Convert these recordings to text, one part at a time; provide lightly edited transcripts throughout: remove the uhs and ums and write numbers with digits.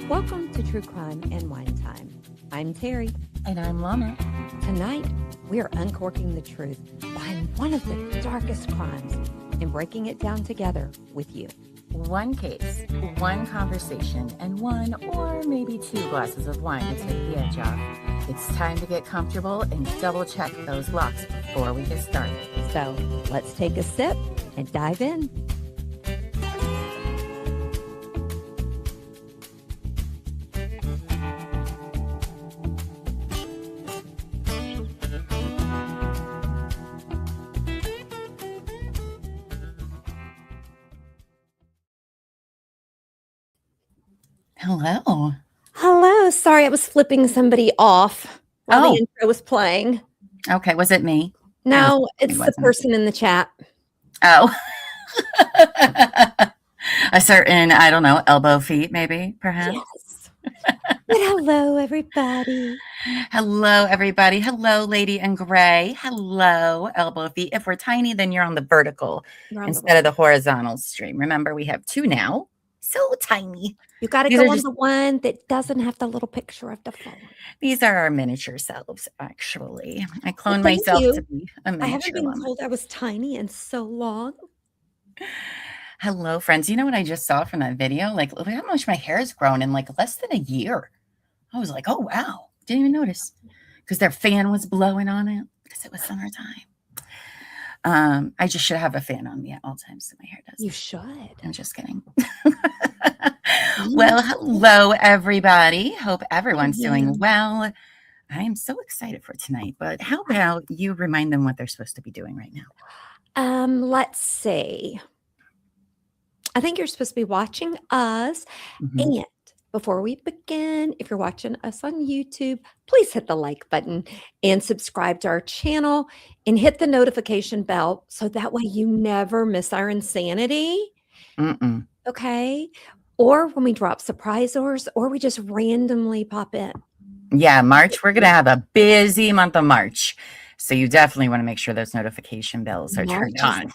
Welcome to True Crime and Wine Time. I'm Terry. And I'm Lana. Tonight, we are uncorking the truth behind one of the darkest crimes and breaking it down together with you. One case, one conversation, and one or maybe two glasses of wine to take the edge off. It's time to get comfortable and double check those locks before we get started. So let's take a sip and dive in. Hello. Hello. Sorry, I was flipping somebody off while the intro was playing. Okay, was it me? No, it's the person in the chat. Oh. A certain, I don't know, elbow feet, maybe, perhaps? Yes. But hello, everybody. Hello, everybody. Hello, Lady in Gray. Hello, elbow feet. If we're tiny, then you're on the vertical instead of the horizontal stream. Remember, we have two now. So tiny. You got to go on the one that doesn't have the little picture of the phone. These are our miniature selves, actually. I cloned myself to be a miniature. I haven't been told I was tiny in so long. Hello, friends. You know what I just saw from that video? Like, look how much my hair has grown in like less than a year. I was like, oh, wow. Didn't even notice because their fan was blowing on it because it was summertime. I just should have a fan on me at all times so my hair does. You should. I'm just kidding. Well, hello, everybody. Hope everyone's doing well. I am so excited for tonight, but how about you remind them what they're supposed to be doing right now? Let's see. I think you're supposed to be watching us. And before we begin, if you're watching us on YouTube, please hit the like button and subscribe to our channel and hit the notification bell so that way you never miss our insanity. Okay? Or when we drop surprise orders or we just randomly pop in. Yeah, March. We're going to have a busy month of March. So you definitely want to make sure those notification bells are turned on.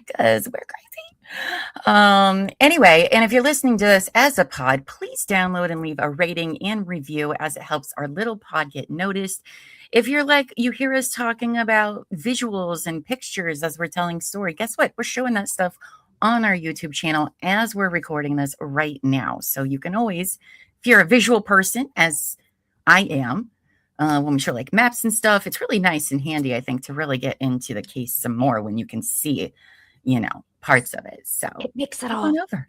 Because we're crazy. Anyway, and if you're listening to this as a pod, please download and leave a rating and review as it helps our little pod get noticed. If you're like, you hear us talking about visuals and pictures as we're telling story, guess what? We're showing that stuff on our YouTube channel as we're recording this right now. So you can always, if you're a visual person, as I am, when we show like maps and stuff, it's really nice and handy, I think, to really get into the case some more when you can see, parts of it. So it makes it all better.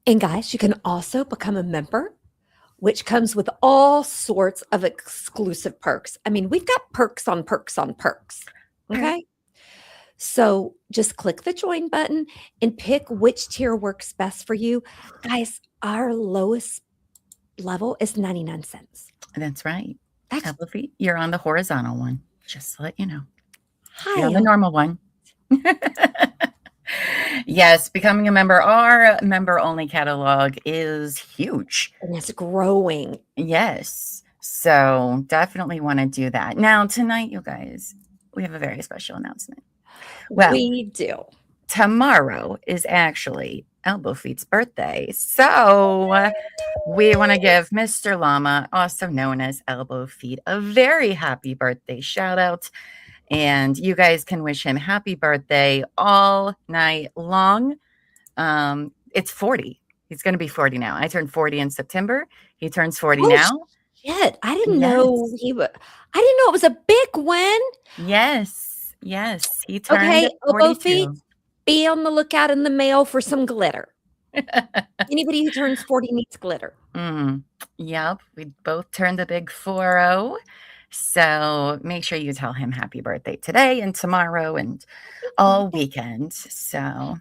And guys, you can also become a member, which comes with all sorts of exclusive perks. I mean, we've got perks on perks on perks. Okay. So just click the join button and pick which tier works best for you. Guys, our lowest level is 99 cents. That's right. You're on the horizontal one, just to let you know. Hi. You're on the normal one. Yes, becoming a member. Our member-only catalog is huge. And it's growing. Yes. So definitely want to do that. Now, tonight, you guys, we have a very special announcement. Well, we do. Tomorrow is actually Elbow Feet's birthday. So we want to give Mr. Llama, also known as Elbow Feet, a very happy birthday shout out. And you guys can wish him happy birthday all night long. It's 40. He's going to be 40 now. I turned 40 in September. He turns 40 now. Shit. I didn't know I didn't know it was a big win. Yes. Yes. He turned 42. Elbow Feet, be on the lookout in the mail for some glitter. Anybody who turns 40 needs glitter. Yep. We both turned the big 40. So make sure you tell him happy birthday today and tomorrow and all weekend. So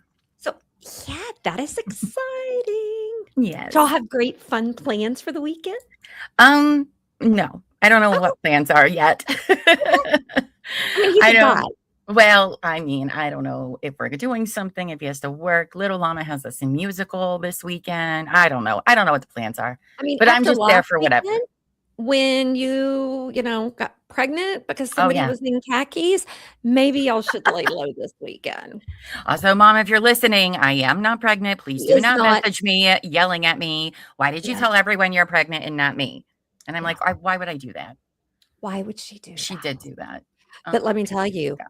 yeah, that is exciting. Yes. Do y'all have great fun plans for the weekend? No, I don't know what plans are yet. I mean, he's a guy. Well, I mean, I don't know if we're doing something, if he has to work. Little Llama has us in musical this weekend. I don't know. I don't know what the plans are. I mean, but I'm just there for whatever. when you know, got pregnant because Oh, somebody yeah. was in khakis, maybe y'all should lay low this weekend. Also, Mom, if you're listening, I am not pregnant. Please He do is not not. message me yelling at me. Why did you Yeah, tell everyone you're pregnant and not me? And I'm yeah. like, why would I do that? Why would she do She did that? do that But let like me 2 tell weeks you, ago.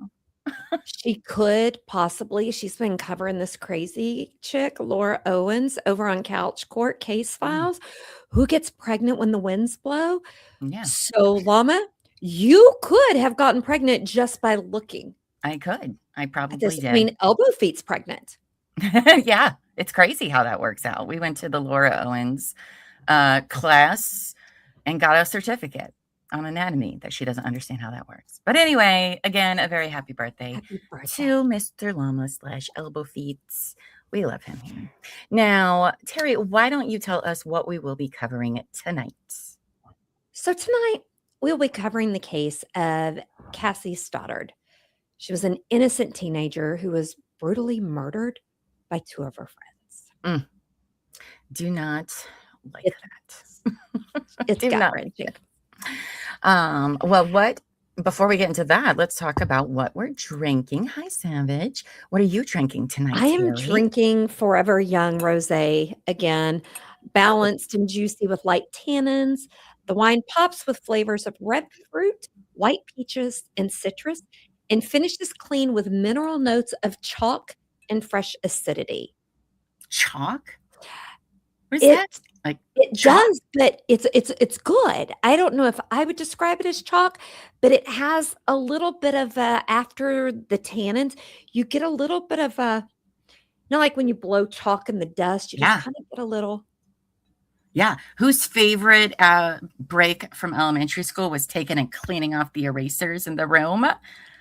she could possibly she's been covering this crazy chick, Laura Owens, over on Couch Court Case Mm, Files, who gets pregnant when the winds blow. yeah, So, Llama, you could have gotten pregnant just by looking I could. I at probably this. I did. mean, Elbow Feet's pregnant. Yeah, it's crazy how that works out. We went to the Laura Owens class and got a certificate on anatomy that she doesn't understand how that works. But anyway, again, a very happy birthday Happy birthday. to Mr. Llama slash Elbow Feet. We love him here. Now, Terry, why don't you tell us what we will be covering tonight? So, tonight we'll be covering the case of Cassie Stoddart. She was an innocent teenager who was brutally murdered by two of her friends. Do not like It, that. it's Do gut not like wrenching. it. Well, before we get into that, let's talk about what we're drinking. Hi, Savage. What are you drinking tonight, I am Terry? drinking Forever Young Rosé again, balanced and juicy with light tannins. The wine pops with flavors of red fruit, white peaches, and citrus, and finishes clean with mineral notes of chalk and fresh acidity. Chalk? What is It that? Like it chalk? does, but it's good. I don't know if I would describe it as chalk, but it has a little bit of a after the tannins, you get a little bit of a like when you blow chalk in the dust, you just Yeah. kinda get a little. Yeah. Whose favorite break from elementary school was taking and cleaning off the erasers in the room?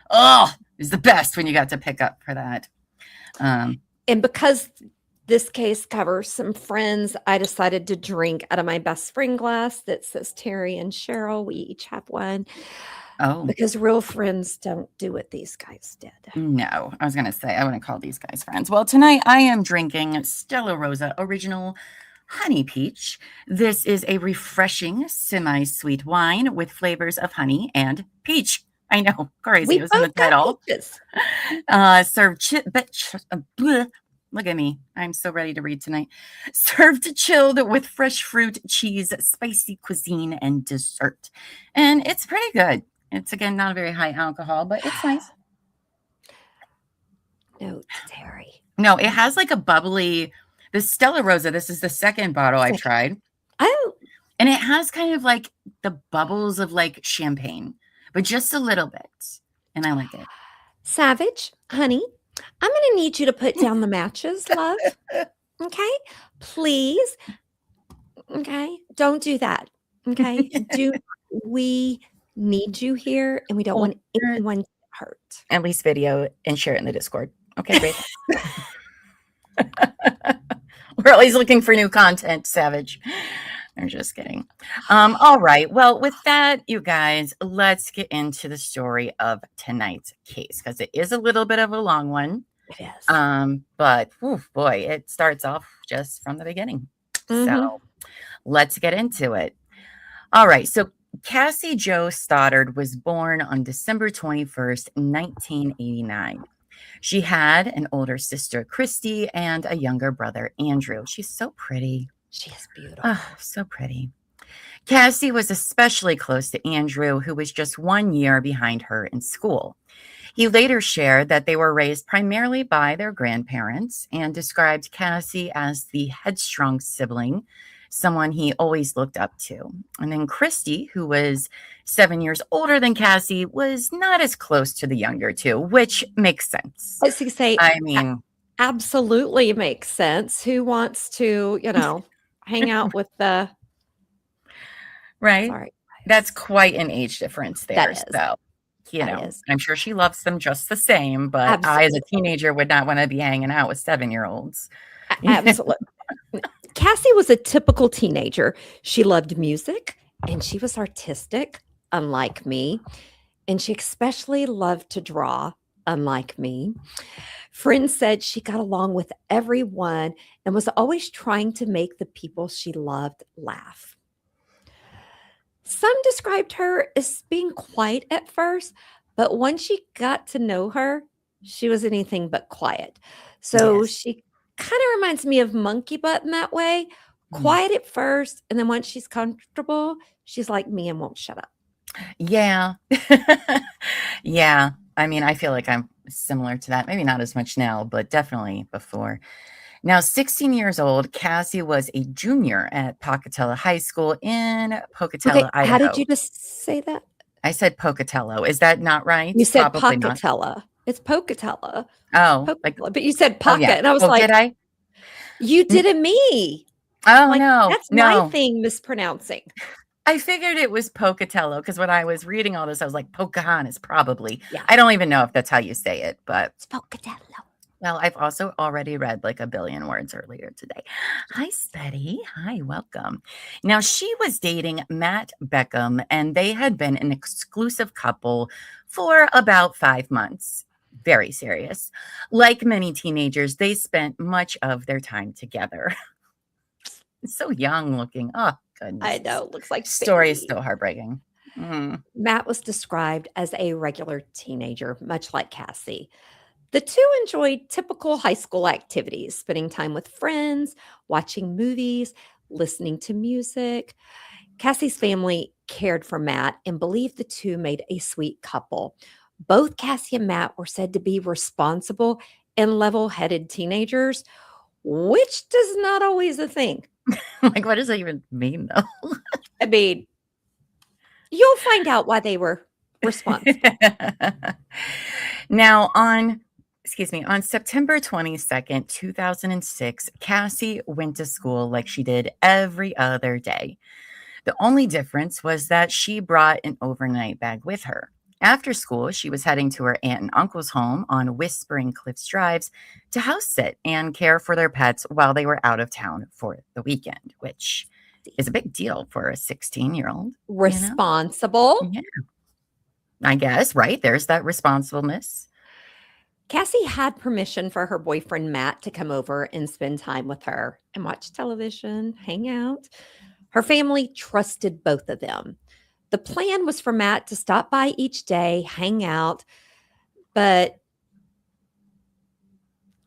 Oh, it was the best when you got to pick up for that. And because this case covers some friends, I decided to drink out of my best friend glass that says Terry and Cheryl. We each have one Oh, because real friends don't do what these guys did. no. I was going to say, I wouldn't call these guys friends. Well, tonight I am drinking Stella Rosa Original Honey Peach. This is a refreshing semi-sweet wine with flavors of honey and peach. I know, crazy. We It was in the both got title. peaches. Look at me. I'm so ready to read tonight. Served chilled with fresh fruit, cheese, spicy cuisine, and dessert. And it's pretty good. It's, again, not a very high alcohol, but it's nice. Note, Terry. No, it has like a bubbly, the Stella Rosa, this is the second bottle I've Second. tried. Oh, And it has kind of like the bubbles of like champagne, but just a little bit. And I like it. Savage, honey, I'm going to need you to put down the matches, love. Okay? Please. Okay? Don't do that. Okay? We need you here and we don't want anyone to get hurt. At least video and share it in the Discord. Okay, great. We're always looking for new content, Savage. I'm just kidding. All right. Well, with that, you guys, let's get into the story of tonight's case because it is a little bit of a long one. It is. But boy, it starts off just from the beginning. So let's get into it. All right. So Cassie Jo Stoddart was born on December 21st, 1989. She had an older sister, Christy, and a younger brother, Andrew. She's so pretty. She is beautiful. Oh, so pretty. Cassie was especially close to Andrew, who was just 1 year behind her in school. He later shared that they were raised primarily by their grandparents and described Cassie as the headstrong sibling, someone he always looked up to. And then Christy, who was 7 years older than Cassie, was not as close to the younger two, which makes sense. I was going to say, I mean, absolutely makes sense. Who wants to, hang out with the right? Sorry. That's quite an age difference there. That is. So, That is. I'm sure she loves them just the same, but I, as a teenager, would not want to be hanging out with 7-year-olds. Absolutely. Cassie was a typical teenager. She loved music and she was artistic, unlike me. And she especially loved to draw, unlike me. Friends said she got along with everyone and was always trying to make the people she loved laugh. Some described her as being quiet at first, but once she got to know her, she was anything but quiet. So Yes. she kind of reminds me of Monkey Butt in that way. Mm. Quiet at first, and then once she's comfortable, she's like me and won't shut up. Yeah. Yeah. I mean, I feel like I'm similar to that. Maybe not as much now, but definitely before. Now, 16 years old, Cassie was a junior at Pocatello High School in Pocatello, Okay, how did Idaho. you just say that? I said Pocatello. Is that not You right? said Probably not. Pocatello. It's Pocatello. Oh, like, Pocatello, but you said oh, pocket, yeah. and I was Oh, did like, I? "You did a me." I'm Oh, like, no, "That's my no. thing mispronouncing." I figured it was Pocatello because when I was reading all this, I was like, Pocahontas, probably. Yeah, I don't even know if that's how you say it, but it's Pocatello. well, I've also already read like a billion words earlier today. Hi, Spetty. Hi, welcome. Now, she was dating Matt Beckham, and they had been an exclusive couple for about 5 months. Very serious. Like many teenagers, they spent much of their time together. So young looking. Oh, I goodness. This know, looks like story is baby. so heartbreaking. Mm. Matt was described as a regular teenager, much like Cassie. The two enjoyed typical high school activities, spending time with friends, watching movies, listening to music. Cassie's family cared for Matt and believed the two made a sweet couple. Both Cassie and Matt were said to be responsible and level headed teenagers, which does not always a thing. Like, what does that even mean, though? I mean, you'll find out why they were responsible. Now, on September 22nd, 2006, Cassie went to school like she did every other day. The only difference was that she brought an overnight bag with her. After school, she was heading to her aunt and uncle's home on Whispering Cliffs Drives to house sit and care for their pets while they were out of town for the weekend, which is a big deal for a 16-year-old, you know? Responsible. Yeah, I guess, right? There's that responsibleness. Cassie had permission for her boyfriend Matt to come over and spend time with her and watch television, hang out. Her family trusted both of them. The plan was for Matt to stop by each day, hang out, but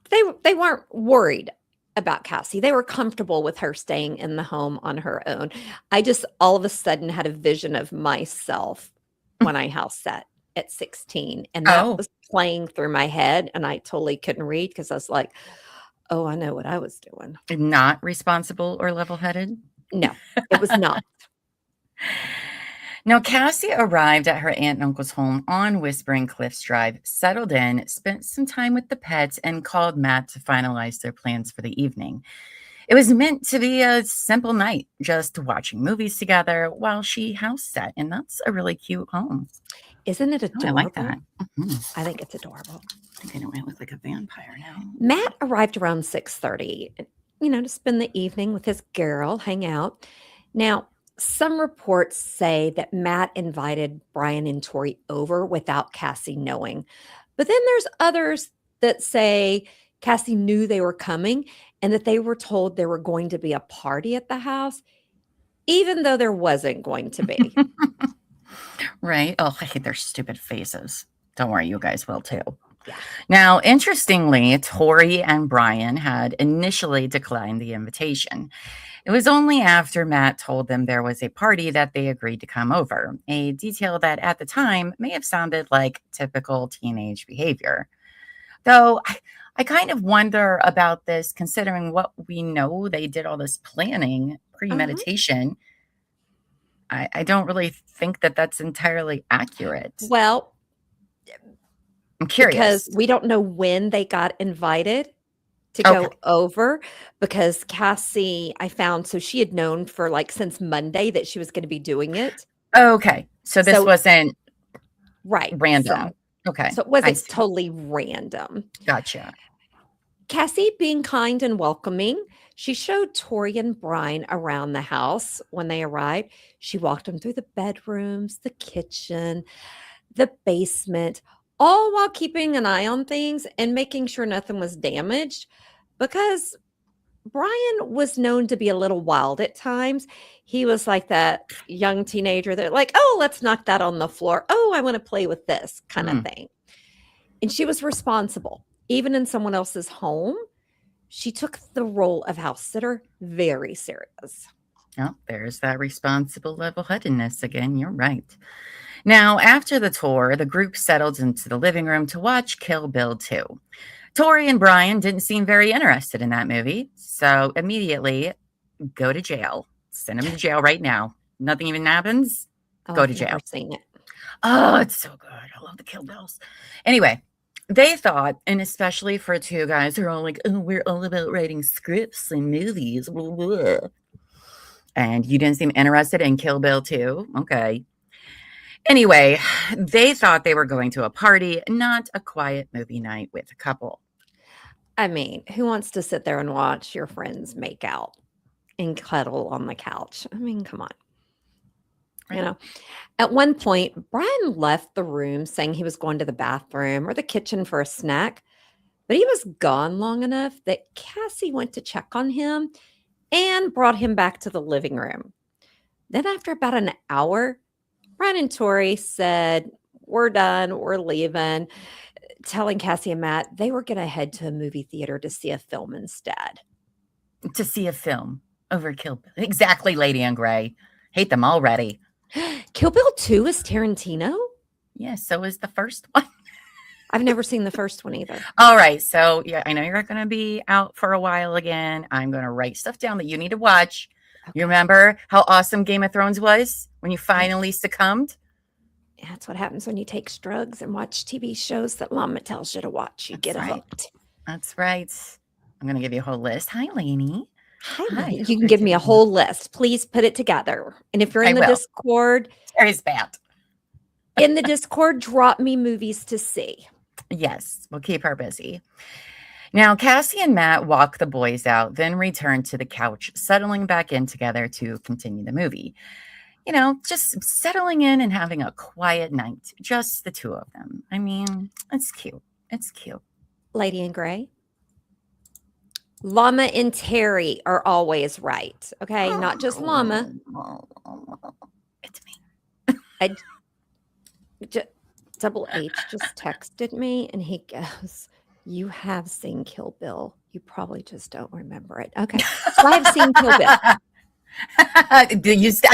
they weren't worried about Cassie. They were comfortable with her staying in the home on her own. I just all of a sudden had a vision of myself when I house sat at 16, and that Oh, was playing through my head, and I totally couldn't read because I was like, "Oh, I know what I was doing." not responsible or level-headed? No, it was not. Now, Cassie arrived at her aunt and uncle's home on Whispering Cliffs Drive, settled in, spent some time with the pets, and called Matt to finalize their plans for the evening. It was meant to be a simple night, just watching movies together while she house sat, and that's a really cute home. Isn't it Oh, I like that. adorable? Mhm. I think it's adorable. I think I know I look like a vampire now. Matt arrived around 6:30, to spend the evening with his girl, hang out. Now, some reports say that Matt invited Brian and Torey over without Cassie knowing. But then there's others that say Cassie knew they were coming and that they were told there were going to be a party at the house, even though there wasn't going to be. Right? Oh, I hate their stupid faces. Don't worry, you guys will too. Yeah. Now, interestingly, Tori and Brian had initially declined the invitation. It was only after Matt told them there was a party that they agreed to come over, a detail that at the time may have sounded like typical teenage behavior. Though I kind of wonder about this considering what we know they did all this planning, Uh-huh. premeditation. I don't really think that that's entirely accurate. Well, I'm because curious. we don't know when they got invited to Okay. go over, because Cassie, I found, so she had known for like since Monday that she was going to be doing it. Okay. So this So, wasn't right. random. Okay. So it I wasn't see. totally random. Gotcha. Cassie, being kind and welcoming, she showed Tori and Brian around the house when they arrived. She walked them through the bedrooms, the kitchen, the basement, all while keeping an eye on things and making sure nothing was damaged, because Brian was known to be a little wild at times. He was like that young teenager that like, oh, let's knock that on the floor. Oh, I want to play with this kind of thing. And she was responsible. Even in someone else's home, she took the role of house sitter very serious. Oh, there's that responsible level-headedness again. You're right. Now, after the tour, the group settled into the living room to watch Kill Bill 2. Torey and Brian didn't seem very interested in that movie, so immediately go to jail. Send them to jail right now. Nothing even happens. Go to jail. I've never seen it. Oh, it's so good. I love the Kill Bills. Anyway, they thought, and especially for two guys who are all like, oh, we're all about writing scripts and movies. Blah, blah. And you didn't seem interested in Kill Bill 2? Okay. Anyway, they thought they were going to a party, not a quiet movie night with a couple. I mean, who wants to sit there and watch your friends make out and cuddle on the couch? I mean, come on. Right. You know, at one point, Brian left the room saying he was going to the bathroom or the kitchen for a snack, but he was gone long enough that Cassie went to check on him and brought him back to the living room. Then after about an hour, Brian and Torey said, we're done, we're leaving, telling Cassie and Matt they were going to head to a movie theater to see a film instead. To see a film over Kill Bill. Exactly, Lady in Gray. Hate them already. Kill Bill 2 is Tarantino? Yeah, so is the first one. I've never seen the first one either. All right, so yeah, I know you're going to be out for a while again. I'm going to write stuff down that you need to watch. Okay. You remember how awesome Game of Thrones was when you finally succumbed? Yeah, that's what happens when you take drugs and watch TV shows that Mama tells you to watch. You get hooked. That's right. I'm going to give you a whole list. Hi, Lainey. Hi. You can give me a whole list. Please put it together. And if you're in the Discord, Terry's bad. In the Discord, drop me movies to see. Yes, we'll keep her busy. Now, Cassie and Matt walk the boys out, then return to the couch, settling back in together to continue the movie. You know, just settling in and having a quiet night. Just the two of them. I mean, it's cute. It's cute. Lady in Gray. Llama and Terry are always right. Okay, not just Llama. It's me. Double H just texted me and he goes, you have seen Kill Bill. You probably just don't remember it. Okay, so I have seen Kill Bill.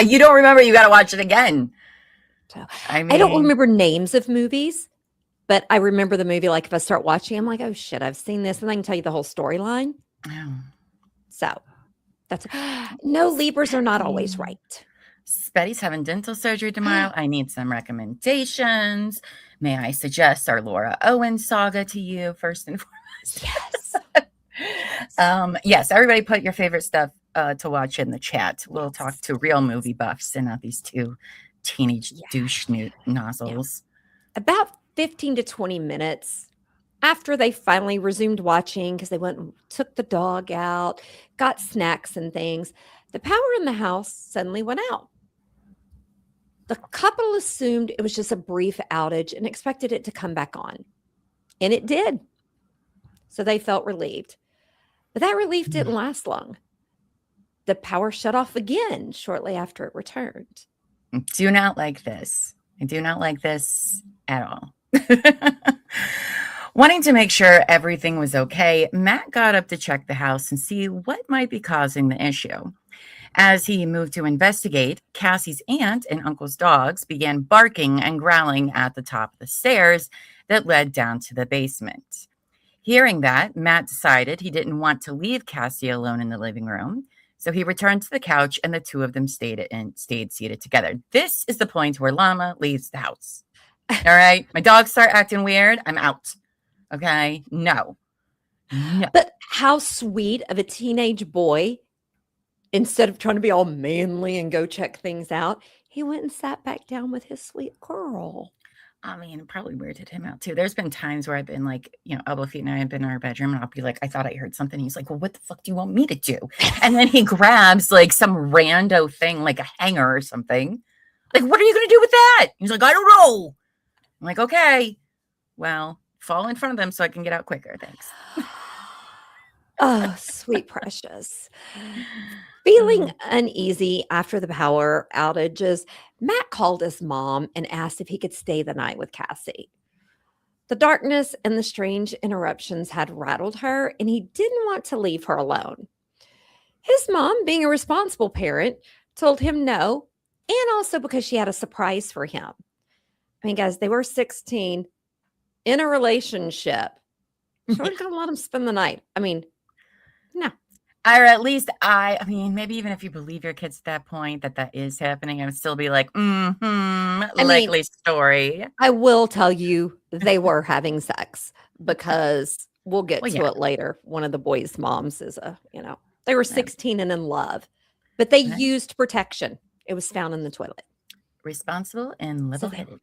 You don't remember, you got to watch it again. So, I don't remember names of movies, but I remember the movie. Like if I start watching, I'm like, oh shit, I've seen this. And I can tell you the whole storyline. Oh. So that's no, Libras are not always right. Betty's having dental surgery tomorrow. I need some recommendations. May I suggest our Laura Owen saga to you first and foremost? Yes. Yes, everybody put your favorite stuff to watch in the chat. We'll talk to real movie buffs and not these two teenage douche nozzles. Yeah. About 15 to 20 minutes after they finally resumed watching, because they went and took the dog out, got snacks and things, the power in the house suddenly went out. The couple assumed it was just a brief outage and expected it to come back on. And it did. So they felt relieved. But that relief didn't last long. The power shut off again shortly after it returned. I do not like this. I do not like this at all. Wanting to make sure everything was okay, Matt got up to check the house and see what might be causing the issue. As he moved to investigate, Cassie's aunt and uncle's dogs began barking and growling at the top of the stairs that led down to the basement. Hearing that, Matt decided he didn't want to leave Cassie alone in the living room, so he returned to the couch and the two of them stayed seated together. This is the point where Llama leaves the house. All right? My dogs start acting weird, I'm out. Okay? No. But how sweet of a teenage boy. Instead of trying to be all manly and go check things out, he went and sat back down with his sweet girl. I mean, it probably weirded him out too. There's been times where I've been like, Elbow Feet and I have been in our bedroom and I'll be like, I thought I heard something. He's like, well, what the fuck do you want me to do? And then he grabs like some rando thing, like a hanger or something. Like, what are you going to do with that? He's like, I don't know. I'm like, okay, well, fall in front of them so I can get out quicker. Thanks. Oh, sweet precious. Feeling uneasy after the power outages, Matt called his mom and asked if he could stay the night with Cassie. The darkness and the strange interruptions had rattled her, and he didn't want to leave her alone. His mom, being a responsible parent, told him no, and also because she had a surprise for him. I mean, guys, they were 16 in a relationship. She wasn't going to let him spend the night. I mean, no. Or at least I mean, maybe even if you believe your kids at that point that is happening, I would still be like, likely story. I will tell you they were having sex because we'll get to it later. One of the boys' moms is they were 16 and in love, but they used protection. It was found in the toilet. Responsible and level-headed.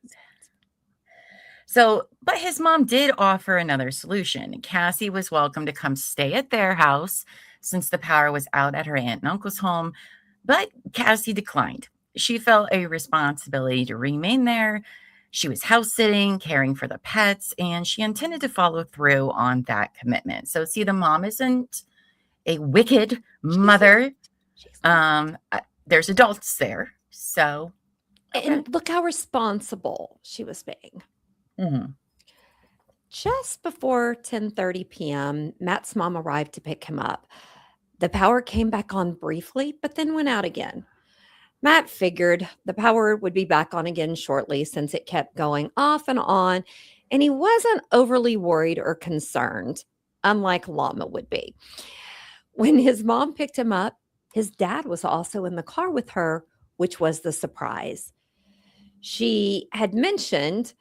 So, but his mom did offer another solution. Cassie was welcome to come stay at their house since the power was out at her aunt and uncle's home, but Cassie declined. She felt a responsibility to remain there. She was house sitting, caring for the pets, and she intended to follow through on that commitment. So, see, the mom isn't a wicked mother. There's adults there. So, and look how responsible she was being. Mm-hmm. Just before 10:30 p.m., Matt's mom arrived to pick him up. The power came back on briefly, but then went out again. Matt figured the power would be back on again shortly since it kept going off and on, and he wasn't overly worried or concerned, unlike Llama would be. When his mom picked him up, his dad was also in the car with her, which was the surprise. She had mentioned,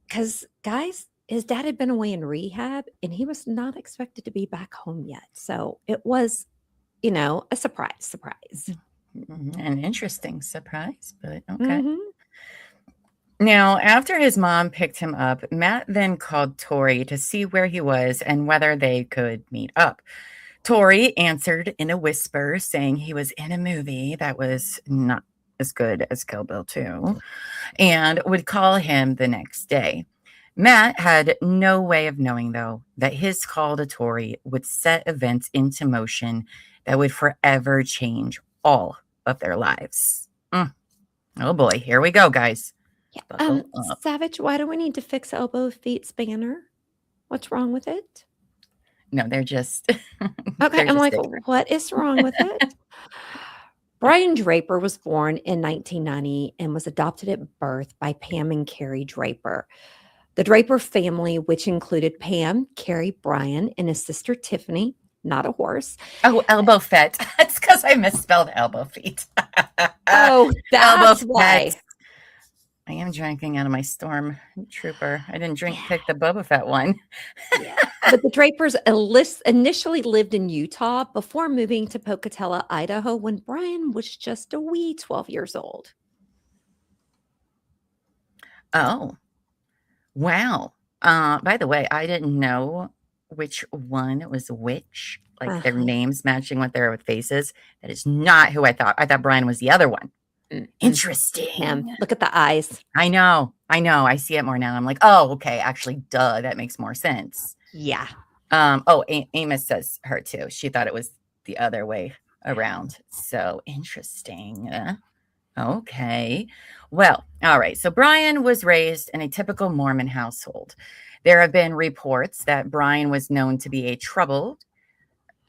because, guys, his dad had been away in rehab, and he was not expected to be back home yet. So it was, a surprise. An interesting surprise, but okay. Now, after his mom picked him up, Matt then called Torey to see where he was and whether they could meet up. Torey answered in a whisper, saying he was in a movie that was not as good as Kill Bill 2, and would call him the next day. Matt had no way of knowing, though, that his call to Torey would set events into motion that would forever change all of their lives. Oh boy, here we go, guys. Yeah. Savage, why do we need to fix Elbow Feet Spanner? What's wrong with it? No, they're just okay. I'm like, different. What is wrong with it? Brian Draper was born in 1990 and was adopted at birth by Pam and Carrie Draper. The Draper family, which included Pam, Carrie, Brian, and his sister Tiffany, not a horse. Oh, elbow feet. That's because I misspelled elbow feet. Oh, that's why. Fett. I am drinking out of my Storm Trooper. I didn't pick the Boba Fett one. Yeah. But the Drapers initially lived in Utah before moving to Pocatello, Idaho, when Brian was just a wee 12 years old. Oh, wow. By the way, I didn't know which one was which, like their names matching with their faces. That is not who I thought. I thought Brian was the other one. Interesting. Look at the eyes. I know. I see it more now. I'm like, oh, okay. Actually, duh. That makes more sense. Yeah. Amos says her too. She thought it was the other way around. So interesting. Okay. Well, all right. So Brian was raised in a typical Mormon household. There have been reports that Brian was known to be a troubled,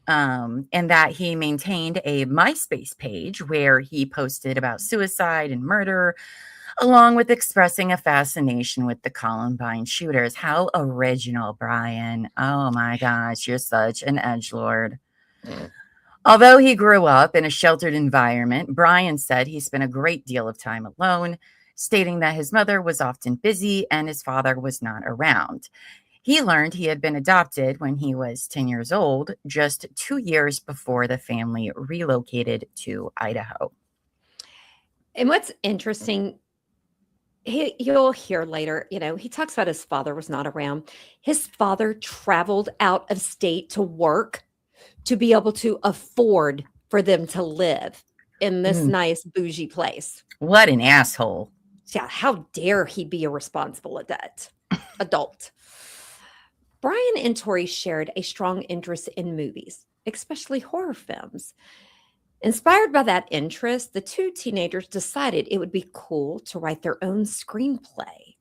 and that he maintained a MySpace page where he posted about suicide and murder, along with expressing a fascination with the Columbine shooters. How original, Brian. Oh my gosh, you're such an edgelord. Although he grew up in a sheltered environment, Brian said he spent a great deal of time alone, stating that his mother was often busy and his father was not around. He learned he had been adopted when he was 10 years old, just 2 years before the family relocated to Idaho. And what's interesting, you'll hear later, he talks about his father was not around. His father traveled out of state to work to be able to afford for them to live in this nice bougie place. What an asshole. Yeah, how dare he be a responsible adult? Brian and Torey shared a strong interest in movies, especially horror films. Inspired by that interest, the two teenagers decided it would be cool to write their own screenplay.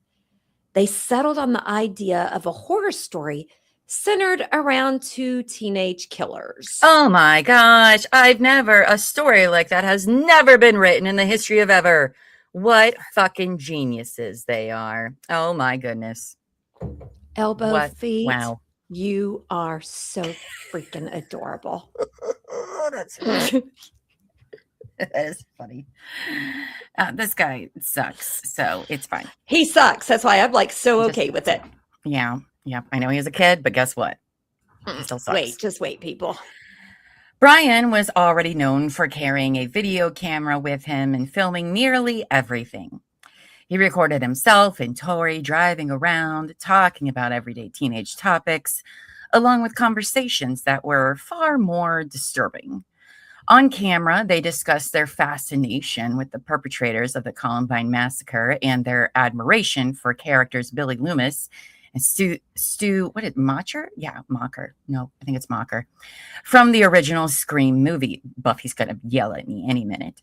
They settled on the idea of a horror story centered around two teenage killers. Oh my gosh, a story like that has never been written in the history of ever. What fucking geniuses they are. Oh my goodness. Elbow feet. Wow. You are so freaking adorable. That's that is funny. This guy sucks, so it's fine. He sucks. That's why I'm like so okay with it. Yeah. I know he was a kid, but guess what? He still sucks. Just wait, people. Brian was already known for carrying a video camera with him and filming nearly everything. He recorded himself and Torey driving around, talking about everyday teenage topics, along with conversations that were far more disturbing. On camera, they discussed their fascination with the perpetrators of the Columbine massacre and their admiration for characters Billy Loomis and Macher? Yeah, Mocker. No, I think it's Mocker. From the original Scream movie. Buffy's going to yell at me any minute.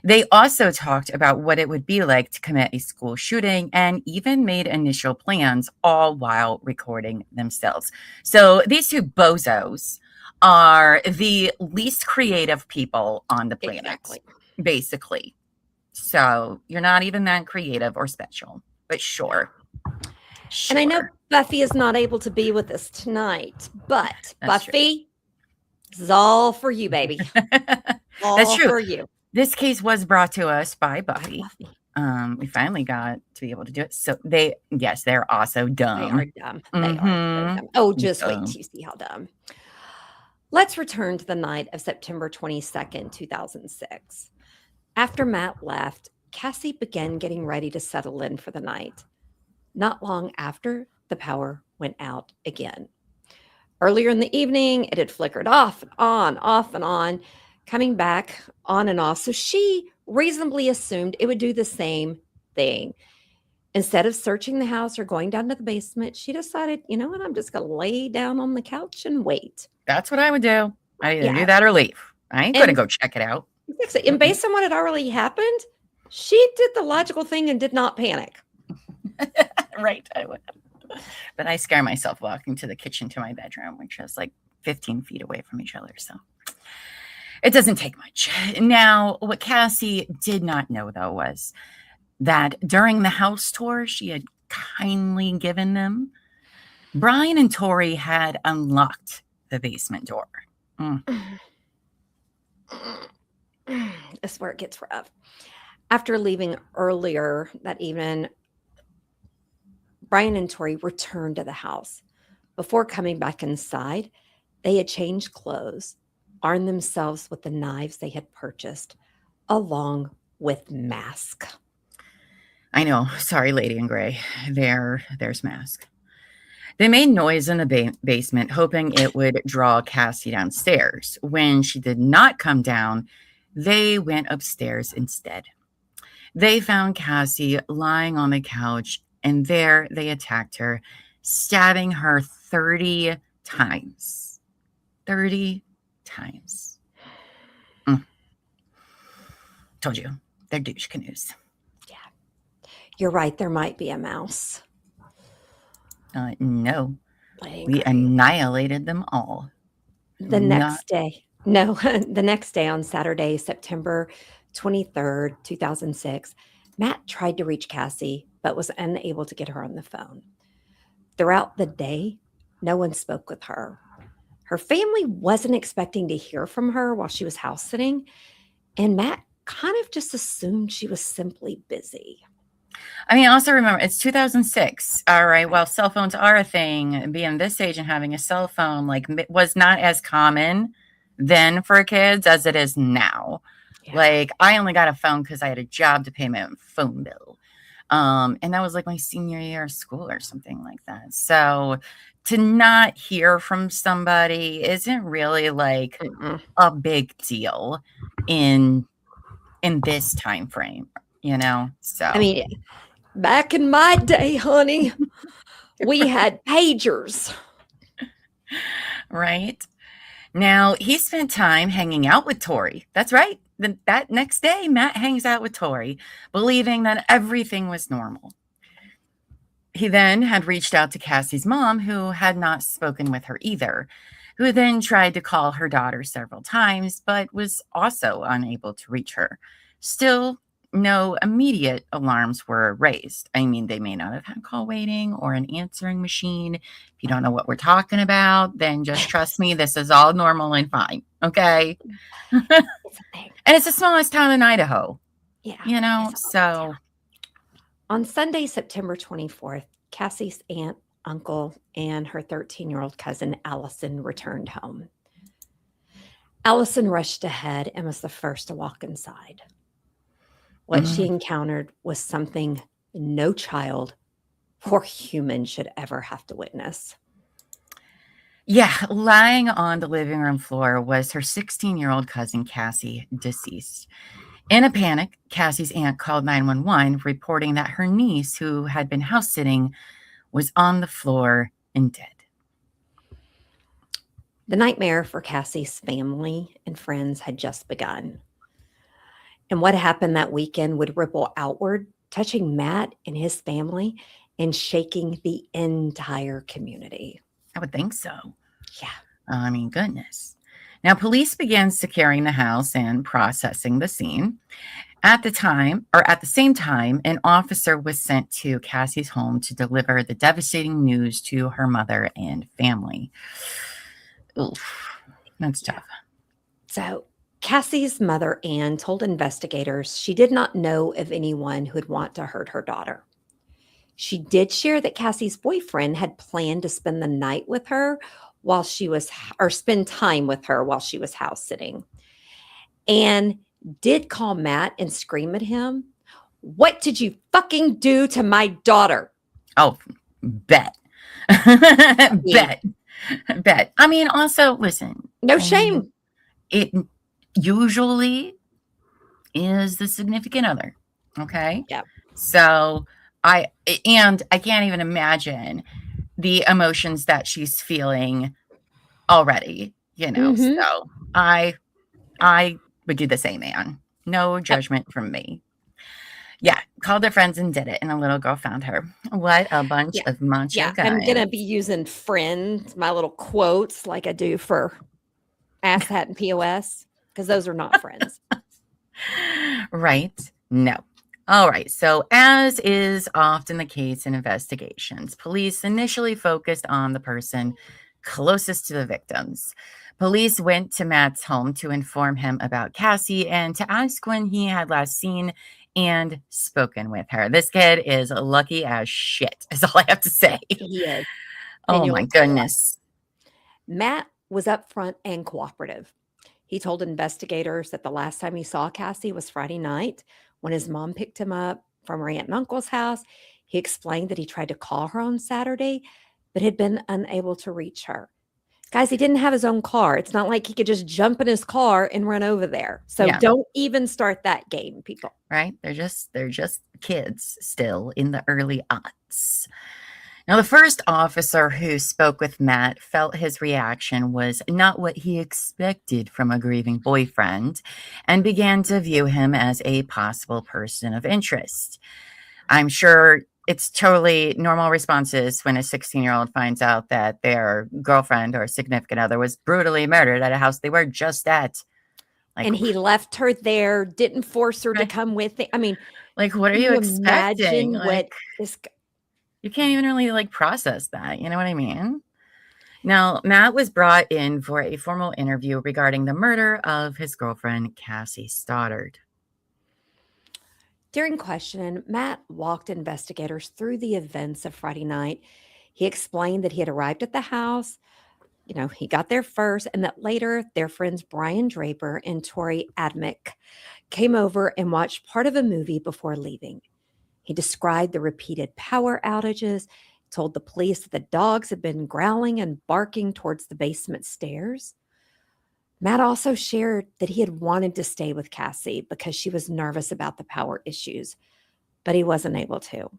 They also talked about what it would be like to commit a school shooting and even made initial plans, all while recording themselves. So these two bozos are the least creative people on the planet, basically. So you're not even that creative or special, but sure. And I know Buffy is not able to be with us tonight, but that's Buffy, this is all for you, baby. All that's true. For you. This case was brought to us by Buffy. We finally got to be able to do it. So they're also dumb. They are dumb. They are dumb. Oh, just wait till you see how dumb. Let's return to the night of September 22nd, 2006. After Matt left, Cassie began getting ready to settle in for the night. Not long after, the power went out again. Earlier in the evening, it had flickered off and on, coming back on and off. So she reasonably assumed it would do the same thing. Instead of searching the house or going down to the basement, she decided, you know what, I'm just going to lay down on the couch and wait. That's what I would do. I either do that or leave. I ain't going to go check it out. And based on what had already happened, she did the logical thing and did not panic. Right, I would. But I scare myself walking to the kitchen to my bedroom, which is like 15 feet away from each other. So it doesn't take much. Now, what Cassie did not know, though, was that during the house tour she had kindly given them, Brian and Torey had unlocked the basement door. That's where it gets rough. After leaving earlier that evening, Brian and Torey returned to the house. Before coming back inside, they had changed clothes, armed themselves with the knives they had purchased, along with masks. I know. Sorry, Lady in Gray. There's Mask. They made noise in the basement, hoping it would draw Cassie downstairs. When she did not come down, they went upstairs instead. They found Cassie lying on the couch, and there they attacked her, stabbing her 30 times. 30 times. Told you, they're douche canoes. Yeah. You're right, there might be a mouse. No. We annihilated them all. The next day on Saturday, September 23rd, 2006, Matt tried to reach Cassie, but was unable to get her on the phone. Throughout the day, no one spoke with her. Her family wasn't expecting to hear from her while she was house sitting, and Matt kind of just assumed she was simply busy. I mean, also remember, it's 2006. All right. Well, cell phones are a thing. Being this age and having a cell phone was not as common then for kids as it is now. Yeah. Like, I only got a phone because I had a job to pay my own phone bill. And that was like my senior year of school or something like that. So to not hear from somebody isn't really like a big deal in this time frame, you know? So I mean, back in my day, honey, we had pagers. Right? Now, he spent time hanging out with Torey. That's right. That next day, Matt hangs out with Torey, believing that everything was normal. He then had reached out to Cassie's mom, who had not spoken with her either, who then tried to call her daughter several times, but was also unable to reach her. Still, no immediate alarms were raised. I mean, they may not have had call waiting or an answering machine. If you don't know what we're talking about, then just trust me, this is all normal and fine. Okay. It's a thing. And it's the smallest town in Idaho, Yeah. you know, It's a so. On Sunday, September 24th, Cassie's aunt, uncle, and her 13-year-old cousin Allison returned home. Allison rushed ahead and was the first to walk inside. What she encountered was something no child or human should ever have to witness. Yeah, lying on the living room floor was her 16-year-old cousin, Cassie, deceased. In a panic, Cassie's aunt called 911, reporting that her niece, who had been house sitting, was on the floor and dead. The nightmare for Cassie's family and friends had just begun. And what happened that weekend would ripple outward, touching Matt and his family and shaking the entire community. I would think so. Yeah. I mean, goodness. Now, police began securing the house and processing the scene. At the same time, an officer was sent to Cassie's home to deliver the devastating news to her mother and family. Oof, that's tough. So Cassie's mother, Anne, told investigators she did not know of anyone who would want to hurt her daughter. She did share that Cassie's boyfriend had planned to spend the night with her while she was, or spend time with her while she was house sitting. Anne did call Matt and scream at him, "What did you fucking do to my daughter?" Oh, bet. Bet. I mean, also, listen. No shame. It usually is the significant other. Okay. Yeah. So I can't even imagine the emotions that she's feeling already, you know. Mhm. So I would do the same, Anne. No judgment from me. Yeah, called their friends and did it, and a little girl found her. What a bunch of macho Yeah, guys. I'm gonna be using friends, my little quotes like I do for asshat and POS, because those are not friends. Right? No. All right. So, as is often the case in investigations, police initially focused on the person closest to the victims. Police went to Matt's home to inform him about Cassie and to ask when he had last seen and spoken with her. This kid is lucky as shit, is all I have to say. He is. Oh my goodness. Matt was upfront and cooperative. He told investigators that the last time he saw Cassie was Friday night when his mom picked him up from her aunt and uncle's house. He explained that he tried to call her on Saturday, but had been unable to reach her. Guys, he didn't have his own car. It's not like he could just jump in his car and run over there. So don't even start that game, people. Right? They're just kids still in the early aughts. Now, the first officer who spoke with Matt felt his reaction was not what he expected from a grieving boyfriend and began to view him as a possible person of interest. I'm sure it's totally normal responses when a 16-year-old finds out that their girlfriend or significant other was brutally murdered at a house they were just at. Like, and he left her there, didn't force her to come with it. I mean, like, what are you expecting? Imagine what this. You can't even really process that. You know what I mean? Now, Matt was brought in for a formal interview regarding the murder of his girlfriend, Cassie Stoddart. During questioning, Matt walked investigators through the events of Friday night. He explained that he had arrived at the house. He got there first, and that later their friends Brian Draper and Torey Adamcik came over and watched part of a movie before leaving. He described the repeated power outages, told the police that the dogs had been growling and barking towards the basement stairs. Matt also shared that he had wanted to stay with Cassie because she was nervous about the power issues, but he wasn't able to.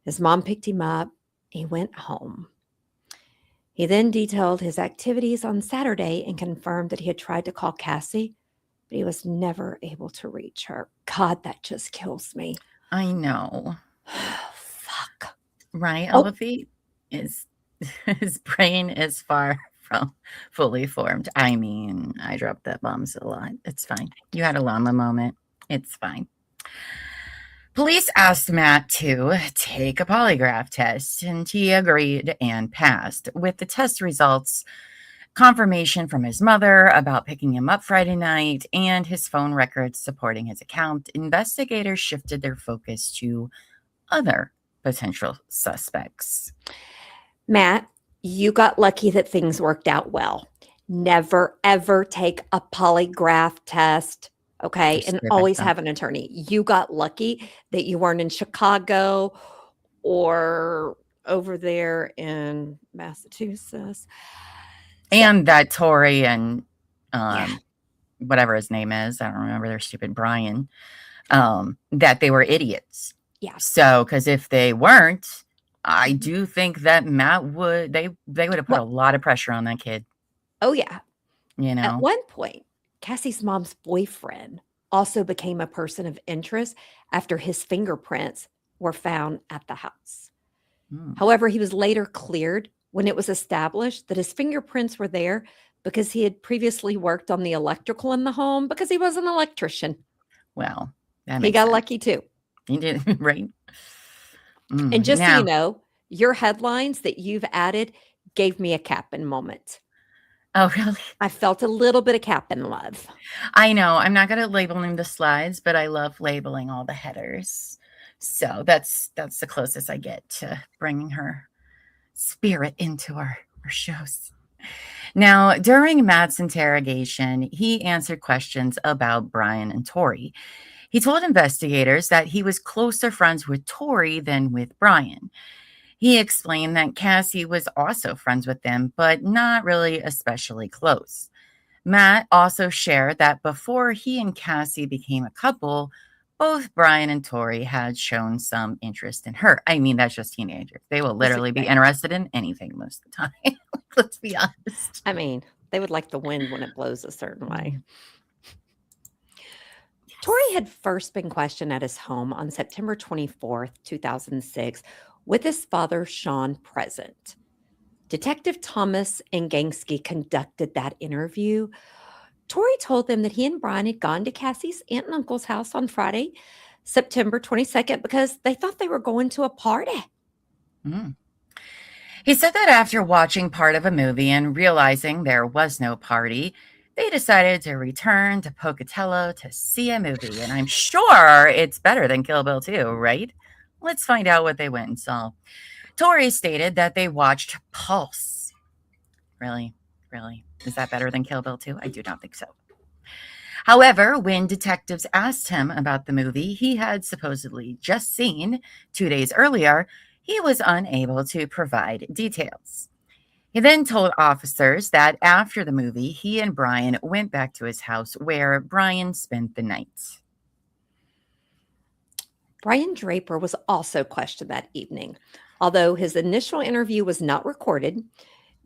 His mom picked him up. He went home. He then detailed his activities on Saturday and confirmed that he had tried to call Cassie, but he was never able to reach her. God, that just kills me. I know. Fuck. Right, Oh, Olivia? His brain is far from fully formed. I mean, I dropped that bombs a lot. It's fine. You had a llama moment. It's fine. Police asked Matt to take a polygraph test, and he agreed and passed. With the test results, confirmation from his mother about picking him up Friday night, and his phone records supporting his account, investigators shifted their focus to other potential suspects. Matt, you got lucky that things worked out well. Never, ever take a polygraph test. Okay. And Stupid always stuff. have an attorney. You got lucky that you weren't in Chicago or over there in Massachusetts. And that Torey and Yeah. whatever his name is, I don't remember their stupid Brian, that they were idiots. Yeah. So, because if they weren't, I do think that Matt would they would have put a lot of pressure on that kid. Oh, yeah. You At know, one point, Cassie's mom's boyfriend also became a person of interest after his fingerprints were found at the house. However, he was later cleared when it was established that his fingerprints were there because he had previously worked on the electrical in the home because he was an electrician. well, that He makes got sense. lucky too. He did, right? And just so Now, you know, your headlines that you've added gave me a Cap'n moment. oh, really? I felt a little bit of Cap'n love. I know. I'm not good at labeling the slides, but I love labeling all the headers. So that's the closest I get to bringing her spirit into our shows. Now, during Matt's interrogation, he answered questions about Brian and Torey. He told investigators that he was closer friends with Torey than with Brian. He explained that Cassie was also friends with them, but not really especially close. Matt also shared that before he and Cassie became a couple, both Brian and Torey had shown some interest in her. I mean, that's just teenagers. They will literally be interested in anything most of the time. Let's be honest. I mean, they would like the wind when it blows a certain way. Torey had first been questioned at his home on September 24th, 2006, with his father, Sean, present. Detective Thomas and Gangsky conducted that interview. Torey told them that he and Brian had gone to Cassie's aunt and uncle's house on Friday, September 22nd, because they thought they were going to a party. He said that after watching part of a movie and realizing there was no party, they decided to return to Pocatello to see a movie. And I'm sure it's better than Kill Bill 2, right? Let's find out what they went and saw. Torey stated that they watched Pulse. Really? Really? Is that better than Kill Bill 2? I do not think so. However, when detectives asked him about the movie he had supposedly just seen 2 days earlier, he was unable to provide details. He then told officers that after the movie, he and Brian went back to his house where Brian spent the night. Brian Draper was also questioned that evening. Although his initial interview was not recorded,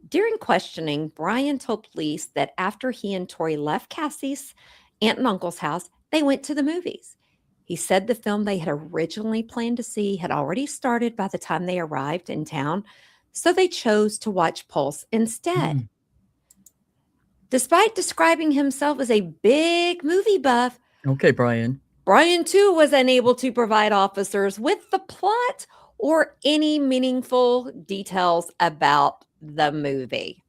during questioning, Brian told police that after he and Torey left Cassie's aunt and uncle's house, they went to the movies. He said the film they had originally planned to see had already started by the time they arrived in town, so they chose to watch Pulse instead. Despite describing himself as a big movie buff, Okay, Brian. Brian, too, was unable to provide officers with the plot or any meaningful details about the movie.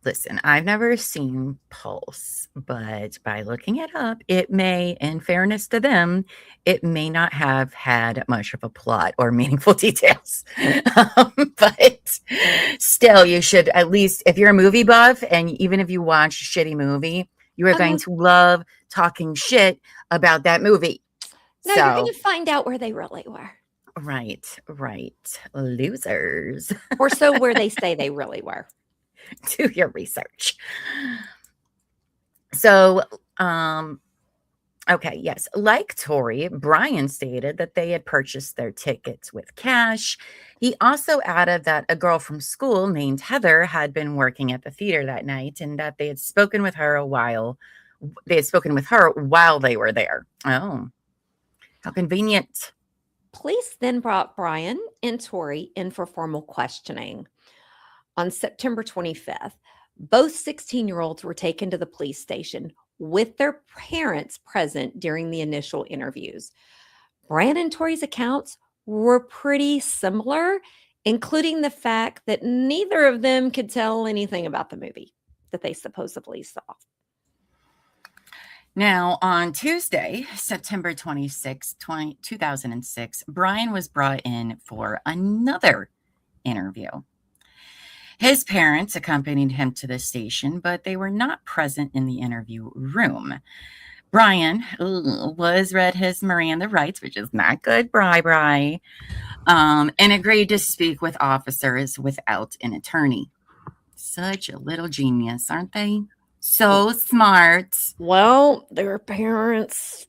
Listen, I've never seen Pulse, but by looking it up, it may, in fairness to them, it may not have had much of a plot or meaningful details. But still, you should at least, if you're a movie buff, and even if you watch a shitty movie, you are going to love talking shit about that movie. No, you're going to find out where they really were. Right. Losers. Or so where they say they really were. Do your research. So, Okay, yes. Like Torey, Brian stated that they had purchased their tickets with cash. He also added that a girl from school named Heather had been working at the theater that night and that they had spoken with her while they were there. Oh, how convenient. Police then brought Brian and Torey in for formal questioning. On September 25th, both 16-year-olds were taken to the police station with their parents present during the initial interviews. Brian and Torey's accounts were pretty similar, including the fact that neither of them could tell anything about the movie that they supposedly saw. Now, on Tuesday, September 26, 2006, Brian was brought in for another interview. His parents accompanied him to the station, but they were not present in the interview room. Brian was read his Miranda rights, which is not good, Bri, and agreed to speak with officers without an attorney. Such a little genius, aren't they? So smart. Well, their parents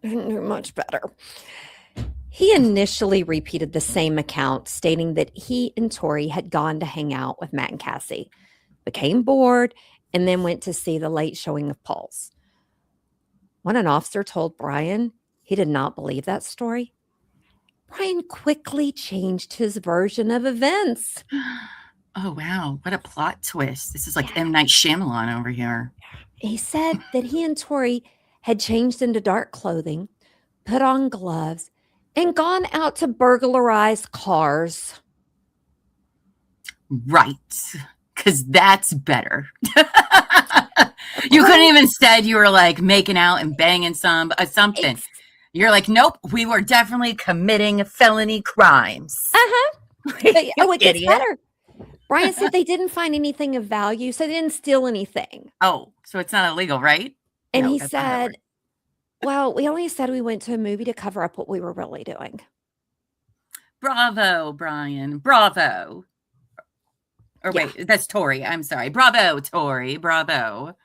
knew much better. He initially repeated the same account, stating that he and Torey had gone to hang out with Matt and Cassie, became bored, and then went to see the late showing of Pulse. When an officer told Brian he did not believe that story, Brian quickly changed his version of events. Oh, wow. What a plot twist. This is like M. Night Shyamalan over here. He said that he and Torey had changed into dark clothing, put on gloves, and gone out to burglarize cars. Right. Because that's better. You couldn't even said you were like making out and banging something. You're like, nope, we were definitely committing felony crimes. It gets better. Brian said they didn't find anything of value, so they didn't steal anything. Oh, so it's not illegal, right? And he said, well, we only said we went to a movie to cover up what we were really doing. Bravo, Brian. Bravo. Or wait, that's Torey. I'm sorry. Bravo, Torey. Bravo.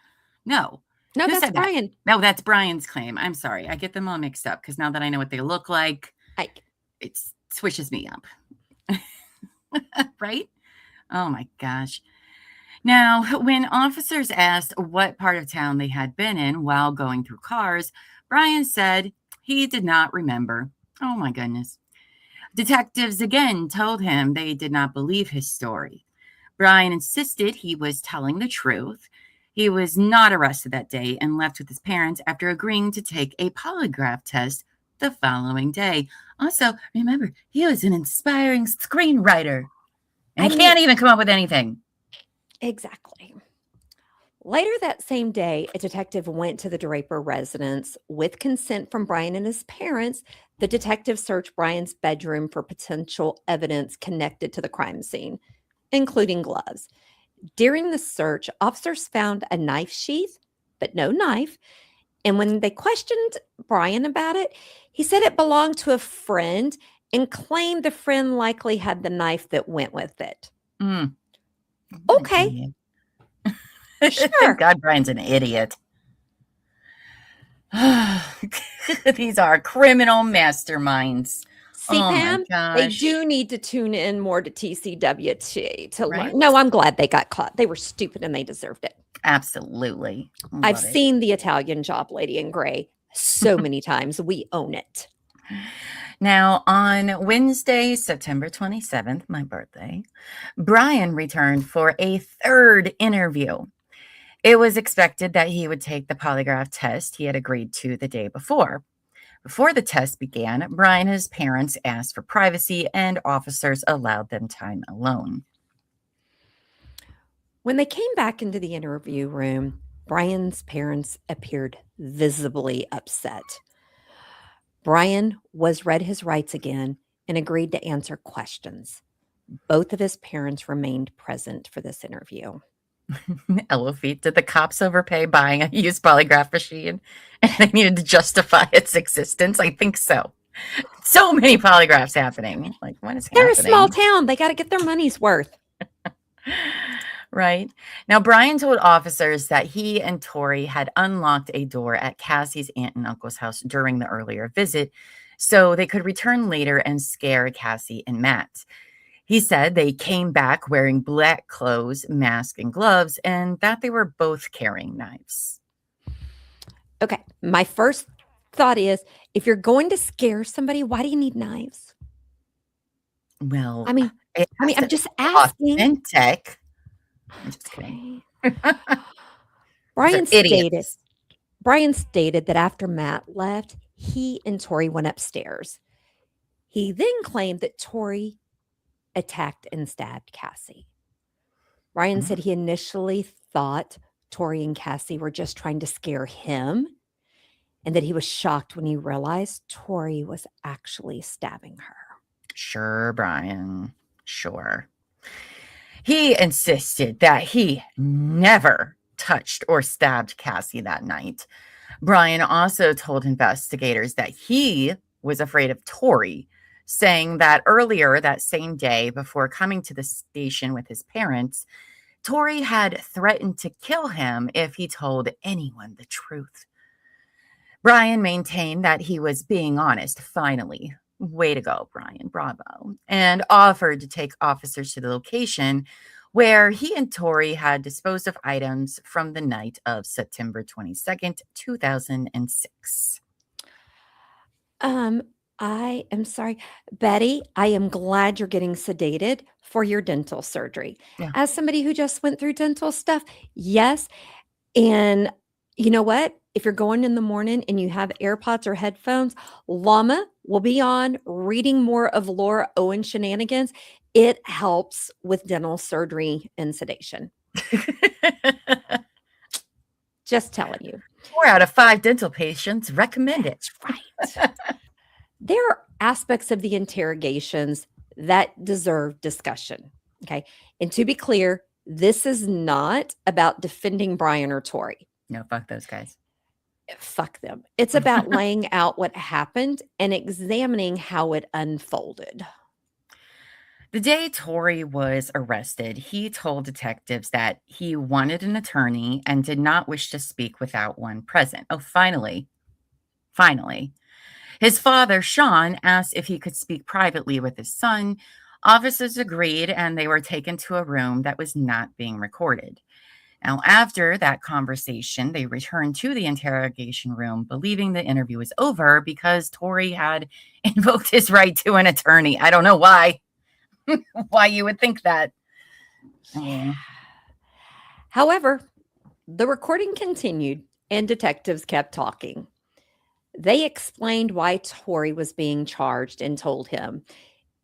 No, that's Brian. No, that's Brian's claim. I'm sorry. I get them all mixed up because now that I know what they look like, it switches me up. Right? Oh, my gosh. Now, when officers asked what part of town they had been in while going through cars, Brian said he did not remember. Oh, my goodness. Detectives again told him they did not believe his story. Brian insisted he was telling the truth. He was not arrested that day and left with his parents after agreeing to take a polygraph test the following day. Also, remember, he was an inspiring screenwriter. And he can't even come up with anything. Exactly. Later that same day, a detective went to the Draper residence. With consent from Brian and his parents, the detective searched Brian's bedroom for potential evidence connected to the crime scene, including gloves. During the search, officers found a knife sheath, but no knife. And when they questioned Brian about it, he said it belonged to a friend and claimed the friend likely had the knife that went with it. Okay. Sure. Thank God Brian's an idiot. These are criminal masterminds. See, Pam, they do need to tune in more to TWCT to learn. No, I'm glad they got caught. They were stupid and they deserved it. Absolutely. I've seen the Italian Job Lady in Gray so many times. We own it. Now, on Wednesday, September 27th, my birthday, Brian returned for a third interview. It was expected that he would take the polygraph test he had agreed to the day before. Before the test began, Brian and his parents asked for privacy, and officers allowed them time alone. When they came back into the interview room, Brian's parents appeared visibly upset. Brian was read his rights again and agreed to answer questions. Both of his parents remained present for this interview. Elofeet, did the cops overpay buying a used polygraph machine and they needed to justify its existence? I think so. So many polygraphs happening. Like, what is happening? They're a small town. They got to get their money's worth. Right. Now, Brian told officers that he and Torey had unlocked a door at Cassie's aunt and uncle's house during the earlier visit so they could return later and scare Cassie and Matt. He said they came back wearing black clothes, mask, and gloves, and that they were both carrying knives. Okay, my first thought is, if you're going to scare somebody, why do you need knives? Well, I mean, it has I'm to just be asking. authentic. I'm just kidding. Okay. Those are idiots. Brian stated that after Matt left, he and Torey went upstairs. He then claimed that Torey attacked and stabbed Cassie. Brian said he initially thought Torey and Cassie were just trying to scare him, and that he was shocked when he realized Torey was actually stabbing her. Sure, Brian. Sure. He insisted that he never touched or stabbed Cassie that night. Brian also told investigators that he was afraid of Torey, saying that earlier that same day, before coming to the station with his parents, Torey had threatened to kill him if he told anyone the truth. Brian maintained that he was being honest, finally. Way to go, Brian. Bravo. And offered to take officers to the location where he and Torey had disposed of items from the night of September 22nd, 2006. I am sorry. Betty, I am glad you're getting sedated for your dental surgery. Yeah. As somebody who just went through dental stuff, yes. And you know what? If you're going in the morning and you have AirPods or headphones, Llama will be on reading more of Laura Owen shenanigans. It helps with dental surgery and sedation. Just telling you. 4 out of 5 dental patients recommend it. That's right. There are aspects of the interrogations that deserve discussion. Okay. And to be clear, this is not about defending Brian or Torey. No, fuck those guys. Fuck them. It's about laying out what happened and examining how it unfolded. The day Torey was arrested, he told detectives that he wanted an attorney and did not wish to speak without one present. Oh, finally. His father, Sean, asked if he could speak privately with his son. Officers agreed, and they were taken to a room that was not being recorded. Now, after that conversation, they returned to the interrogation room, believing the interview was over because Torey had invoked his right to an attorney. I don't know why. Why you would think that. However, the recording continued and detectives kept talking. They explained why Torey was being charged and told him,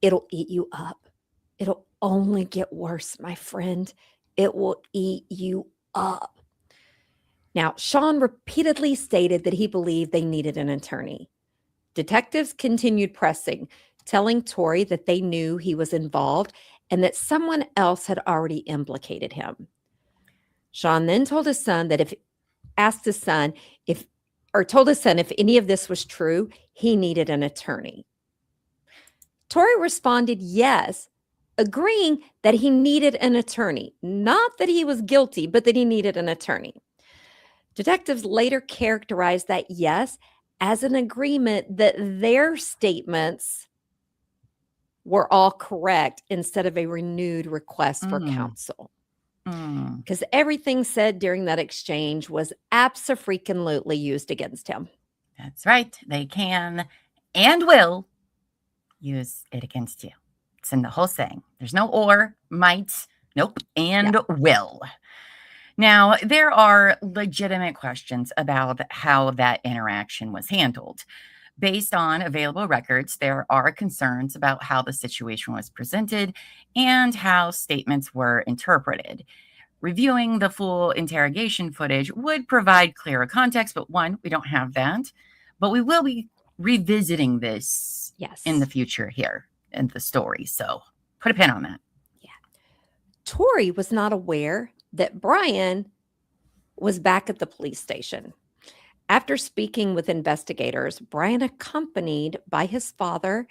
"It'll eat you up. It'll only get worse, my friend. It will eat you up." Now, Sean repeatedly stated that he believed they needed an attorney. Detectives continued pressing, telling Torey that they knew he was involved and that someone else had already implicated him. Sean then told his son if any of this was true, he needed an attorney. Torey responded yes, agreeing that he needed an attorney, not that he was guilty, but that he needed an attorney. Detectives later characterized that yes as an agreement that their statements were all correct instead of a renewed request for counsel. Because everything said during that exchange was abso-freaking-lutely used against him. That's right. They can and will use it against you. It's in the whole thing. There's no or, might, nope, and will. Now, there are legitimate questions about how that interaction was handled. Based on available records, there are concerns about how the situation was presented and how statements were interpreted. Reviewing the full interrogation footage would provide clearer context, but one, we don't have that. But we will be revisiting this in the future here in the story. So put a pin on that. Yeah. Torey was not aware that Brian was back at the police station. After speaking with investigators, Brian, accompanied by his father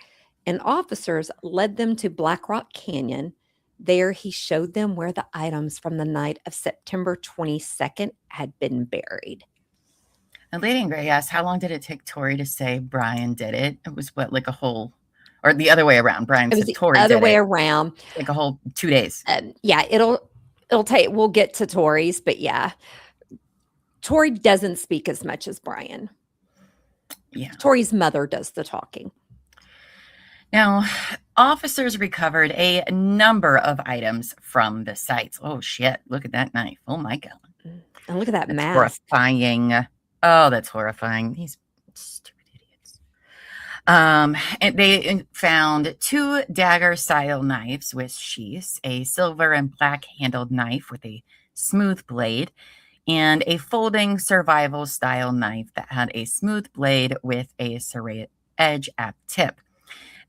and officers, led them to Black Rock Canyon, There, he showed them where the items from the night of September 22nd had been buried. And Lady in Gray asked, how long did it take Torey to say Brian did it? It was what, like a whole, or the other way around. Brian It was said the Torey other did way it. around. Like a whole 2 days. Yeah, it'll take, we'll get to Torey's, but yeah. Torey doesn't speak as much as Brian. Yeah. Torey's mother does the talking. Now, officers recovered a number of items from the sites. Oh, shit. Look at that knife. Oh, my God. And look at that mask. Horrifying. Oh, that's horrifying. These stupid idiots. And they found 2 dagger-style knives with sheaths, a silver and black-handled knife with a smooth blade, and a folding survival-style knife that had a smooth blade with a serrated edge at the tip.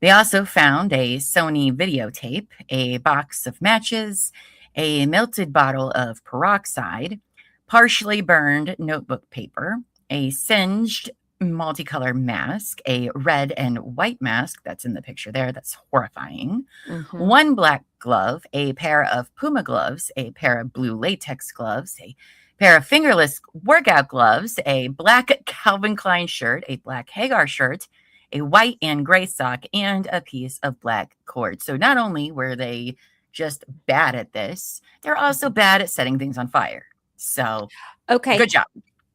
They also found a Sony videotape, a box of matches, a melted bottle of peroxide, partially burned notebook paper, a singed multicolor mask, a red and white mask that's in the picture there. That's horrifying. 1 black glove, a pair of Puma gloves, a pair of blue latex gloves, a pair of fingerless workout gloves, a black Calvin Klein shirt, a black Hagar shirt, a white and gray sock, and a piece of black cord. So not only were they just bad at this, they're also bad at setting things on fire. So, okay, good job.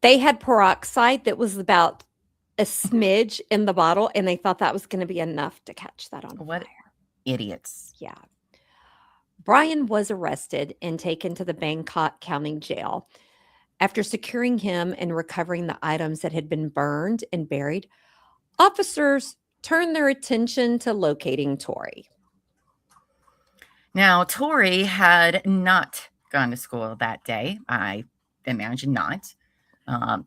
They had peroxide that was about a smidge in the bottle, and they thought that was going to be enough to catch that on fire. Idiots. Yeah. Brian was arrested and taken to the Bannock County jail. After securing him and recovering the items that had been burned and buried, officers turned their attention to locating Torey. Now, Torey had not gone to school that day. I imagine not.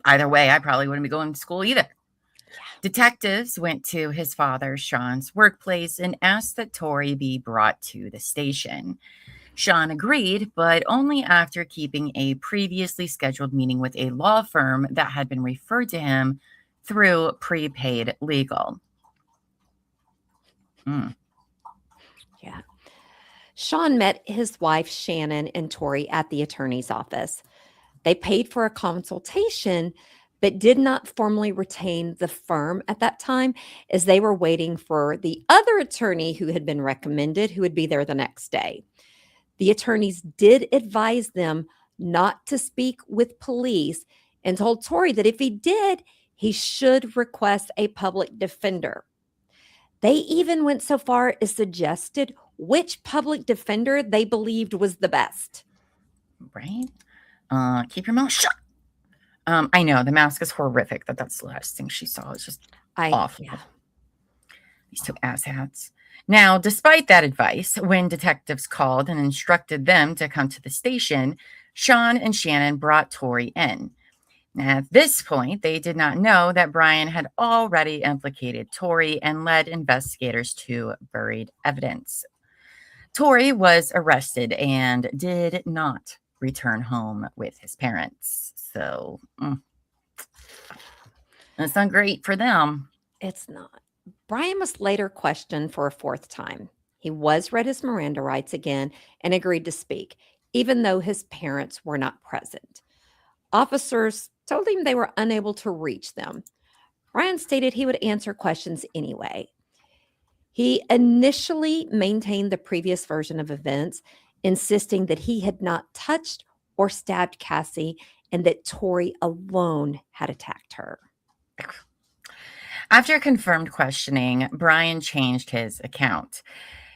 Either way, I probably wouldn't be going to school either. Yeah. Detectives went to his father, Sean's workplace, and asked that Torey be brought to the station. Sean agreed, but only after keeping a previously scheduled meeting with a law firm that had been referred to him through Prepaid Legal. Yeah. Sean met his wife, Shannon, and Torey at the attorney's office. They paid for a consultation, but did not formally retain the firm at that time, as they were waiting for the other attorney who had been recommended, who would be there the next day. The attorneys did advise them not to speak with police and told Torey that if he did, he should request a public defender. They even went so far as suggested which public defender they believed was the best. Right? Keep your mouth shut. I know the mask is horrific. That's the last thing she saw. It's just awful. Yeah. These 2 asshats. Now, despite that advice, when detectives called and instructed them to come to the station, Sean and Shannon brought Torey in. Now, at this point, they did not know that Brian had already implicated Torey and led investigators to buried evidence. Torey was arrested and did not return home with his parents. So, that's not great for them. It's not. Brian was later questioned for a 4th time. He was read his Miranda rights again and agreed to speak, even though his parents were not present. Officers told him they were unable to reach them. Brian stated he would answer questions anyway. He initially maintained the previous version of events, insisting that he had not touched or stabbed Cassie and that Torey alone had attacked her. After confirmed questioning, Brian changed his account.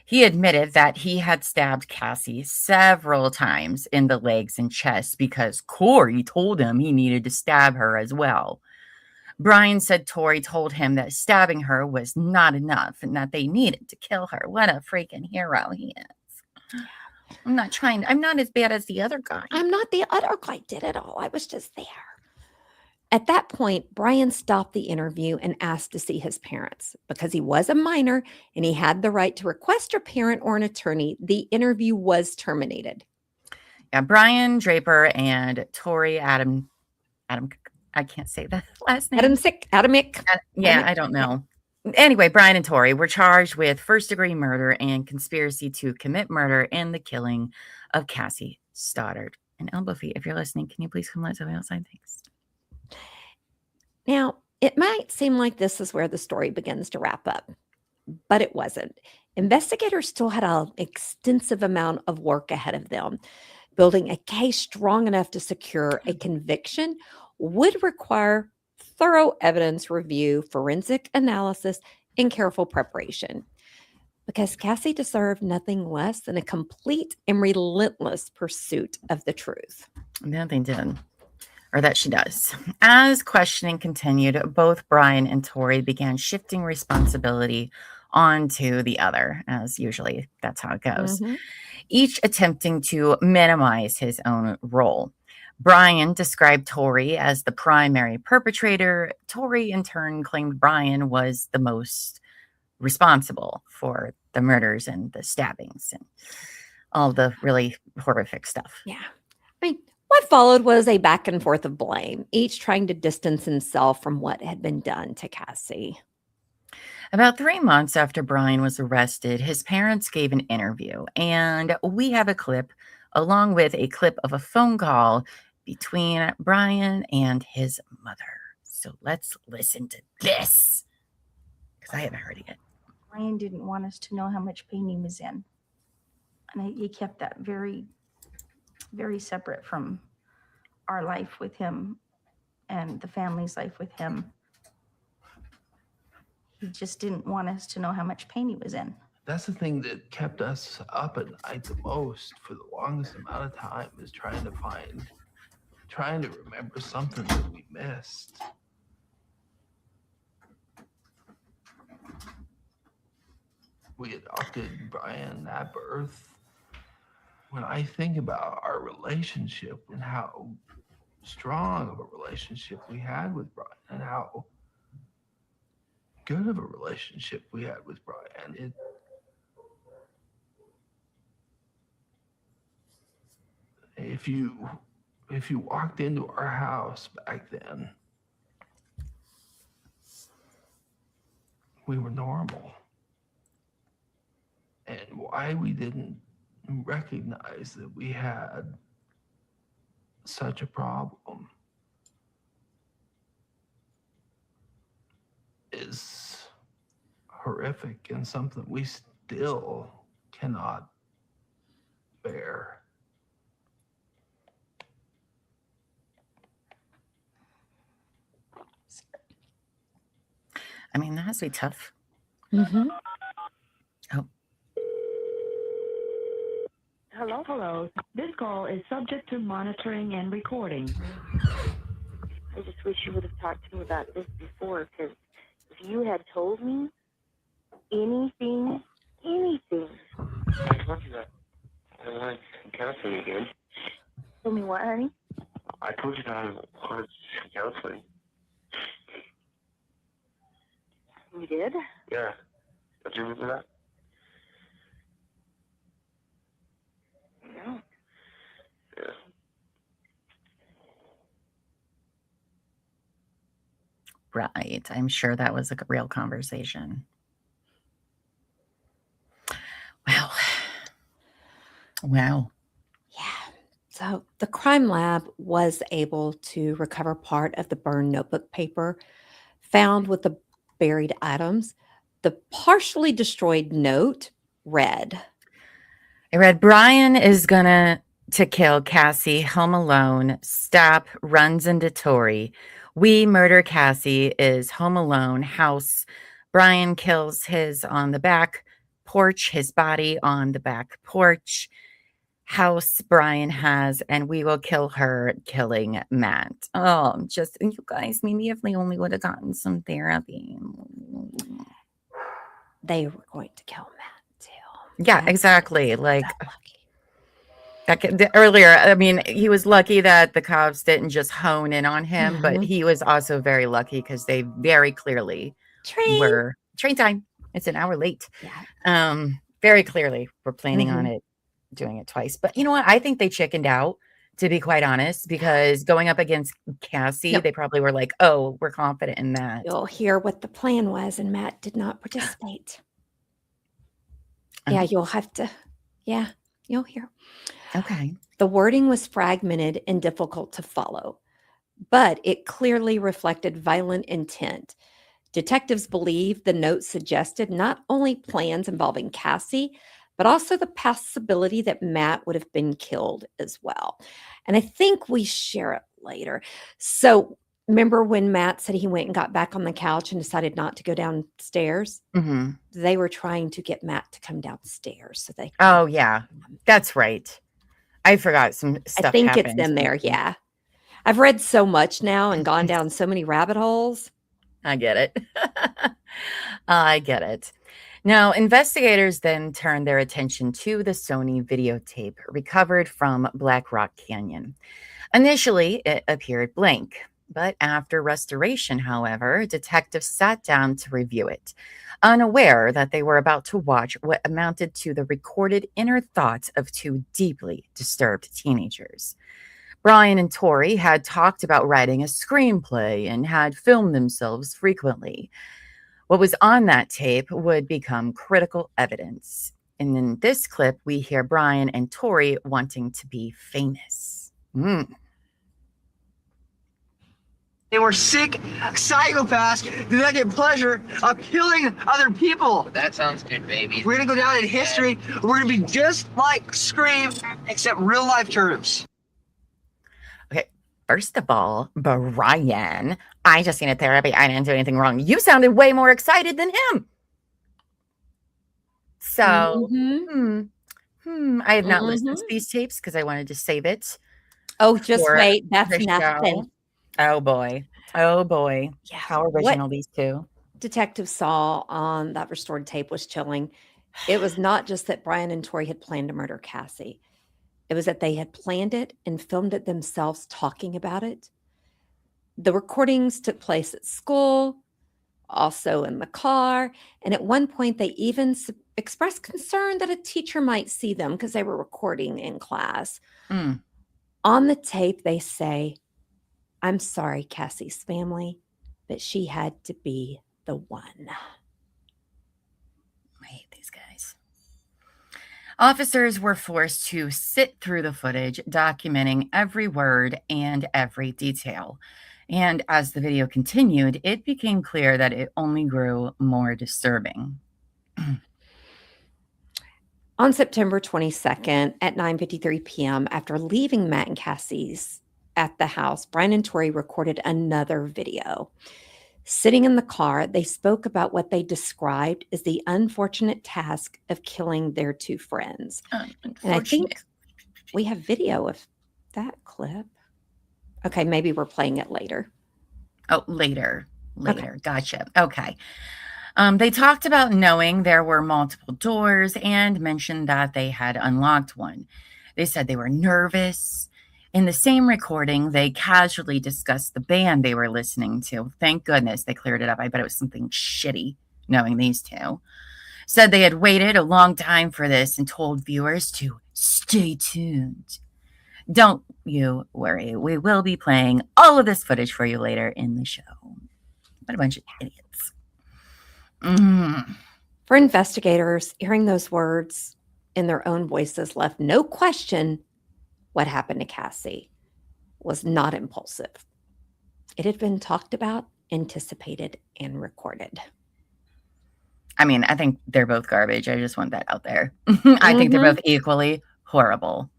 He admitted that he had stabbed Cassie several times in the legs and chest because Corey told him he needed to stab her as well. Brian said Torey told him that stabbing her was not enough and that they needed to kill her. What a freaking hero he is. I'm not as bad as the other guy. I'm not the other guy did it all. I was just there. At that point, Brian stopped the interview and asked to see his parents. Because he was a minor and he had the right to request a parent or an attorney, the interview was terminated. Yeah, Brian, Draper, and Torey, Adam, I can't say the last name. Adamcik. Yeah, I don't know. Anyway, Brian and Torey were charged with first-degree murder and conspiracy to commit murder and the killing of Cassie Stoddart. And Elbow-Feet, if you're listening, can you please come let somebody outside? Thanks. Now, it might seem like this is where the story begins to wrap up, but it wasn't. Investigators still had an extensive amount of work ahead of them. Building a case strong enough to secure a conviction would require thorough evidence review, forensic analysis, and careful preparation. Because Cassie deserved nothing less than a complete and relentless pursuit of the truth. No, they did. Or that she does. As questioning continued, both Brian and Torey began shifting responsibility onto the other, as usually that's how it goes, each attempting to minimize his own role. Brian described Torey as the primary perpetrator. Torey, in turn, claimed Brian was the most responsible for the murders and the stabbings and all the really horrific stuff. Yeah. I mean, what followed was a back and forth of blame, each trying to distance himself from what had been done to Cassie. About 3 months after Brian was arrested, his parents gave an interview, and we have a clip along with a clip of a phone call between Brian and his mother. So let's listen to this, because I haven't heard it yet. Brian didn't want us to know how much pain he was in. And he kept that very, very separate from our life with him and the family's life with him. He just didn't want us to know how much pain he was in. That's the thing that kept us up at night the most for the longest amount of time, is trying to remember something that we missed. We adopted Brian at birth. When I think about our relationship and how strong of a relationship we had with Brian and how good of a relationship we had with Brian, if you walked into our house back then, we were normal. And why we didn't recognize that we had such a problem is horrific and something we still cannot bear. I mean, that has to be tough. Mm-hmm. Oh. Hello. This call is subject to monitoring and recording. I just wish you would have talked to me about this before, because if you had told me anything. I told you that I wanted counseling again. Tell me what, honey? I told you that I wanted counseling. You did? Yeah. Don't you remember that? No. Yeah. Right. I'm sure that was a real conversation. Wow. Yeah. So the crime lab was able to recover part of the burned notebook paper found with the buried items. The partially destroyed note read, I read, Brian is gonna to kill Cassie home alone. Stop, runs into Torey. We murder Cassie is home alone. House. Brian kills his on the back porch, his body on the back porch. House Brian has, and we will kill her, killing Matt. Oh, just you guys, maybe if they only would have gotten some therapy. they were going to kill Matt too. Yeah, Matt exactly. was Like so that earlier, I mean, he was lucky that the cops didn't just hone in on him, but Mhm. he was also very lucky because they very clearly Train. were train time. It's an hour late. Yeah. Very clearly were planning on Mhm. it, doing it twice. But you know what? I think they chickened out to be quite honest, because going up against Cassie, Nope. they probably were like, oh, we're confident in that. You'll hear what the plan was, and Matt did not participate. Yeah, you'll have to. Yeah, you'll hear. Okay. The wording was fragmented and difficult to follow, but it clearly reflected violent intent. Detectives believe the note suggested not only plans involving Cassie, but also the possibility that Matt would have been killed as well. And I think we share it later. So remember when Matt said he went and got back on the couch and decided not to go downstairs? Mm-hmm. They were trying to get Matt to come downstairs. So they. Oh, yeah. That's right. I forgot some stuff I think happened. it's in there. Yeah. I've read so much now and gone down so many rabbit holes. I get it. I get it. Now, investigators then turned their attention to the Sony videotape recovered from Black Rock Canyon. Initially, it appeared blank, but after restoration, however, detectives sat down to review it, unaware that they were about to watch what amounted to the recorded inner thoughts of two deeply disturbed teenagers. Brian and Torey had talked about writing a screenplay and had filmed themselves frequently. What was on that tape would become critical evidence. And in this clip, we hear Brian and Torey wanting to be famous. They were sick psychopaths that get pleasure of killing other people. That sounds good, baby. We're gonna go down in history. We're gonna be just like Scream, except real life terms. Okay, first of all, Brian, I just seen a therapy. I didn't do anything wrong. You sounded way more excited than him. So, I have not listened to these tapes because I wanted to save it. Oh, just for wait. That's the nothing. show. Oh boy. Oh boy. Yeah. How original these two. Detectives saw on that restored tape was chilling. It was not just that Brian and Torey had planned to murder Cassie. It was that they had planned it and filmed it themselves talking about it. The recordings took place at school, also in the car, and at one point they even expressed concern that a teacher might see them because they were recording in class. On the tape, they say, "I'm sorry, Cassie's family, but she had to be the one." I hate these guys. Officers were forced to sit through the footage, documenting every word and every detail. And as the video continued, it became clear that it only grew more disturbing. On September 22nd at 9:53 p.m., after leaving Matt and Cassie's at the house, Brian and Torey recorded another video. Sitting in the car, they spoke about what they described as the unfortunate task of killing their two friends. And I think we have video of that clip. Okay, maybe we're playing it later. Oh, later. Okay. Gotcha. Okay. They talked about knowing there were multiple doors and mentioned that they had unlocked one. They said they were nervous. In the same recording, they casually discussed the band they were listening to. Thank goodness they cleared it up. I bet it was something shitty, knowing these two. Said they had waited a long time for this and told viewers to stay tuned. Don't you worry. We will be playing all of this footage for you later in the show. What a bunch of idiots. For investigators, hearing those words in their own voices left no question what happened to Cassie was not impulsive. It had been talked about, anticipated, and recorded. I mean, I think they're both garbage. I just want that out there. I think they're both equally horrible.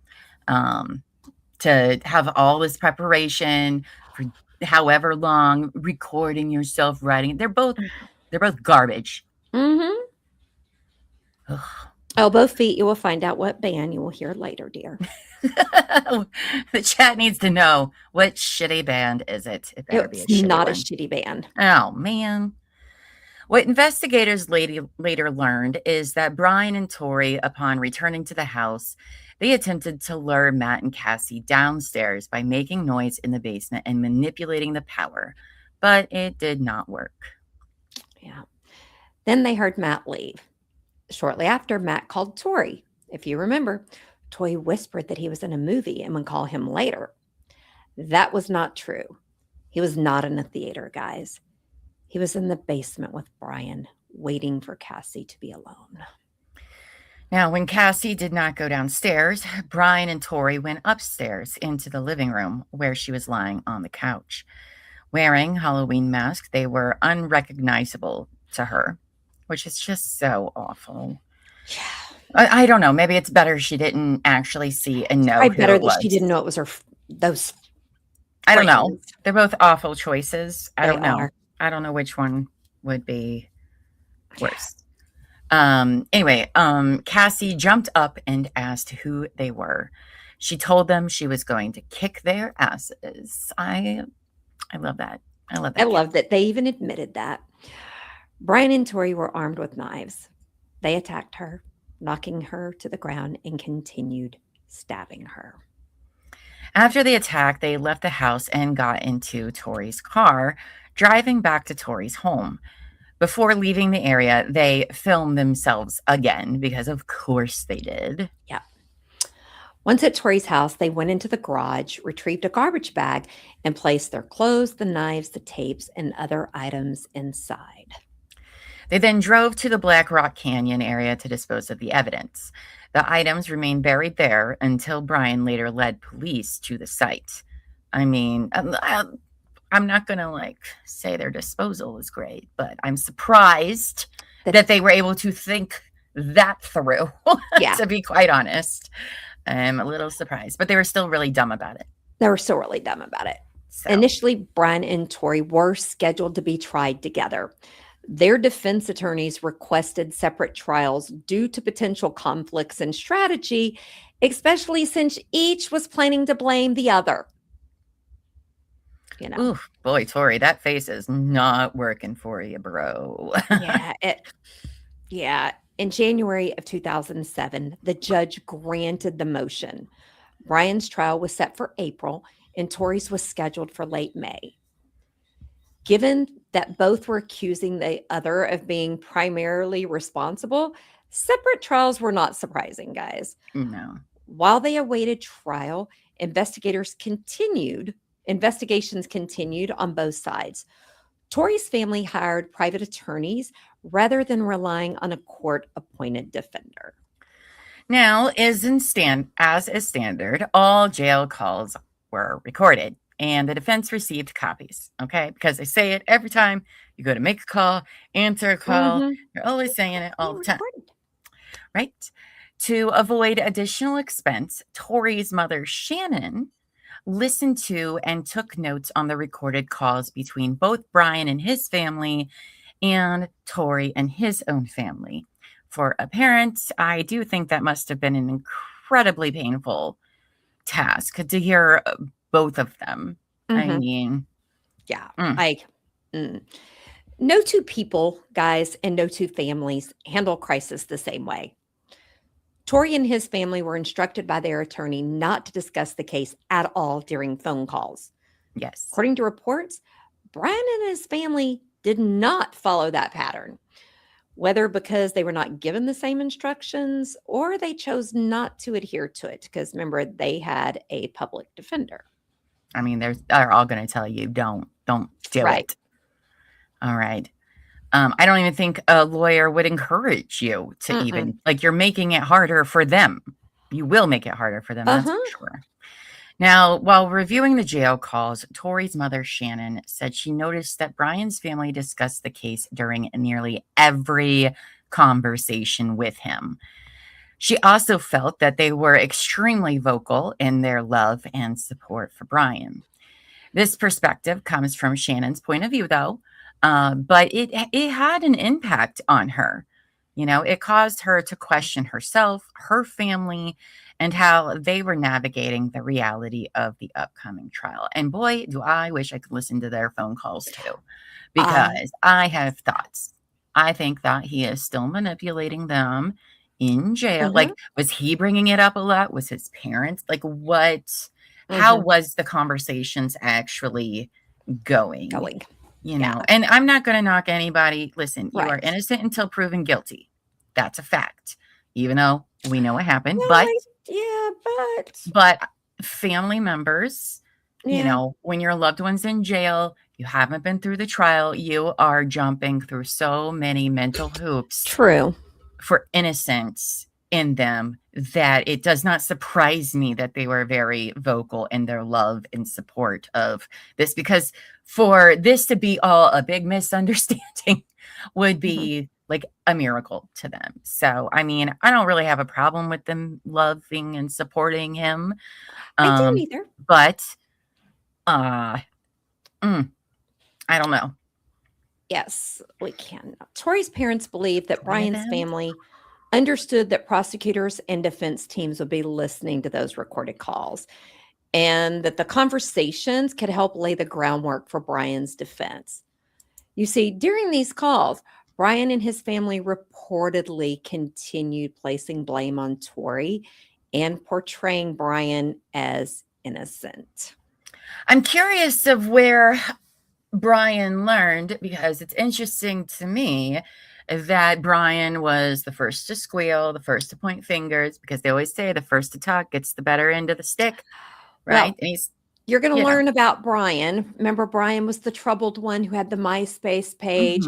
To have all this preparation for however long, recording yourself, writing, they're both garbage. Elbow feet, you will find out what band you will hear later, dear. The chat needs to know, what shitty band is it? It better be a It's shitty not one. a shitty band. Oh, man. What investigators later learned is that Brian and Torey, upon returning to the house, they attempted to lure Matt and Cassie downstairs by making noise in the basement and manipulating the power, but it did not work. Yeah. Then they heard Matt leave. Shortly after, Matt called Torey. If you remember, Toy whispered that he was in a movie and would call him later. That was not true. He was not in a theater, guys. He was in the basement with Brian, waiting for Cassie to be alone. Now, when Cassie did not go downstairs, Brian and Torey went upstairs into the living room where she was lying on the couch. Wearing Halloween masks, they were unrecognizable to her, which is just so awful. Yeah. I don't know. Maybe it's better she didn't actually see and know Probably who better it that was. she didn't know it was those. I don't know. friends. They're both awful choices. I They don't know. are. I don't know which one would be worse. Anyway, Cassie jumped up and asked who they were. She told them she was going to kick their asses. I love that. I love that. I love that they even admitted that. Brian and Torey were armed with knives. They attacked her, knocking her to the ground, and continued stabbing her. After the attack, they left the house and got into Torey's car, driving back to Torey's home. Before leaving the area, they filmed themselves again, because of course they did. Yeah. Once at Torey's house, they went into the garage, retrieved a garbage bag, and placed their clothes, the knives, the tapes, and other items inside. They then drove to the Black Rock Canyon area to dispose of the evidence. The items remained buried there until Brian later led police to the site. I mean, I'm not going to say their disposal was great, but I'm surprised that they were able to think that through, Yeah. to be quite honest. I'm a little surprised, but they were still really dumb about it. They were still really dumb about it. So. Initially, Brian and Torey were scheduled to be tried together. Their defense attorneys requested separate trials due to potential conflicts in strategy, especially since each was planning to blame the other. You know. Ooh, boy, Torey, that face is not working for you, bro. Yeah. In January of 2007, the judge granted the motion. Brian's trial was set for April, and Torey's was scheduled for late May. Given that both were accusing the other of being primarily responsible, separate trials were not surprising, guys. No. While they awaited trial, investigations continued on both sides. Torey's family hired private attorneys rather than relying on a court-appointed defender. Now, as is standard, all jail calls were recorded, and the defense received copies, okay? Because they say it every time you go to make a call, answer a call. Mhm. You're always saying it all the time, right? To avoid additional expense, Torey's mother, Shannon, listened to and took notes on the recorded calls between both Brian and his family and Torey and his own family. For a parent, I do think that must have been an incredibly painful task to hear both of them. I mean, yeah, no two people, guys, and no two families handle crisis the same way. Torey and his family were instructed by their attorney not to discuss the case at all during phone calls. Yes. According to reports, Brian and his family did not follow that pattern, whether because they were not given the same instructions or they chose not to adhere to it. Because remember, they had a public defender. I mean, they're all going to tell you, don't do it. All right. I don't even think a lawyer would encourage you to even, you're making it harder for them. You will make it harder for them, that's for sure. Now, while reviewing the jail calls, Torey's mother, Shannon, said she noticed that Brian's family discussed the case during nearly every conversation with him. She also felt that they were extremely vocal in their love and support for Brian. This perspective comes from Shannon's point of view, though, but it had an impact on her. You know, it caused her to question herself, her family, and how they were navigating the reality of the upcoming trial. And boy, do I wish I could listen to their phone calls too, because I have thoughts. I think that he is still manipulating them in jail. Was he bringing it up a lot? Was his parents? How was the conversations actually going? You know, and I'm not going to knock anybody. Listen, you are innocent until proven guilty. That's a fact. Even though We know what happened, Well, yeah, but family members, you yeah, know, when your loved one's in jail, you haven't been through the trial, you are jumping through so many mental hoops true. for innocence in them that it does not surprise me that they were very vocal in their love and support of this, because for this to be all a big misunderstanding would be like a miracle to them. So, I mean, I don't really have a problem with them loving and supporting him. I don't either. But I don't know. Yes, we can. Torey's parents believe that One of Brian's them? family understood that prosecutors and defense teams would be listening to those recorded calls and that the conversations could help lay the groundwork for Brian's defense. You see, during these calls, Brian and his family reportedly continued placing blame on Torey and portraying Brian as innocent. I'm curious of where Brian learned, because it's interesting to me that Brian was the first to squeal, the first to point fingers, because they always say the first to talk gets the better end of the stick, right? Well, And you're going to you know. learn about Brian. Remember, Brian was the troubled one who had the MySpace page.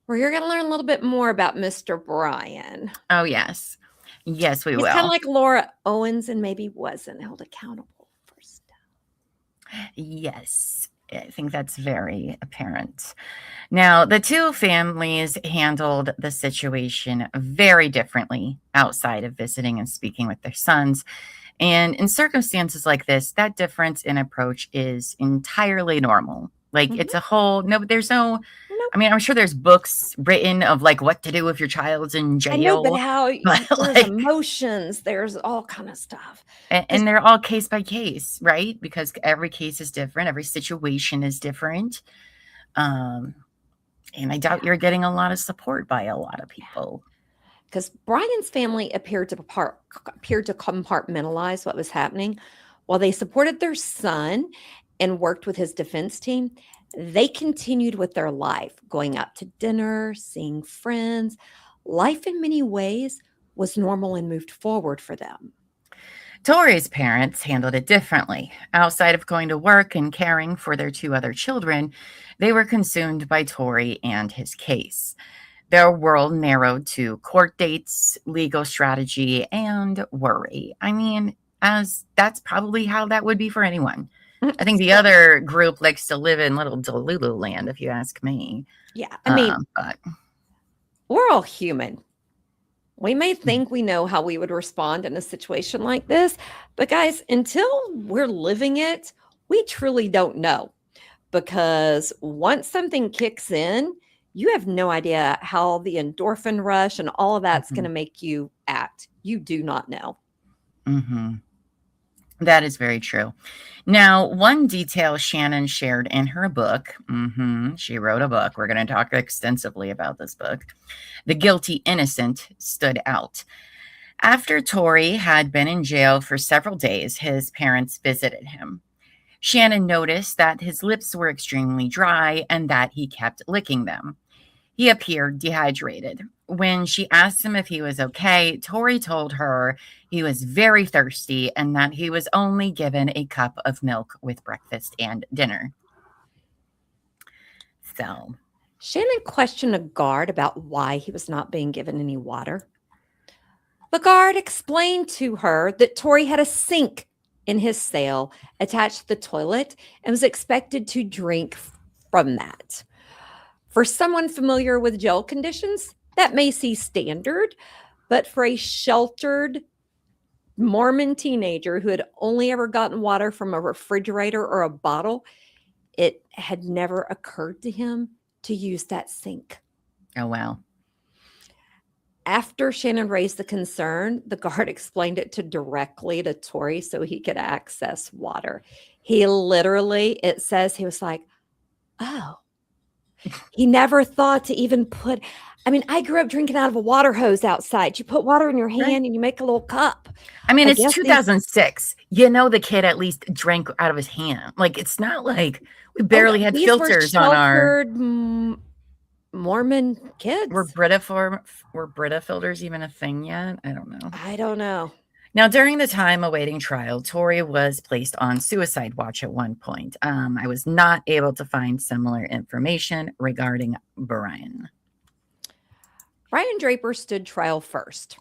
Where you're going to learn a little bit more about Mr. Brian. Oh, yes. Yes, we He's will. kind of like Laura Owens and maybe wasn't held accountable for stuff. Yes, I think that's very apparent. Now, the two families handled the situation very differently outside of visiting and speaking with their sons. And in circumstances like this, that difference in approach is entirely normal. Like it's a whole, there's no, I mean, I'm sure there's books written of like what to do if your child's in jail. I know, but how but, there's like, emotions, there's all kind of stuff. and they're all case by case, right? Because every case is different. Every situation is different. And I doubt you're getting a lot of support by a lot of people. Because Brian's family appeared to compartmentalize what was happening. While they supported their son and worked with his defense team, they continued with their life, going out to dinner, seeing friends. Life in many ways was normal and moved forward for them. Torey's parents handled it differently. Outside of going to work and caring for their two other children, they were consumed by Torey and his case. Their world narrowed to court dates, legal strategy, and worry. I mean, as that's probably how that would be for anyone. I think the other group likes to live in little Delulu land, if you ask me. Yeah, I mean, but we're all human. We may think we know how we would respond in a situation like this, but guys, until we're living it, we truly don't know. Because once something kicks in, you have no idea how the endorphin rush and all of that's going to make you act. You do not know. That is very true. Now, one detail Shannon shared in her book, she wrote a book. We're going to talk extensively about this book. The Guilty Innocent stood out. After Torey had been in jail for several days, his parents visited him. Shannon noticed that his lips were extremely dry and that he kept licking them. He appeared dehydrated. When she asked him if he was okay, Torey told her he was very thirsty and that he was only given a cup of milk with breakfast and dinner. So, Shannon questioned a guard about why he was not being given any water. The guard explained to her that Torey had a sink in his cell attached to the toilet and was expected to drink from that. For someone familiar with jail conditions, that may seem standard, but for a sheltered Mormon teenager who had only ever gotten water from a refrigerator or a bottle, it had never occurred to him to use that sink. oh, wow. After Shannon raised the concern, the guard explained it directly to Torey so he could access water. He literally, it says he was like, oh, he never thought to even put, I mean, I grew up drinking out of a water hose outside. You put water in your hand and you make a little cup. I mean, I it's guess 2006. You know, the kid at least drank out of his hand. Like, it's not like we barely had these were filters on our. sheltered Mormon kids. Were Brita filters even a thing yet? I don't know. I don't know. Now, during the time awaiting trial, Torey was placed on suicide watch at one point. I was not able to find similar information regarding Brian. Brian Draper stood trial first.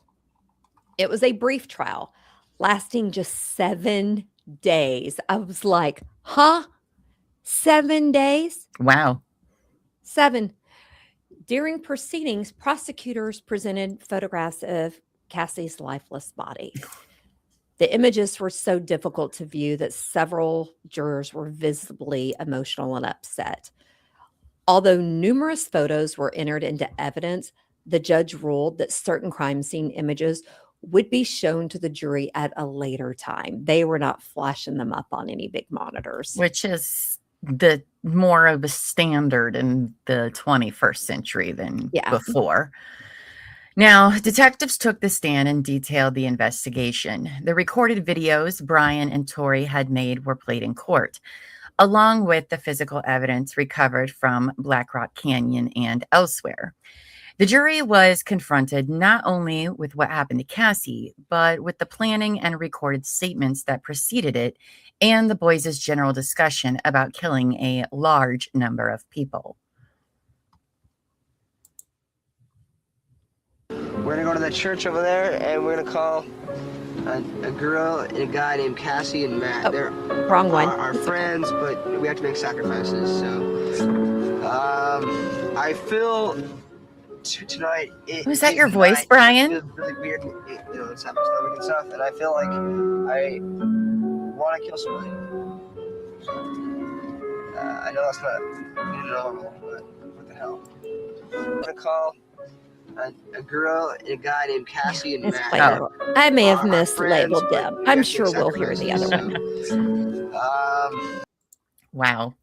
It was a brief trial lasting just 7 days. I was like, huh? 7 days? Wow. 7. During proceedings, prosecutors presented photographs of Cassie's lifeless body. The images were so difficult to view that several jurors were visibly emotional and upset. Although numerous photos were entered into evidence, the judge ruled that certain crime scene images would be shown to the jury at a later time. They were not flashing them up on any big monitors. Which is the more of a standard in the 21st century than before. Now, detectives took the stand and detailed the investigation. The recorded videos Brian and Torey had made were played in court, along with the physical evidence recovered from Black Rock Canyon and elsewhere. The jury was confronted not only with what happened to Cassie, but with the planning and recorded statements that preceded it and the boys' general discussion about killing a large number of people. We're gonna go to that church over there, and we're gonna call a girl and a guy named Cassie and Matt. They're wrong one. Our friends, but we have to make sacrifices. So, I feel tonight. Was that your voice, Brian? It feels really weird, it's my stomach and stuff, and I feel like I want to kill somebody. I know that's not normal, but what the hell? I'm gonna call a girl and a guy named Cassie and Matt. I may have mislabeled them. I'm sure we'll hear the other one. Wow.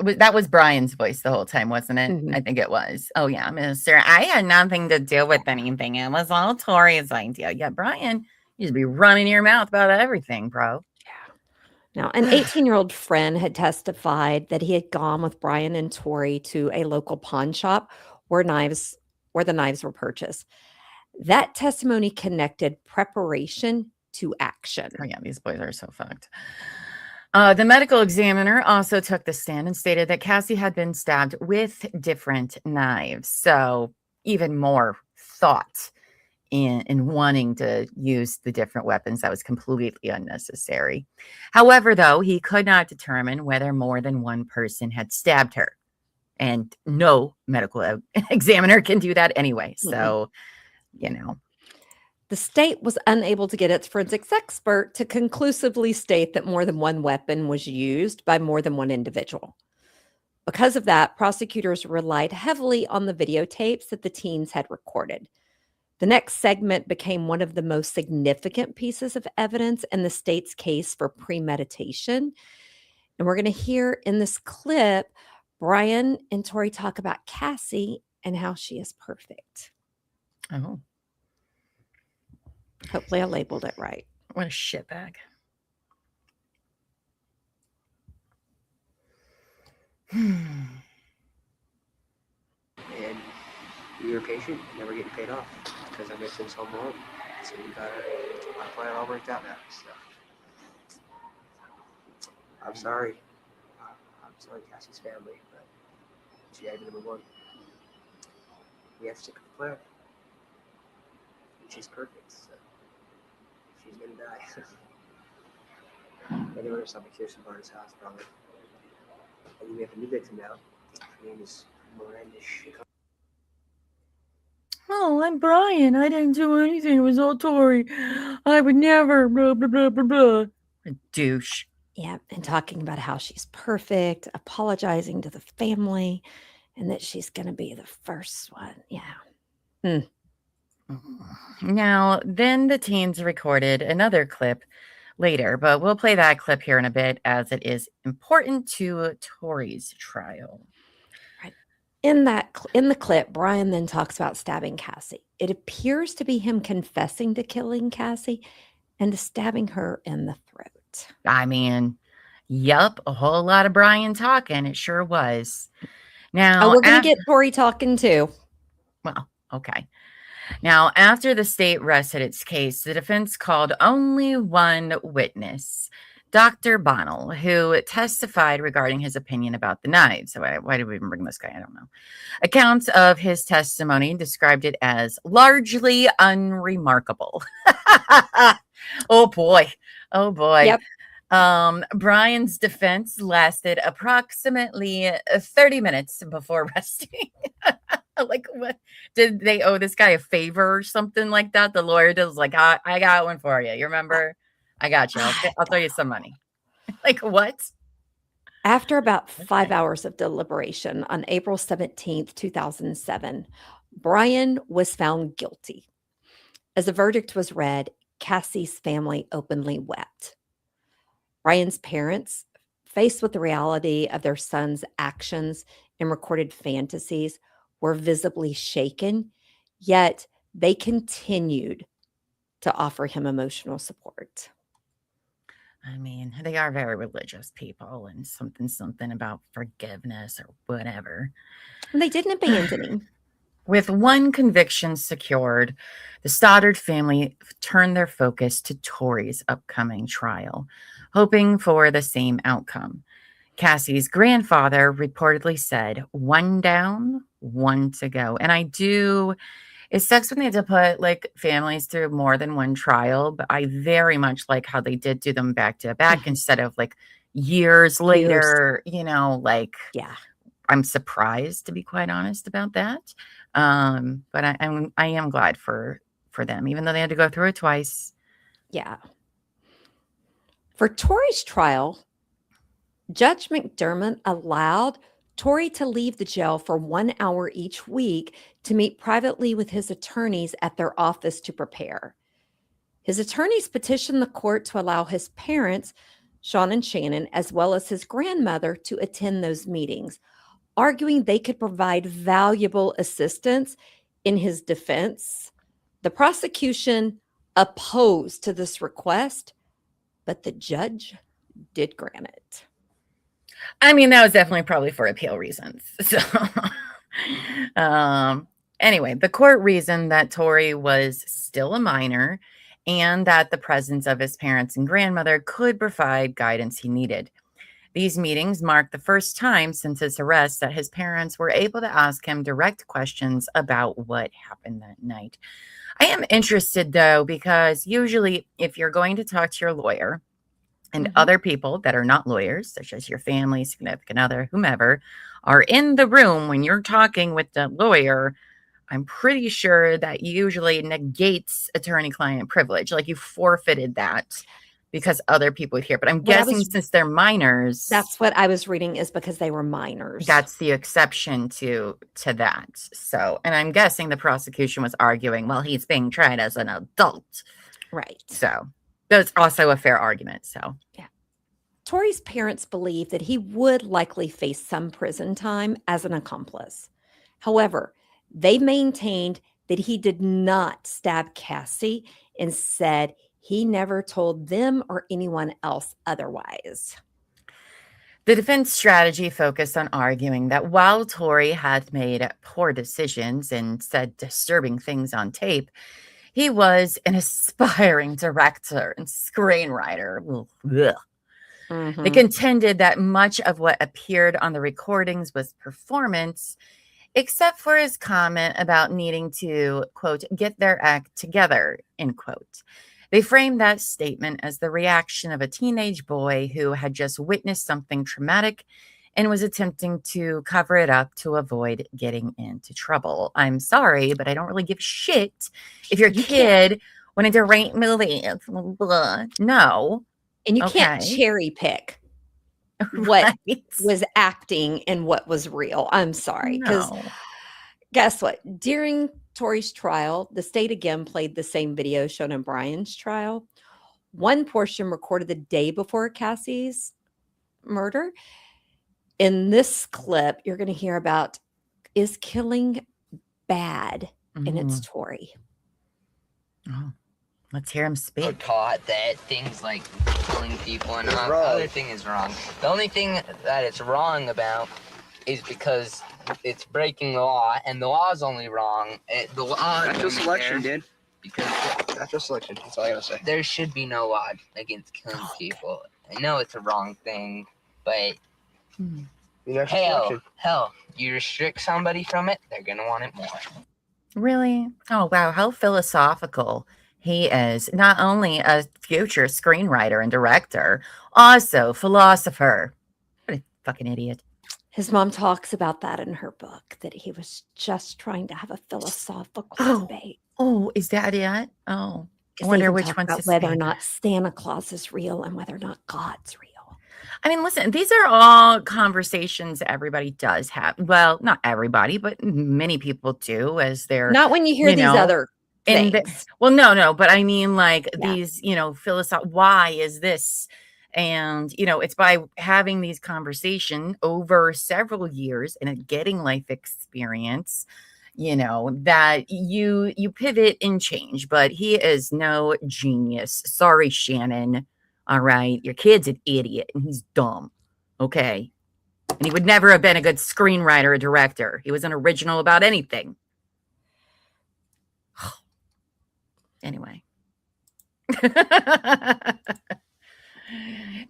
That was Brian's voice the whole time, wasn't it? Mm-hmm. I think it was. Oh, yeah, Mister. I had nothing to do with anything. It was all Torey's idea. Yeah, Brian, you should be running your mouth about everything, bro. Now, an 18-year-old friend had testified that he had gone with Brian and Torey to a local pawn shop where the knives were purchased. That testimony connected preparation to action. Oh, yeah, these boys are so fucked. The medical examiner also took the stand and stated that Cassie had been stabbed with different knives. So even more thought in wanting to use the different weapons that was completely unnecessary. However, though, he could not determine whether more than one person had stabbed her. And no medical examiner can do that anyway. So, The state was unable to get its forensics expert to conclusively state that more than one weapon was used by more than one individual. Because of that, prosecutors relied heavily on the videotapes that the teens had recorded. The next segment became one of the most significant pieces of evidence in the state's case for premeditation. And we're going to hear in this clip, Brian and Torey talk about Cassie and how she is perfect. Oh. Hopefully I labeled it right. What a shitbag. And you're patient, never getting paid off because I missed things home alone. So we got our plan all worked out now. So I'm sorry. I'm sorry, Cassie's family, but she had to be number one. We have to stick with the plan. And she's perfect, so she's gonna die. Anyway, we're stopping Kirsten Barnes' house, probably. And we have a new victim now. Her name is Miranda Chicago. Oh, I'm Brian. I didn't do anything. It was all Torey. I would never, blah, blah, blah, blah, blah. A douche. Yeah, and talking about how she's perfect, apologizing to the family, and that she's going to be the first one. Yeah. Now, then the teens recorded another clip later, but we'll play that clip here in a bit as it is important to Torey's trial. In the clip, Brian then talks about stabbing Cassie. It appears to be him confessing to killing Cassie and to stabbing her in the throat. I mean, Yup, a whole lot of Brian talking. It sure was. Oh, Now, we're going to get Torey talking too. well, okay. Now, after the state rested its case, the defense called only one witness, Dr. Bonnell, who testified regarding his opinion about the knives. So why did we even bring this guy? I don't know. Accounts of his testimony described it as largely unremarkable. Oh boy. Oh boy. Yep. Brian's defense lasted approximately 30 minutes before resting. Like, what did they owe this guy a favor or something like that? The lawyer was like, I got one for you. You remember? I got you. I'll throw you some money. Like, what? After about 5 hours of deliberation on April 17th, 2007, Brian was found guilty. As the verdict was read, Cassie's family openly wept. Brian's parents, faced with the reality of their son's actions and recorded fantasies, were visibly shaken, yet they continued to offer him emotional support. I mean, they are very religious people and something about forgiveness or whatever. And they didn't abandon him. With one conviction secured, the Stoddart family turned their focus to Torey's upcoming trial, hoping for the same outcome. Cassie's grandfather reportedly said, "One down, one to go." And it sucks when they have to put like families through more than one trial, but I very much like how they did do them back to back instead of like years later, like, yeah. I'm surprised, to be quite honest, about that. But I am glad for them, even though they had to go through it twice. Yeah. For Torey's trial, Judge McDermott allowed Torey to leave the jail for 1 hour each week to meet privately with his attorneys at their office to prepare. His attorneys petitioned the court to allow his parents, Sean and Shannon, as well as his grandmother, to attend those meetings, arguing they could provide valuable assistance in his defense. The prosecution opposed to this request, but the judge did grant it. I mean, that was definitely probably for appeal reasons. So, anyway, the court reasoned that Torey was still a minor and that the presence of his parents and grandmother could provide guidance he needed. These meetings marked the first time since his arrest that his parents were able to ask him direct questions about what happened that night. I am interested, though, because usually if you're going to talk to your lawyer and other people that are not lawyers, such as your family, significant other, whomever, are in the room when you're talking with the lawyer, I'm pretty sure that usually negates attorney-client privilege. Like, you forfeited that because other people would hear. But I'm guessing since they're minors. That's what I was reading, is because they were minors. That's the exception to that. So, and I'm guessing the prosecution was arguing, well, he's being tried as an adult. Right. So that's also a fair argument. So, yeah. Torey's parents believed that he would likely face some prison time as an accomplice. However, they maintained that he did not stab Cassie and said he never told them or anyone else otherwise. The defense strategy focused on arguing that while Torey had made poor decisions and said disturbing things on tape, he was an aspiring director and screenwriter. They contended that much of what appeared on the recordings was performance, except for his comment about needing to, quote, get their act together, end quote. They framed that statement as the reaction of a teenage boy who had just witnessed something traumatic and was attempting to cover it up to avoid getting into trouble. I'm sorry, but I don't really give shit if your kid wanted to rate movies. No. And you can't cherry pick what was acting and what was real. I'm sorry. Because guess what? During Torey's trial, the state again played the same video shown in Brian's trial. One portion recorded the day before Cassie's murder. In this clip, you're going to hear about, is killing bad? And it's Torey. Oh, Let's hear him We're speak. taught that things like killing people and It's the wrong. other thing is wrong. The only thing that it's wrong about is because it's breaking the law, and the law is only wrong. The law Natural is selection, there dude. because Natural selection. That's all I gotta say. there should be no law against killing people. I know it's a wrong thing, but Natural selection. hell, you restrict somebody from it, they're gonna want it more. Really? Oh, wow. How philosophical he is. Not only a future screenwriter and director, also philosopher. What a fucking idiot. His mom talks about that in her book, that he was just trying to have a philosophical debate. Oh, is that it? Oh, I 'Cause they wonder even which talk one's about his whether or favorite. not Santa Claus is real and whether or not God's real. I mean, listen, these are all conversations everybody does have. Well, not everybody, but many people do as they're, Not when you hear you these know, other in the, things. well, no, but I mean, like Yeah. these, why is this? And, it's by having these conversation over several years and getting life experience, that you pivot and change. But he is no genius. Sorry, Shannon. All right. Your kid's an idiot and he's dumb. Okay. And he would never have been a good screenwriter or director. He wasn't original about anything. Anyway.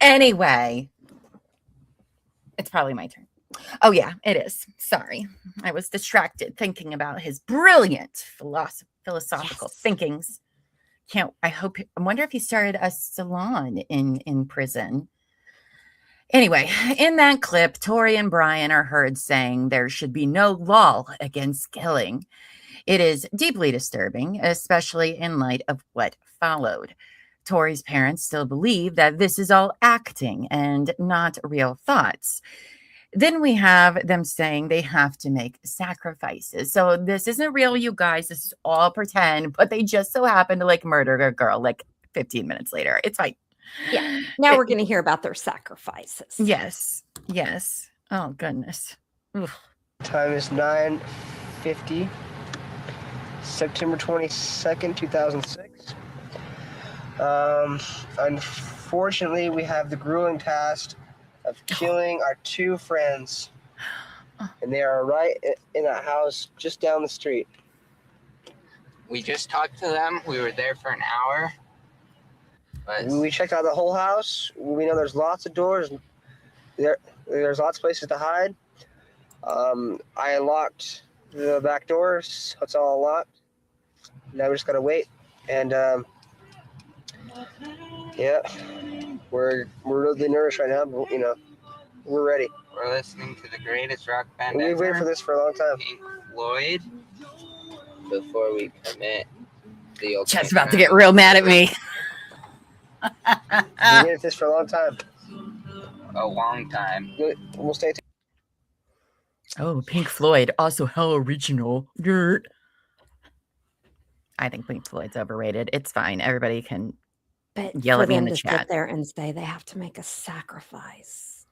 Anyway. It's probably my turn. Oh, yeah, it is. Sorry. I was distracted thinking about his brilliant philosophical thinkings. I wonder if he started a salon in prison. Anyway, in that clip, Torey and Brian are heard saying there should be no law against killing. It is deeply disturbing, especially in light of what followed. Torey's parents still believe that this is all acting and not real thoughts. Then we have them saying they have to make sacrifices. So this isn't real, you guys. This is all pretend, but they just so happen to murder a girl 15 minutes later. It's fine. Yeah. Now we're going to hear about their sacrifices. Yes. Oh, goodness. Oof. Time is 9:50, September 22nd, 2006. Unfortunately, we have the grueling task of killing our two friends, and they are right in a house just down the street. We just talked to them. We were there for an hour. But We checked out the whole house. We know there's lots of doors. There's lots of places to hide. I unlocked the back doors. It's all locked. Now we just gotta wait. And yeah, we're really nervous right now, but we're ready. we're listening to the greatest rock band We've waited for ever, this for a long time. Pink Floyd, before we commit the ultimate Chet's about to crime. get real mad at me. We've waited for this for a long time. A long time. We'll stay tuned. Oh, Pink Floyd, also how original. Dirt. I think Pink Floyd's overrated. It's fine. Everybody can But yell for at me in them the to chat. sit there and say they have to make a sacrifice.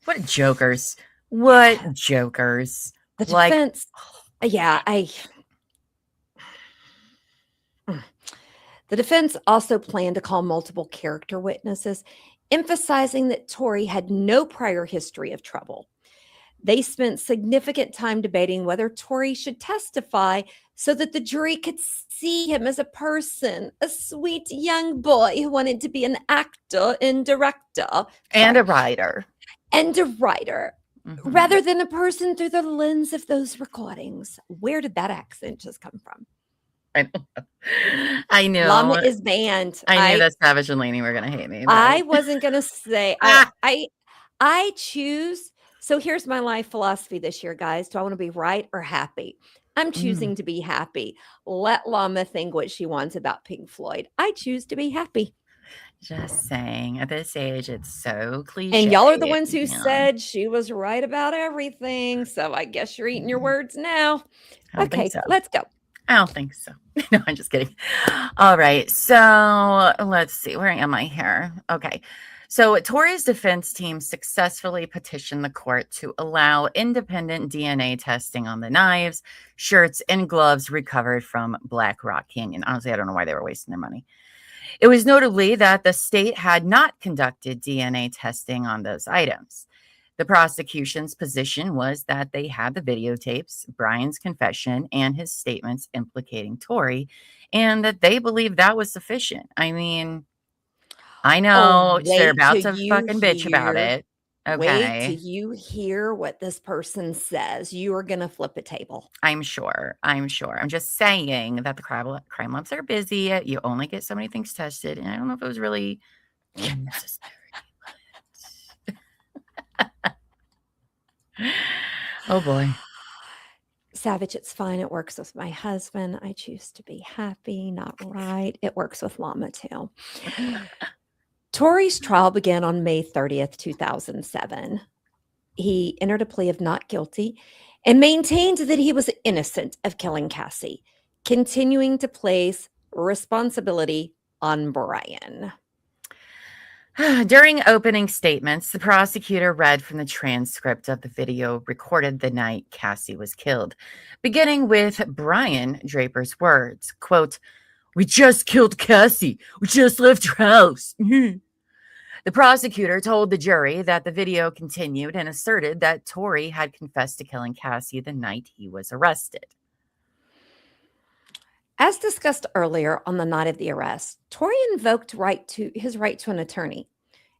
What jokers. What jokers. The defense. The defense also planned to call multiple character witnesses, emphasizing that Torey had no prior history of trouble. They spent significant time debating whether Torey should testify so that the jury could see him as a person, a sweet young boy who wanted to be an actor and director. And a writer. Rather than a person through the lens of those recordings. Where did that accent just come from? I know. Llama is banned. I knew that Savage and Lainey were going to hate me. I wasn't going to say. I choose. So here's my life philosophy this year, guys. Do I want to be right or happy? I'm choosing to be happy. Let Llama think what she wants about Pink Floyd. I choose to be happy. Just saying, at this age, it's so cliche. And y'all are the ones who said she was right about everything. So I guess you're eating your words now. Okay, let's go. I don't think so. No, I'm just kidding. All right. So let's see. Where am I here? Okay. So Torey's defense team successfully petitioned the court to allow independent DNA testing on the knives, shirts, and gloves recovered from Black Rock Canyon. Honestly, I don't know why they were wasting their money. It was notably that the state had not conducted DNA testing on those items. The prosecution's position was that they had the videotapes, Brian's confession, and his statements implicating Torey, and that they believed that was sufficient. I mean, I know they're Wait about till to you fucking bitch about hear. it. Wait till Okay. you hear what this person says. You are gonna flip a table. I'm sure. I'm just saying that the crime labs are busy. You only get so many things tested. And I don't know if it was really necessary. Oh boy. Savage, it's fine. It works with my husband. I choose to be happy, not right. It works with Llama too. Torey's trial began on May 30th, 2007. He entered a plea of not guilty and maintained that he was innocent of killing Cassie, continuing to place responsibility on Brian. During opening statements, the prosecutor read from the transcript of the video recorded the night Cassie was killed, beginning with Brian Draper's words, quote, "We just killed Cassie. We just left her house." The prosecutor told the jury that the video continued and asserted that Torey had confessed to killing Cassie the night he was arrested. As discussed earlier on the night of the arrest, Torey invoked his right to an attorney.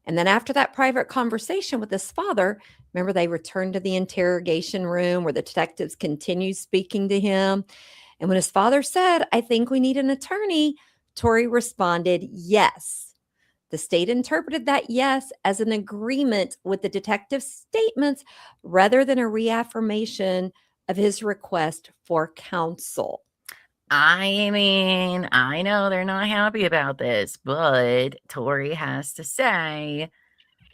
And then after that private conversation with his father, remember they returned to the interrogation room where the detectives continued speaking to him. And when his father said, "I think we need an attorney," Torey responded, "Yes." The state interpreted that yes as an agreement with the detective's statements rather than a reaffirmation of his request for counsel. I mean, I know they're not happy about this, but Torey has to say,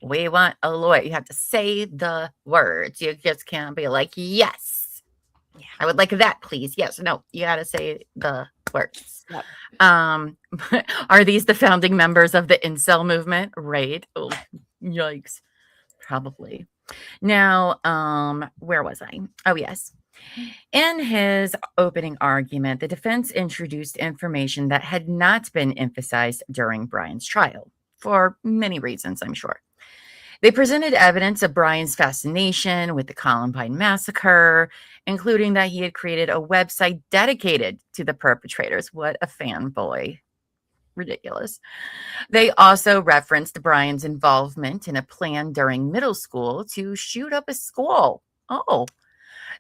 "We want a lawyer." You have to say the words. You just can't be like, "Yes, I would like that, please." Yes, no, you got to say the words. Yep. Are these the founding members of the incel movement? Right? Oh, yikes. Probably. Now, where was I? Oh, yes. In his opening argument, the defense introduced information that had not been emphasized during Brian's trial, for many reasons, I'm sure. They presented evidence of Brian's fascination with the Columbine massacre, including that he had created a website dedicated to the perpetrators. What a fanboy. Ridiculous. They also referenced Brian's involvement in a plan during middle school to shoot up a school. Oh.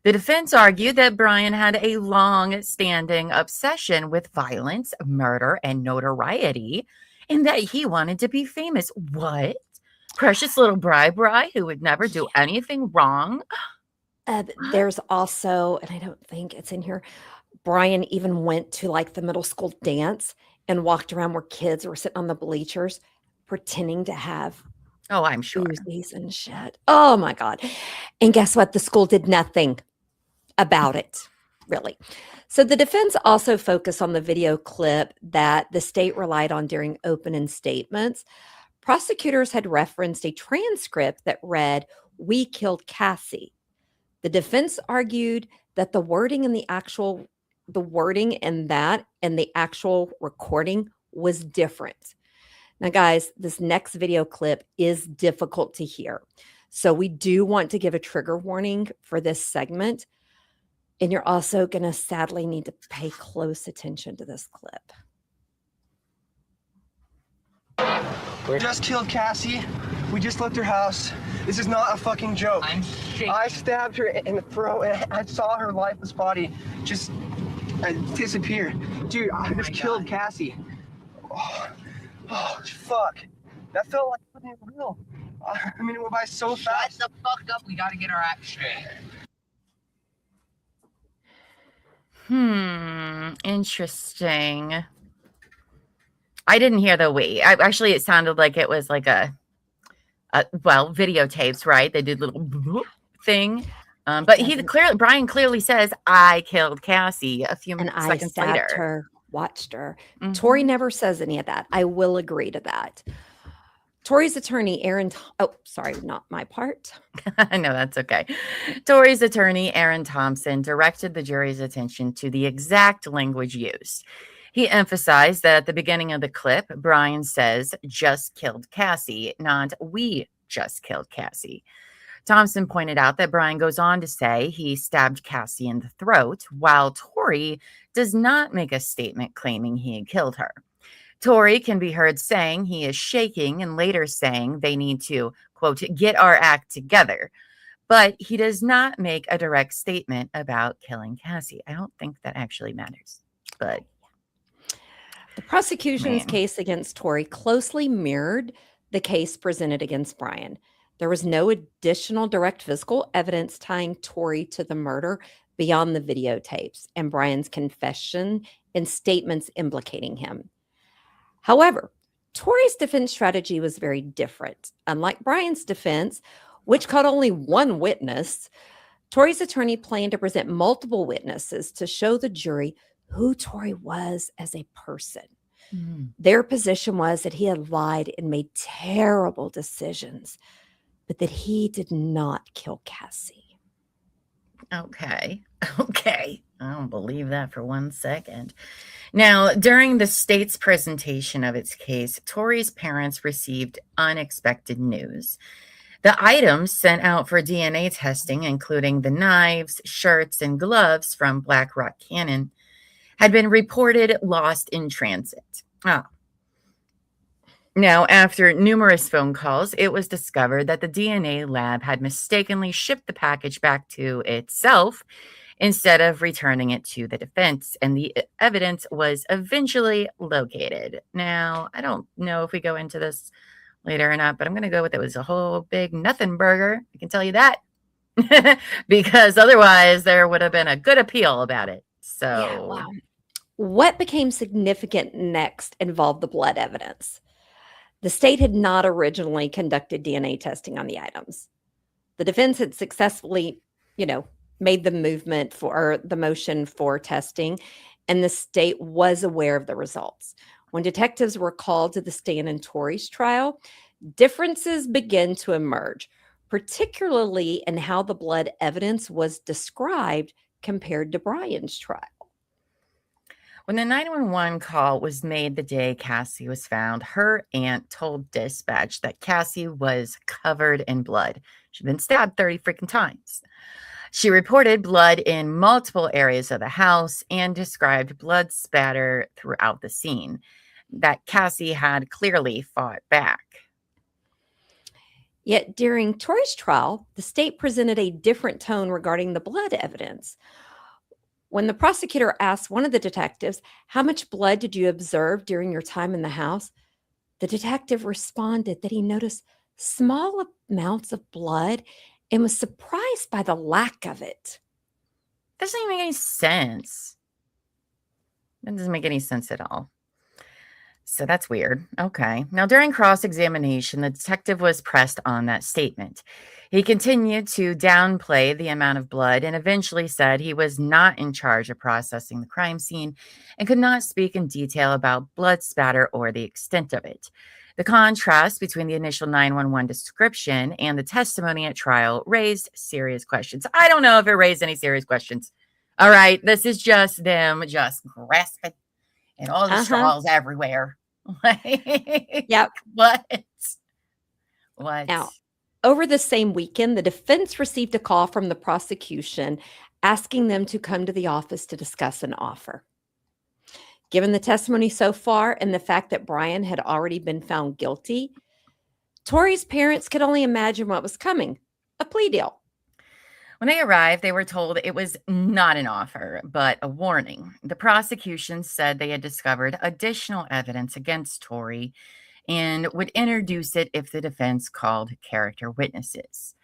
The defense argued that Brian had a long-standing obsession with violence, murder, and notoriety, and that he wanted to be famous. What? Precious little Bri who would never do anything wrong? There's also, and I don't think it's in here, Brian even went to like the middle school dance and walked around where kids were sitting on the bleachers pretending to have Oh, I'm sure. Uzis and shit. Oh my God. And guess what? The school did nothing about it, really. So the defense also focused on the video clip that the state relied on during opening statements. Prosecutors had referenced a transcript that read, "We killed Cassie." The defense argued that the wording in the actual recording was different. Now, guys, this next video clip is difficult to hear. So we do want to give a trigger warning for this segment. And you're also going to sadly need to pay close attention to this clip. We just killed Cassie. We just left her house. This is not a fucking joke. I'm shaking. I stabbed her in the throat and I saw her lifeless body just disappear. Dude, I just killed Cassie. Oh, fuck. That felt like it wasn't real. I mean, it went by so fast. Shut the fuck up. We gotta get our act straight. Interesting. I didn't hear the we. Actually, it sounded like it was like a videotapes, right? They did little thing. But Brian clearly says, "I killed Cassie" a few And I seconds stabbed later. her, watched her. Mhm. Torey never says any of that. I will agree to that. Torey's attorney, oh, sorry, not my part. No, that's okay. Torey's attorney, Aaron Thompson, directed the jury's attention to the exact language used. He emphasized that at the beginning of the clip, Brian says, "just killed Cassie," not "we just killed Cassie." Thompson pointed out that Brian goes on to say he stabbed Cassie in the throat, while Torey does not make a statement claiming he had killed her. Torey can be heard saying he is shaking and later saying they need to, quote, "get our act together." But he does not make a direct statement about killing Cassie. I don't think that actually matters. But the prosecution's case against Torey closely mirrored the case presented against Brian. There was no additional direct physical evidence tying Torey to the murder beyond the videotapes and Brian's confession and statements implicating him. However, Torey's defense strategy was very different. Unlike Brian's defense, which caught only one witness, Torey's attorney planned to present multiple witnesses to show the jury who Torey was as a person. Their position was that he had lied and made terrible decisions, but that he did not kill Cassie. Okay. I don't believe that for 1 second. Now, during the state's presentation of its case, Torey's parents received unexpected news. The items sent out for DNA testing, including the knives, shirts, and gloves from Black Rock Canyon, had been reported lost in transit. Now, after numerous phone calls, it was discovered that the DNA lab had mistakenly shipped the package back to itself instead of returning it to the defense, and the evidence was eventually located. Now, I don't know if we go into this later or not, but I'm going to go with it was a whole big nothing burger. I can tell you that. Because otherwise there would have been a good appeal about it. So, yeah, wow. What became significant next involved the blood evidence. The state had not originally conducted DNA testing on the items. The defense had successfully, made the motion for testing, and the state was aware of the results. When detectives were called to the stand in Torey's trial, differences began to emerge, particularly in how the blood evidence was described compared to Brian's trial. When the 911 call was made the day Cassie was found, her aunt told dispatch that Cassie was covered in blood. She'd been stabbed 30 freaking times. She reported blood in multiple areas of the house and described blood spatter throughout the scene, that Cassie had clearly fought back. Yet during Torey's trial, the state presented a different tone regarding the blood evidence. When the prosecutor asked one of the detectives, "How much blood did you observe during your time in the house?" the detective responded that he noticed small amounts of blood and was surprised by the lack of it. Doesn't even make any sense. That doesn't make any sense at all. So that's weird. Okay. Now, during cross-examination, the detective was pressed on that statement. He continued to downplay the amount of blood and eventually said he was not in charge of processing the crime scene and could not speak in detail about blood spatter or the extent of it. The contrast between the initial 911 description and the testimony at trial raised serious questions. I don't know if it raised any serious questions. All right. This is just them just grasping and all the straws everywhere. Yep. What? Now, over the same weekend, the defense received a call from the prosecution asking them to come to the office to discuss an offer. Given the testimony so far and the fact that Brian had already been found guilty, Torey's parents could only imagine what was coming: a plea deal. When they arrived, they were told it was not an offer, but a warning. The prosecution said they had discovered additional evidence against Torey and would introduce it if the defense called character witnesses.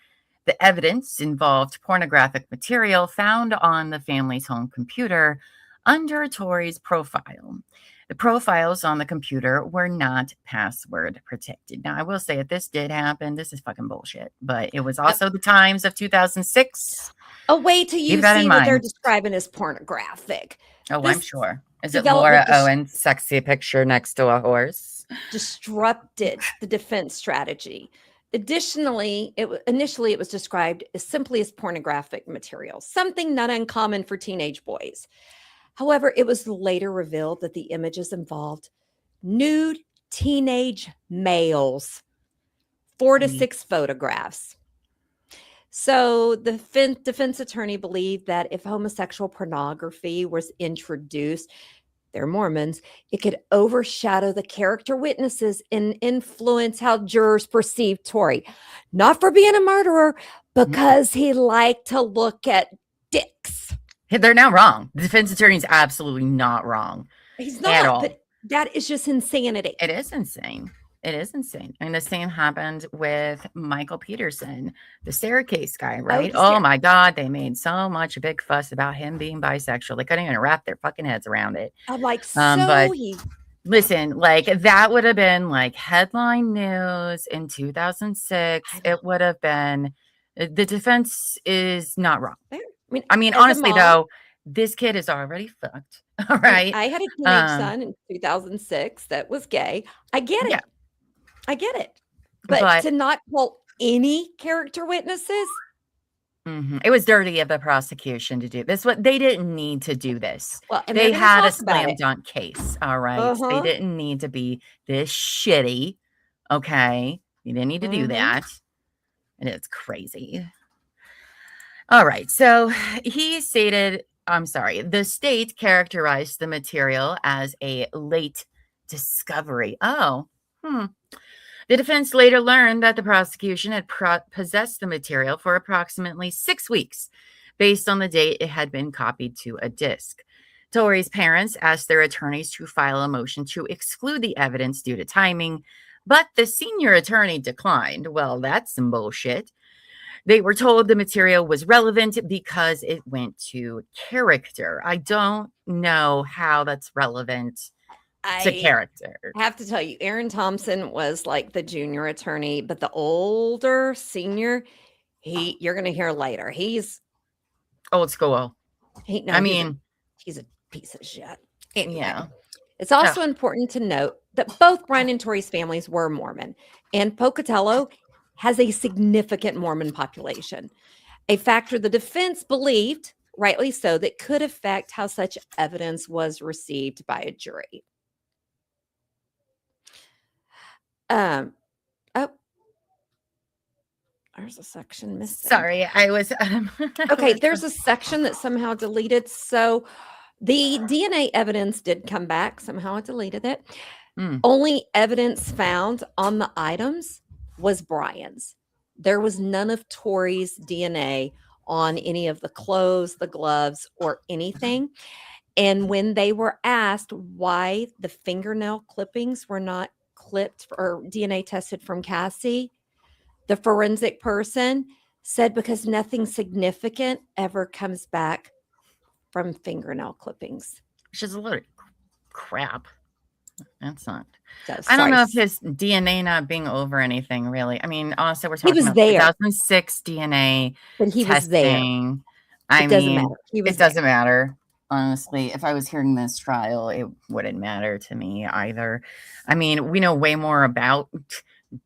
The evidence involved pornographic material found on the family's home computer under Torey's profile. The profiles on the computer were not password protected. Now, I will say if this did happen, this is fucking bullshit. But it was also the times of 2006. Oh, wait till you see what they're describing as pornographic. Oh, I'm sure. Is it Laura Owen's sexy picture next to a horse? disrupted the defense strategy. Additionally, initially it was described as simply as pornographic material, something not uncommon for teenage boys. However, it was later revealed that the images involved nude teenage males, 4 to 6 photographs. So the defense attorney believed that if homosexual pornography was introduced, they're Mormons, it could overshadow the character witnesses and influence how jurors perceive Torey. Not for being a murderer, because he liked to look at dicks. They're not wrong. The defense attorney is absolutely not wrong. He's not, at all. but that is just insanity. It is insane. It is insane. And the same happened with Michael Peterson, the staircase guy, right? Oh my God. They made so much a big fuss about him being bisexual. They couldn't even wrap their fucking heads around it. I'm like, listen, like that would have been like headline news in 2006. It would have been, the defense is not wrong. I mean, honestly, though, this kid is already fucked. All right. I had a teenage son in 2006 that was gay. I get it. Yeah. I get it. But to not call any character witnesses. It was dirty of the prosecution to do this. What they didn't need to do this. Well, and they had a slam dunk case. All right. They didn't need to be this shitty. Okay. You didn't need to do that. And it's crazy. All right. So he stated, the state characterized the material as a late discovery. The defense later learned that the prosecution had possessed the material for approximately 6 weeks, based on the date it had been copied to a disk. Torey's parents asked their attorneys to file a motion to exclude the evidence due to timing, but the senior attorney declined. Well, that's some bullshit. They were told the material was relevant because it went to character. I don't know how that's relevant to character. I have to tell you, Aaron Thompson was like the junior attorney, but the older senior, you're going to hear later. He's old school. He's a piece of shit. Anyway, yeah. It's also important to note that both Brian and Torey's families were Mormon, and Pocatello has a significant Mormon population, a factor the defense believed, rightly so, that could affect how such evidence was received by a jury. There's a section missing. Sorry, I was okay. There's a section that somehow deleted. So the DNA evidence did come back. Somehow it deleted it. Only evidence found on the items was Brian's. There was none of Torey's DNA on any of the clothes, the gloves, or anything. And when they were asked why the fingernail clippings were not clipped or DNA tested from Cassie, the forensic person said because nothing significant ever comes back from fingernail clippings. Which is a little crap. That's not. I don't know if his DNA not being over anything really. I mean, also we're talking about 2006 DNA, but he was there. It doesn't matter. It doesn't matter. Honestly, if I was hearing this trial, it wouldn't matter to me either. I mean, we know way more about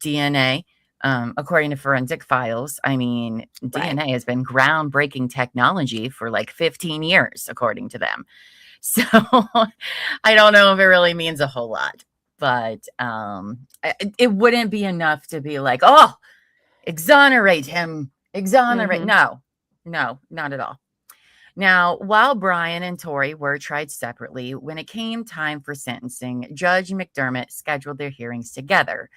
DNA. According to forensic files, I mean, DNA has been groundbreaking technology for like 15 years, according to them. So I don't know if it really means a whole lot, but it wouldn't be enough to be like, oh, exonerate him, exonerate. No, not at all. Now, while Brian and Torey were tried separately, when it came time for sentencing, Judge McDermott scheduled their hearings together,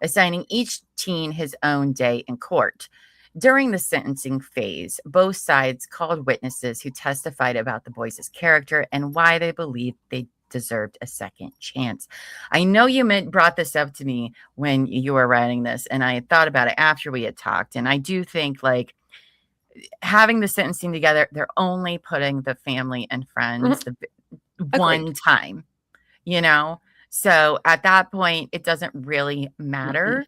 assigning each teen his own day in court. During the sentencing phase, both sides called witnesses who testified about the boys' character and why they believed they deserved a second chance. I know you brought this up to me when you were writing this, and I had thought about it after we had talked. And I do think, like, having the sentencing together, they're only putting the family and friends one time, you know? So at that point, it doesn't really matter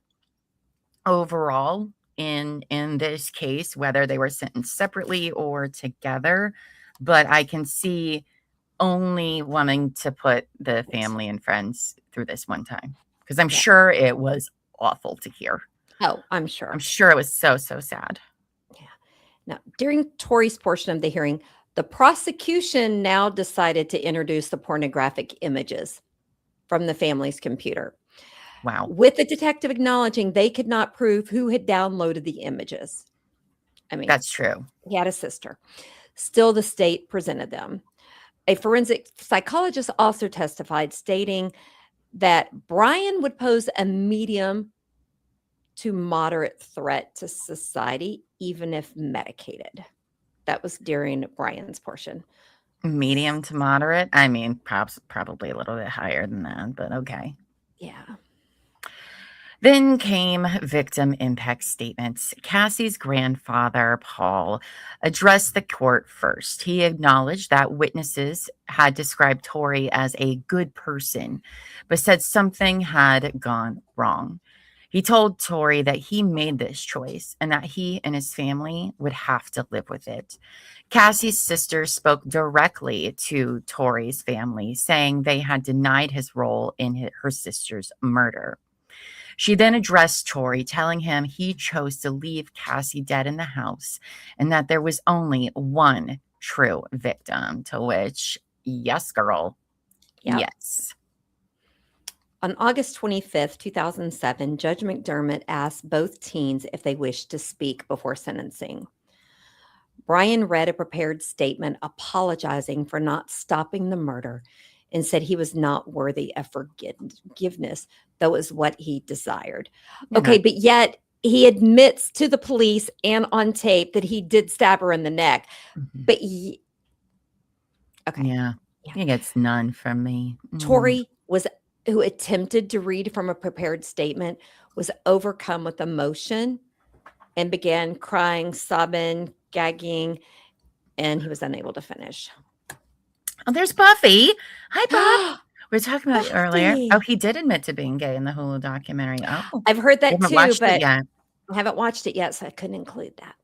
overall in this case, whether they were sentenced separately or together. But I can see only wanting to put the family and friends through this one time. because I'm sure it was awful to hear. Oh, I'm sure. I'm sure it was so, so sad. Yeah. Now, during Torey's portion of the hearing, the prosecution now decided to introduce the pornographic images from the family's computer. Wow. With the detective acknowledging they could not prove who had downloaded the images. I mean, That's true. he had a sister. Still, the state presented them. A forensic psychologist also testified, stating that Brian would pose a medium to moderate threat to society, even if medicated. That was during Brian's portion. Medium to moderate. I mean, perhaps probably a little bit higher than that, but okay. Yeah. Then came victim impact statements. Cassie's grandfather, Paul, addressed the court first. He acknowledged that witnesses had described Torey as a good person, but said something had gone wrong. He told Torey that he made this choice and that he and his family would have to live with it. Cassie's sister spoke directly to Torey's family, saying they had denied his role in her sister's murder. She then addressed Torey, telling him he chose to leave Cassie dead in the house and that there was only one true victim, to which, yes, girl. Yep. Yes. On August 25th, 2007, Judge McDermott asked both teens if they wished to speak before sentencing. Brian read a prepared statement apologizing for not stopping the murder and said he was not worthy of forgiveness, though it was what he desired. Yeah. Okay, but yet he admits to the police and on tape that he did stab her in the neck. Mm-hmm. But okay. Yeah. He gets none from me. Torey who attempted to read from a prepared statement, was overcome with emotion and began crying, sobbing, gagging, and he was unable to finish. Oh, there's Buffy. Hi, Bob. We were talking about it earlier. Buffy. Oh, he did admit to being gay in the Hulu documentary. Oh, I've heard that haven't too, watched but it yet. I haven't watched it yet, so I couldn't include that.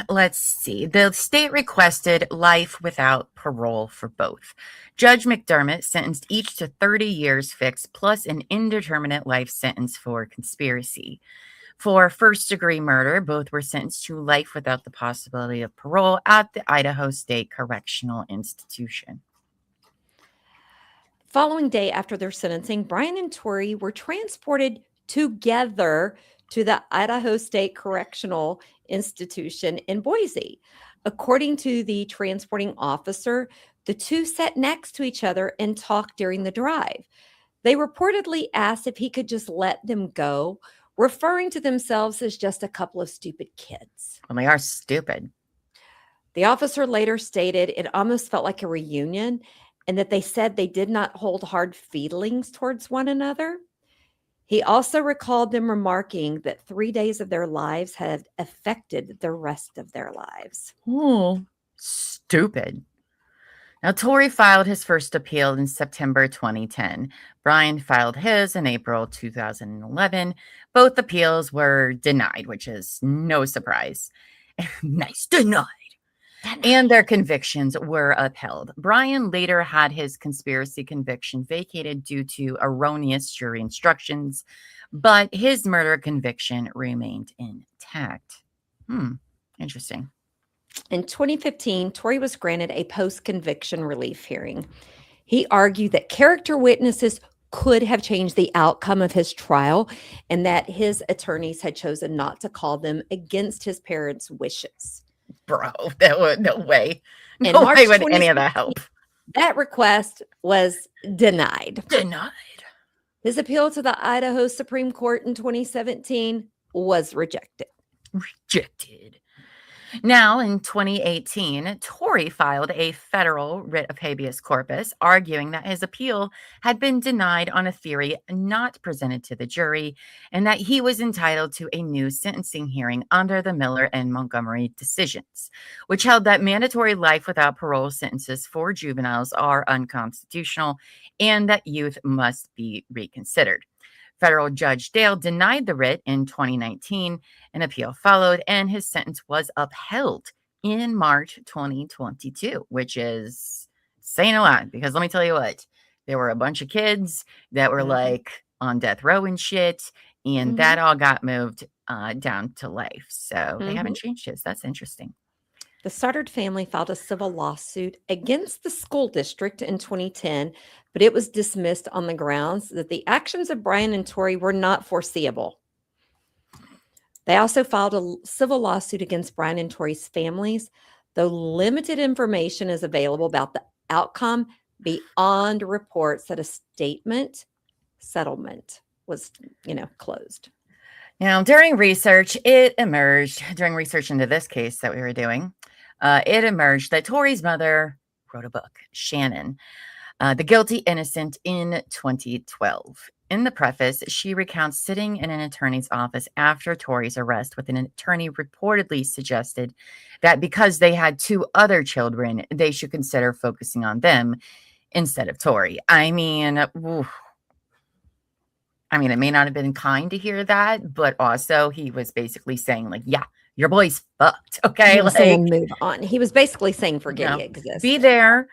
Let's see. The state requested life without parole for both. Judge McDermott sentenced each to 30 years fixed plus an indeterminate life sentence for conspiracy. For first-degree murder, both were sentenced to life without the possibility of parole at the Idaho State Correctional Institution. Following day after their sentencing, Brian and Torey were transported together to the Idaho State Correctional Institution in Boise. According to the transporting officer, the two sat next to each other and talked during the drive. They reportedly asked if he could just let them go, referring to themselves as just a couple of stupid kids. Well, they are stupid. The officer later stated it almost felt like a reunion and that they said they did not hold hard feelings towards one another. He also recalled them remarking that 3 days of their lives had affected the rest of their lives. Oh, stupid. Now, Torey filed his first appeal in September 2010. Brian filed his in April 2011. Both appeals were denied, which is no surprise. Nice, denied. And their convictions were upheld. Brian later had his conspiracy conviction vacated due to erroneous jury instructions, but his murder conviction remained intact. Interesting. In 2015, Torey was granted a post-conviction relief hearing. He argued that character witnesses could have changed the outcome of his trial and that his attorneys had chosen not to call them against his parents' wishes. Bro, that would no way. In No March way would any of that help. That request was denied. Denied. His appeal to the Idaho Supreme Court in 2017 was rejected. Rejected. Now, in 2018, Torey filed a federal writ of habeas corpus, arguing that his appeal had been denied on a theory not presented to the jury, and that he was entitled to a new sentencing hearing under the Miller and Montgomery decisions, which held that mandatory life without parole sentences for juveniles are unconstitutional and that youth must be reconsidered. Federal Judge Dale denied the writ in 2019. An appeal followed, and his sentence was upheld in March 2022, which is saying a lot because let me tell you what, there were a bunch of kids that were Mhm. like on death row and shit, and that all got moved down to life. So they haven't changed his. That's interesting. The Stoddart family filed a civil lawsuit against the school district in 2010, but it was dismissed on the grounds that the actions of Brian and Torey were not foreseeable. They also filed a civil lawsuit against Brian and Torey's families, though limited information is available about the outcome beyond reports that a settlement was, closed. Now, during research into this case that we were doing, it emerged that Torey's mother wrote a book, Shannon, The Guilty Innocent, in 2012. In the preface, she recounts sitting in an attorney's office after Torey's arrest with an attorney reportedly suggested that because they had 2 other children, they should consider focusing on them instead of Torey. I mean, it may not have been kind to hear that, but also he was basically saying, like, yeah, your boy's fucked. Okay. He was saying move on. He was basically saying forget he exists. Be there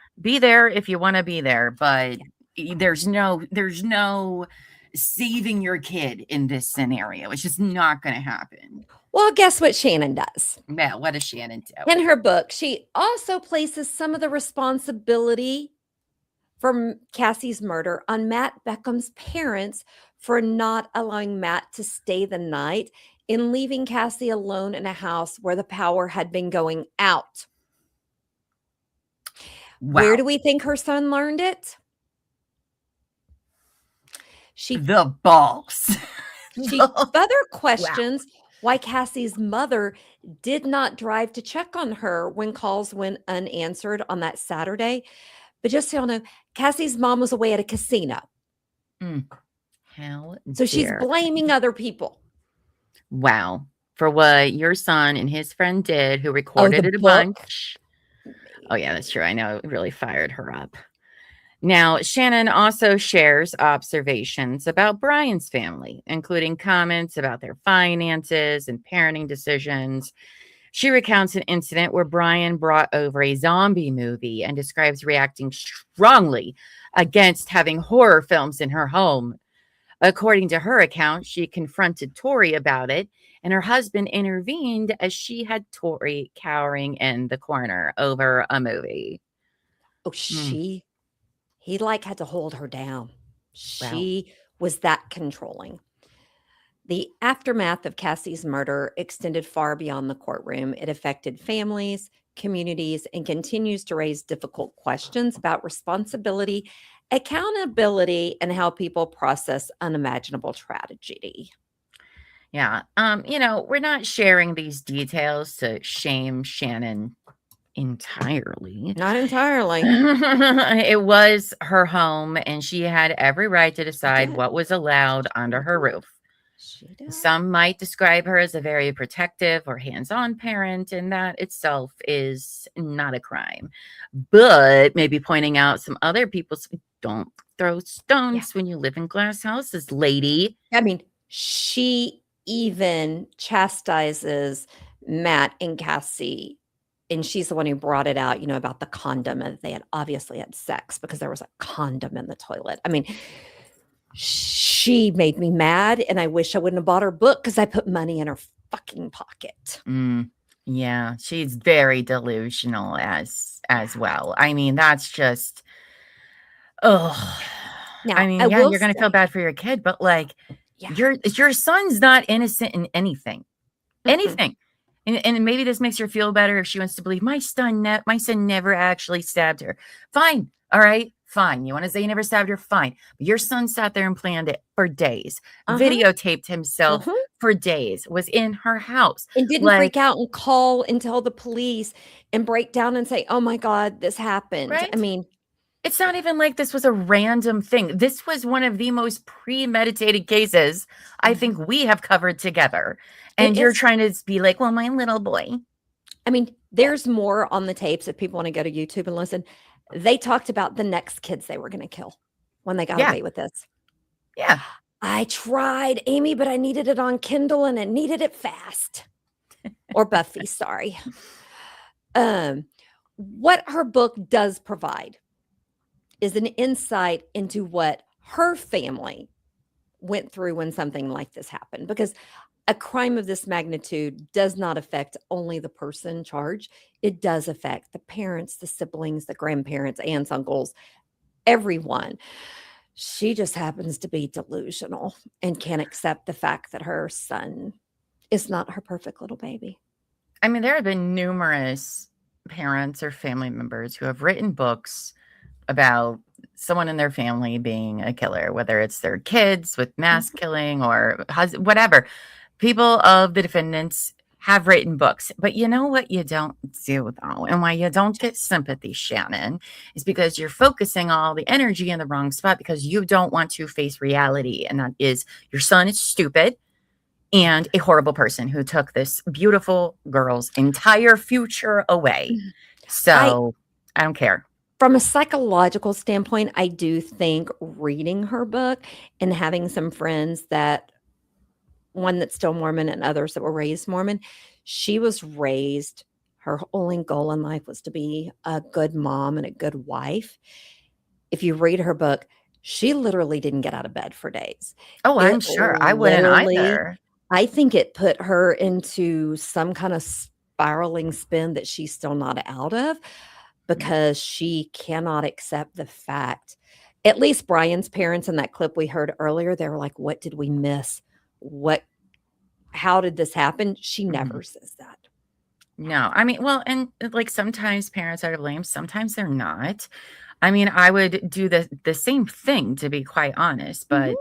if you want to be there, but there's no saving your kid in this scenario. It's just not going to happen. Well, guess what Shannon does? Yeah, what does Shannon do? In her book, she also places some of the responsibility for Cassie's murder on Matt Beckham's parents for not allowing Matt to stay the night and leaving Cassie alone in a house where the power had been going out. Wow. Where do we think her son learned it? The balls. She further questions why Cassie's mother did not drive to check on her when calls went unanswered on that Saturday. But just so y'all know, Cassie's mom was away at a casino. So she's blaming other people. Wow. For what your son and his friend did, who recorded it a bunch. Oh, yeah, that's true. I know it really fired her up. Now, Shannon also shares observations about Brian's family, including comments about their finances and parenting decisions. She recounts an incident where Brian brought over a zombie movie and describes reacting strongly against having horror films in her home. According to her account, she confronted Torey about it, and her husband intervened as she had Torey cowering in the corner over a movie. Oh, he had to hold her down. She was that controlling. The aftermath of Cassie's murder extended far beyond the courtroom. It affected families, communities, and continues to raise difficult questions about responsibility, accountability, and how people process unimaginable tragedy. Yeah. We're not sharing these details to shame Shannon entirely. Not entirely. It was her home, and she had every right to decide what was allowed under her roof. Some might describe her as a very protective or hands-on parent, and that itself is not a crime. But maybe pointing out some other people's, don't throw stones when you live in glass houses, lady. I mean, she even chastises Matt and Cassie, and she's the one who brought it out, about the condom, and they had obviously had sex because there was a condom in the toilet. I mean, she made me mad, and I wish I wouldn't have bought her book because I put money in her fucking pocket. Yeah, she's very delusional as well. I mean, that's just, Now, you're going to feel bad for your kid, but your son's not innocent in anything. And maybe this makes her feel better if she wants to believe my son never actually stabbed her. Fine. All right. Fine. You want to say he never stabbed her? Fine. But your son sat there and planned it for days, videotaped himself for days, was in her house. And didn't freak out and call and tell the police and break down and say, oh my God, this happened. Right? I mean, it's not even like this was a random thing. This was one of the most premeditated cases I think we have covered together. And you're trying to be like, well, my little boy. I mean, there's more on the tapes if people want to go to YouTube and listen. They talked about the next kids they were going to kill when they got away with this. Yeah. I tried, Amy, but I needed it on Kindle and it needed it fast. Or Buffy, sorry. What her book does provide is an insight into what her family went through when something like this happened, because a crime of this magnitude does not affect only the person charged. It does affect the parents, the siblings, the grandparents, aunts, uncles, everyone. She just happens to be delusional and can't accept the fact that her son is not her perfect little baby. I mean, there have been numerous parents or family members who have written books about someone in their family being a killer, whether it's their kids with mass killing or whatever. People of the defendants have written books, but you know what you don't do though, and why you don't get sympathy, Shannon, is because you're focusing all the energy in the wrong spot because you don't want to face reality, and that is your son is stupid and a horrible person who took this beautiful girl's entire future away. So I don't care. From a psychological standpoint, I do think reading her book and having some friends that one that's still Mormon and others that were raised Mormon, she was raised, her only goal in life was to be a good mom and a good wife. If you read her book, she literally didn't get out of bed for days. Oh, I'm sure. I wouldn't either. I think it put her into some kind of spiraling spin that she's still not out of, because she cannot accept the fact, at least Brian's parents in that clip we heard earlier, they were like, what did we miss? How did this happen? She never says that. No, I mean, well, and like sometimes parents are to blame, sometimes they're not. I mean, I would do the same thing, to be quite honest, but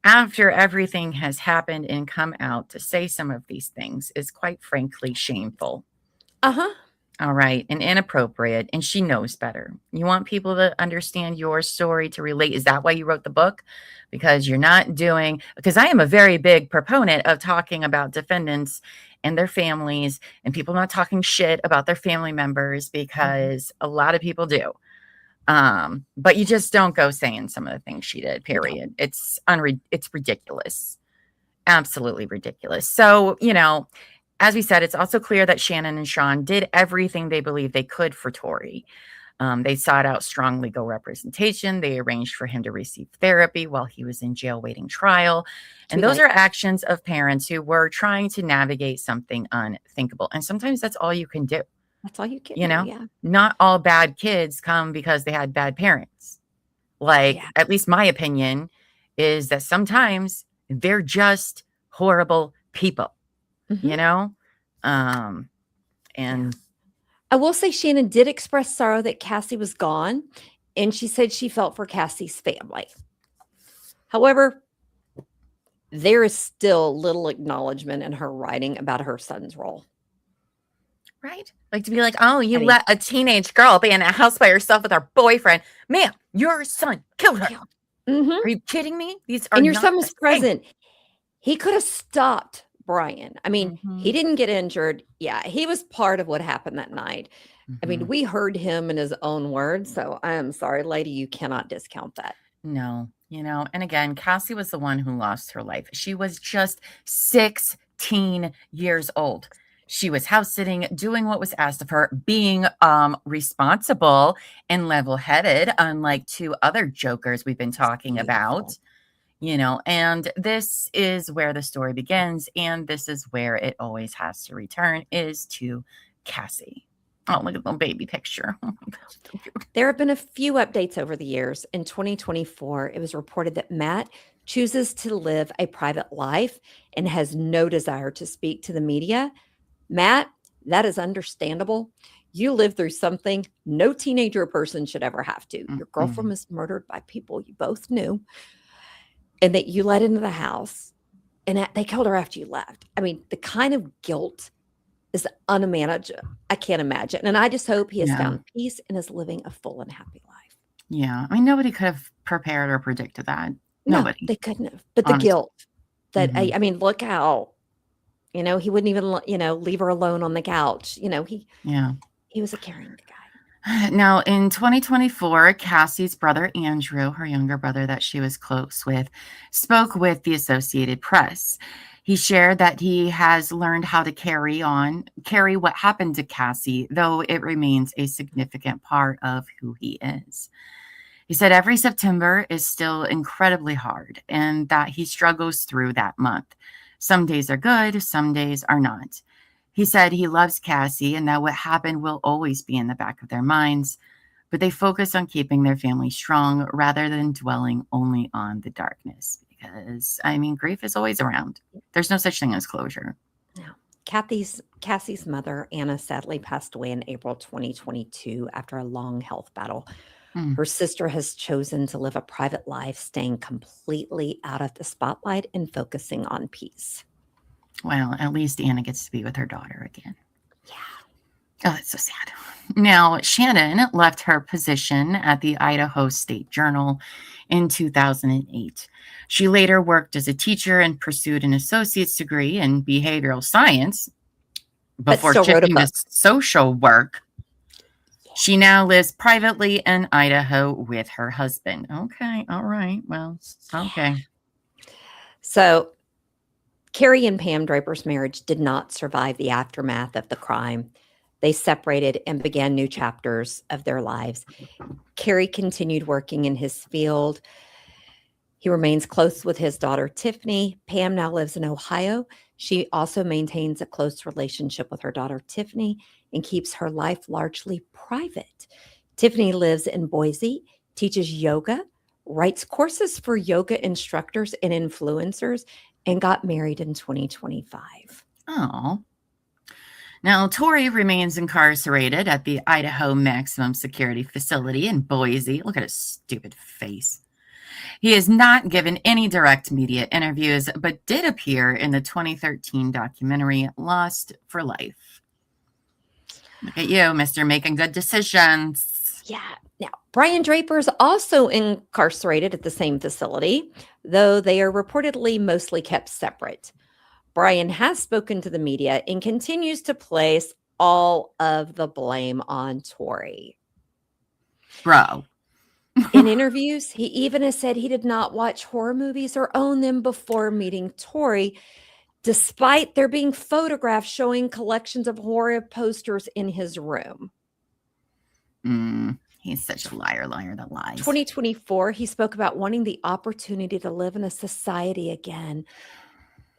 after everything has happened and come out, to say some of these things is quite frankly shameful. All right, and inappropriate, and she knows better. You want people to understand your story, to relate. Is that why you wrote the book? Because you're not doing, because I am a very big proponent of talking about defendants and their families and people not talking shit about their family members, because a lot of people do. But you just don't go saying some of the things she did, period. It's ridiculous. Absolutely ridiculous. So, you know, as we said, it's also clear that Shannon and Sean did everything they believed they could for Torey. They sought out strong legal representation. They arranged for him to receive therapy while he was in jail waiting trial. And those are actions of parents who were trying to navigate something unthinkable. And sometimes that's all you can do. That's all you can You know, do, yeah. Not all bad kids come because they had bad parents. Like, at least my opinion is that sometimes they're just horrible people. You know, and I will say Shannon did express sorrow that Cassie was gone, and she said she felt for Cassie's family. However, there is still little acknowledgement in her writing about her son's role. Right? Like, to be like, oh, you let a teenage girl be in a house by herself with her boyfriend. Ma'am, your son killed her. Are you kidding me? These are, and your not son was the same. present. He could have stopped Brian. I mean, he didn't get injured. Yeah, he was part of what happened that night. I mean, we heard him in his own words. So I am sorry, lady, you cannot discount that. No, you know, and again, Cassie was the one who lost her life. She was just 16 years old. She was house sitting, doing what was asked of her, being responsible and level-headed, unlike two other jokers we've been talking about. You know, and this is where the story begins, and this is where it always has to return, is to Cassie. Oh, look at the baby picture. Oh my God. There have been a few updates over the years. In 2024, it was reported that Matt chooses to live a private life and has no desire to speak to the media. Matt, that is understandable. You lived through something no teenager or person should ever have to. Your girlfriend was murdered by people you both knew, and that you let into the house, and they killed her after you left. I mean, the kind of guilt is unimaginable. I can't imagine. And I just hope he has found peace and is living a full and happy life. Yeah. I mean, nobody could have prepared or predicted that. Nobody. No, they couldn't have. But the guilt that, I mean, look how, you know, he wouldn't even, you know, leave her alone on the couch. You know, he was a caring guy. Now, in 2024, Cassie's brother, Andrew, her younger brother that she was close with, spoke with the Associated Press. He shared that he has learned how to carry what happened to Cassie, though it remains a significant part of who he is. He said every September is still incredibly hard and that he struggles through that month. Some days are good, some days are not. He said he loves Cassie and that what happened will always be in the back of their minds, but they focus on keeping their family strong rather than dwelling only on the darkness. Because, I mean, grief is always around. There's no such thing as closure. No. Cassie's mother, Anna, sadly passed away in April 2022 after a long health battle. Her sister has chosen to live a private life, staying completely out of the spotlight and focusing on peace. Well, at least Anna gets to be with her daughter again. Yeah. Oh, that's so sad. Now, Shannon left her position at the Idaho State Journal in 2008. She later worked as a teacher and pursued an associate's degree in behavioral science before shifting to social work. She now lives privately in Idaho with her husband. Okay. All right. Well, okay. So Carrie and Pam Draper's marriage did not survive the aftermath of the crime. They separated and began new chapters of their lives. Carrie continued working in his field. He remains close with his daughter, Tiffany. Pam now lives in Ohio. She also maintains a close relationship with her daughter, Tiffany, and keeps her life largely private. Tiffany lives in Boise, teaches yoga, writes courses for yoga instructors and influencers, and got married in 2025. Oh. Now, Torey remains incarcerated at the Idaho Maximum Security Facility in Boise. Look at his stupid face. He has not given any direct media interviews, but did appear in the 2013 documentary Lost for Life. Look at you, Mr. Making Good Decisions. Yeah. Now, Brian Draper is also incarcerated at the same facility, though they are reportedly mostly kept separate. Brian has spoken to the media and continues to place all of the blame on Torey. Bro. In interviews, he even has said he did not watch horror movies or own them before meeting Torey, despite there being photographs showing collections of horror posters in his room. He's such a liar that lies. 2024, he spoke about wanting the opportunity to live in a society again.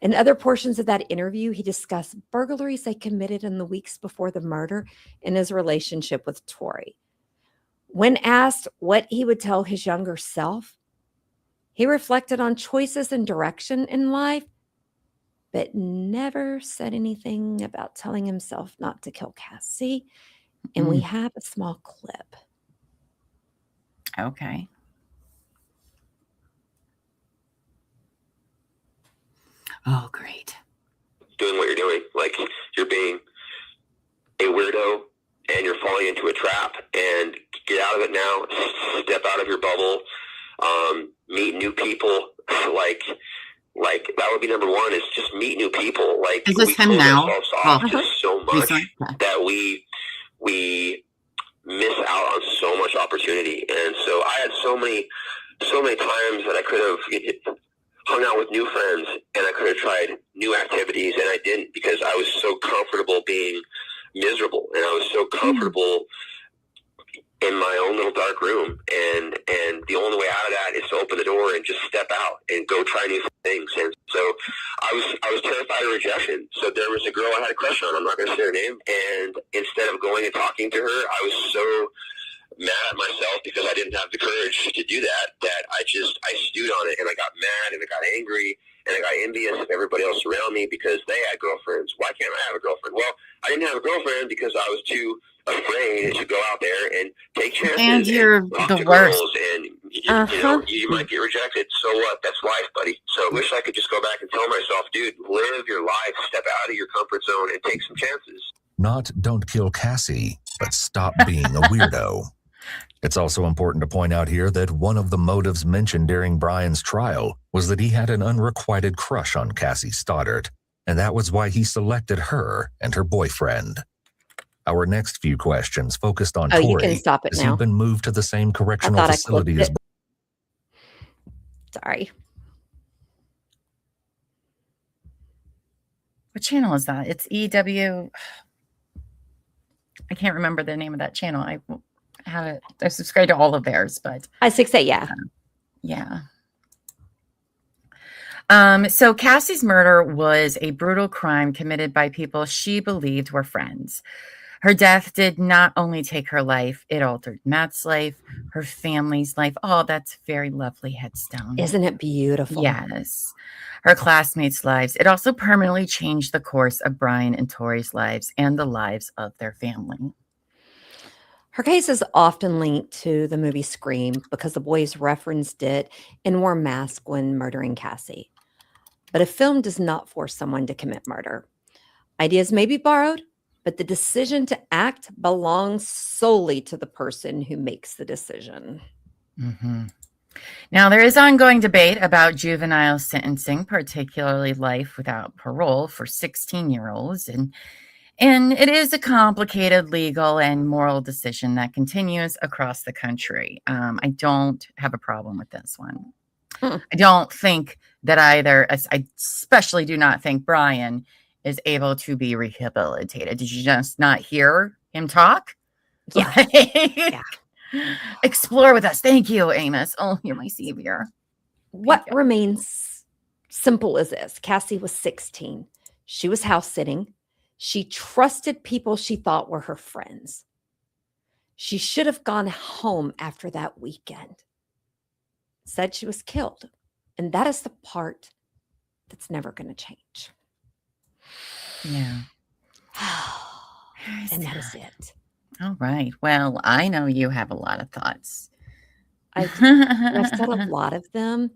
In other portions of that interview, he discussed burglaries they committed in the weeks before the murder and his relationship with Torey. When asked what he would tell his younger self, he reflected on choices and direction in life, but never said anything about telling himself not to kill Cassie. And we have a small clip. Okay. Oh, great. Doing what you're doing. Like, you're being a weirdo and you're falling into a trap, and get out of it now. Step out of your bubble. Meet new people. Like that would be number one, is just meet new people. Like, is this him now? Off just so much that we miss out on so much opportunity. And so I had so many times that I could have hung out with new friends and I could have tried new activities, and I didn't, because I was so comfortable being miserable, and I was so comfortable in my own little dark room, and the only way out of that is to open the door and just step out and go try new things. And so I was terrified of rejection. So there was a girl I had a crush on, I'm not going to say her name, and instead of going and talking to her, I was so mad at myself because I didn't have the courage to do that I stewed on it, and I got mad and I got angry and I got envious of everybody else around me because they had girlfriends. Why can't I have a girlfriend? Well, I didn't have a girlfriend because I was too afraid to go out there and take chances. And you're the worst. And you know, you might get rejected. So what? That's life, buddy. So I wish I could just go back and tell myself, dude, live your life, step out of your comfort zone and take some chances. Not don't kill Cassie, but stop being a weirdo. It's also important to point out here that one of the motives mentioned during Brian's trial was that he had an unrequited crush on Cassie Stoddart, and that was why he selected her and her boyfriend. Our next few questions focused on Torey. You can stop it as now. he'd been moved to the same correctional facility as... Sorry. What channel is that? It's EW. I can't remember the name of that channel. I subscribe to all of theirs, but I6A, yeah. Yeah. So Cassie's murder was a brutal crime committed by people she believed were friends. Her death did not only take her life, it altered Matt's life, her family's life. Oh, that's very lovely headstone. Isn't it beautiful? Yes. Her classmates' lives. It also permanently changed the course of Brian and Torey's lives and the lives of their family. Her case is often linked to the movie Scream because the boys referenced it and wore masks when murdering Cassie. But a film does not force someone to commit murder. Ideas may be borrowed, but the decision to act belongs solely to the person who makes the decision. Mm-hmm. Now, there is ongoing debate about juvenile sentencing, particularly life without parole for 16-year-olds. And it is a complicated legal and moral decision that continues across the country. I don't have a problem with this one. I don't think that either. I especially do not think Brian is able to be rehabilitated. Did you just not hear him talk? Yeah. Yeah. Explore with us. Thank you, Amos. Oh, you're my savior. What remains simple is this. Cassie was 16. She was house sitting. She trusted people she thought were her friends. She should have gone home after that weekend. Said she was killed. And that is the part that's never going to change. Yeah. And that is it. All right. Well, I know you have a lot of thoughts. I've said a lot of them.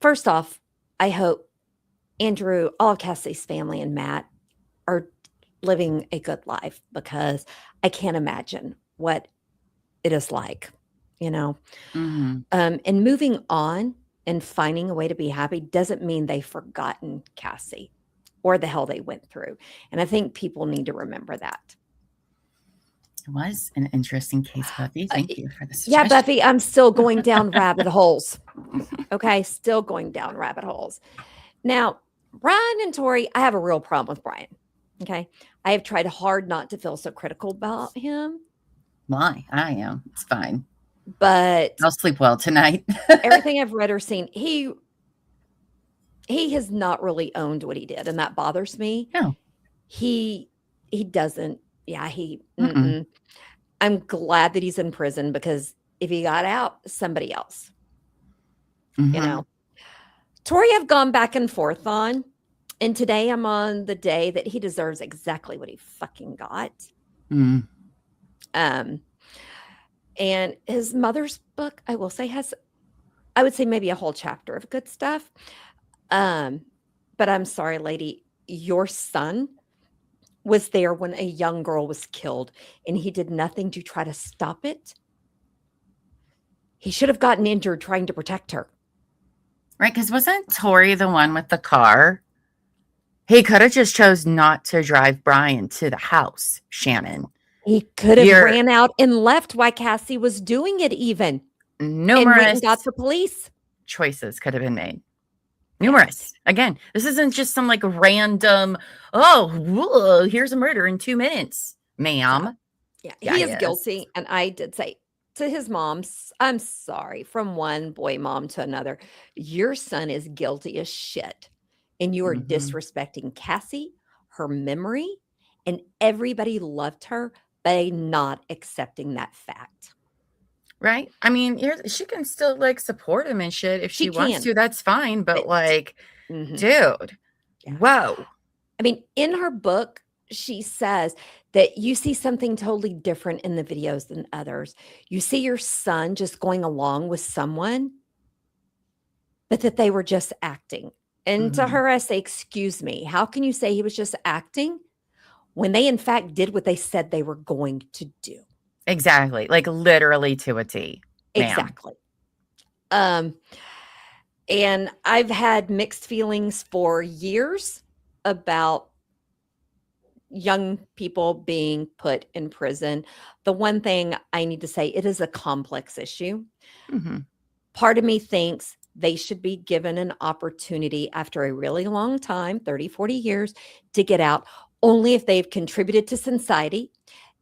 First off, I hope Andrew, all of Cassie's family, and Matt are living a good life, because I can't imagine what it is like, you know. Mm-hmm. And moving on and finding a way to be happy doesn't mean they've forgotten Cassie or the hell they went through. And I think people need to remember that. It was an interesting case, Buffy. Thank you for the suggestion. Yeah, Buffy, I'm still going down rabbit holes. Okay, still going down rabbit holes. Now, Brian and Torey, I have a real problem with Brian. Okay, I have tried hard not to feel so critical about him. Why? I am. It's fine. But I'll sleep well tonight. Everything I've read or seen, he has not really owned what he did, and that bothers me. No, he doesn't. Yeah, I'm glad that he's in prison, because if he got out, somebody else, you know. Torey, I've gone back and forth on, and today I'm on the day that he deserves exactly what he fucking got. And his mother's book, I will say, has, I would say, maybe a whole chapter of good stuff. But I'm sorry, lady, your son was there when a young girl was killed, and he did nothing to try to stop it. He should have gotten injured trying to protect her. Right, because wasn't Torey the one with the car? He could have just chose not to drive Brian to the house, Shannon. He could have ran out and left while Cassie was doing it even. Numerous and got the police. Choices could have been made. Numerous. Again, this isn't just some like random, whoa, here's a murder in 2 minutes, ma'am. Yeah, he is guilty. And I did say to his mom, I'm sorry, from one boy mom to another, your son is guilty as shit. And you are disrespecting Cassie, her memory, and everybody loved her by not accepting that fact. Right? I mean, she can still like support him and shit if she wants to. That's fine. But like, dude, whoa. I mean, in her book, she says that you see something totally different in the videos than others. You see your son just going along with someone, but that they were just acting. And to her, I say, excuse me, how can you say he was just acting when they in fact did what they said they were going to do? Exactly. Like literally to a T. Exactly. And I've had mixed feelings for years about young people being put in prison. The one thing I need to say, it is a complex issue. Part of me thinks they should be given an opportunity after a really long time, 30, 40 years, to get out, only if they've contributed to society,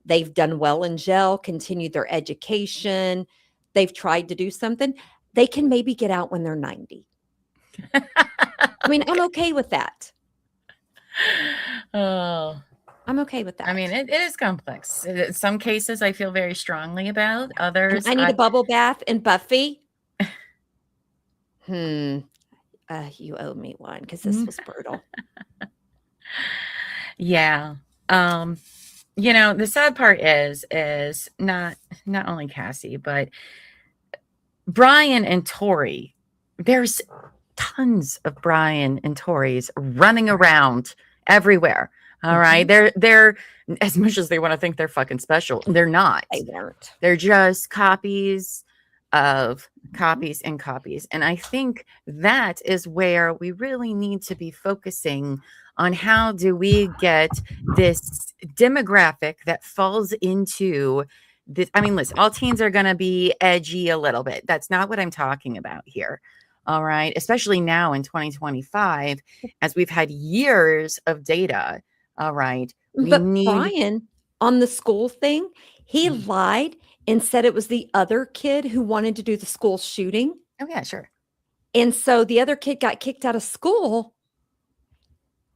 they've done well in jail, continued their education, they've tried to do something, they can maybe get out when they're 90. I mean, I'm okay with that. Oh, I'm okay with that. I mean, it is complex. Some cases I feel very strongly about. Others, I need a bubble bath and Buffy. You owe me one because this was brutal. Yeah. The sad part is not only Cassie, but Brian and Torey. There's tons of Brian and Toreys running around everywhere. All right. They're as much as they want to think they're fucking special, they're not. They weren't. They're just copies of copies and copies. And I think that is where we really need to be focusing on how do we get this demographic that falls into this. I mean, listen, all teens are going to be edgy a little bit. That's not what I'm talking about here. All right. Especially now in 2025, as we've had years of data. All right. Brian, on the school thing, he lied and said it was the other kid who wanted to do the school shooting. Oh, yeah, sure. And so the other kid got kicked out of school.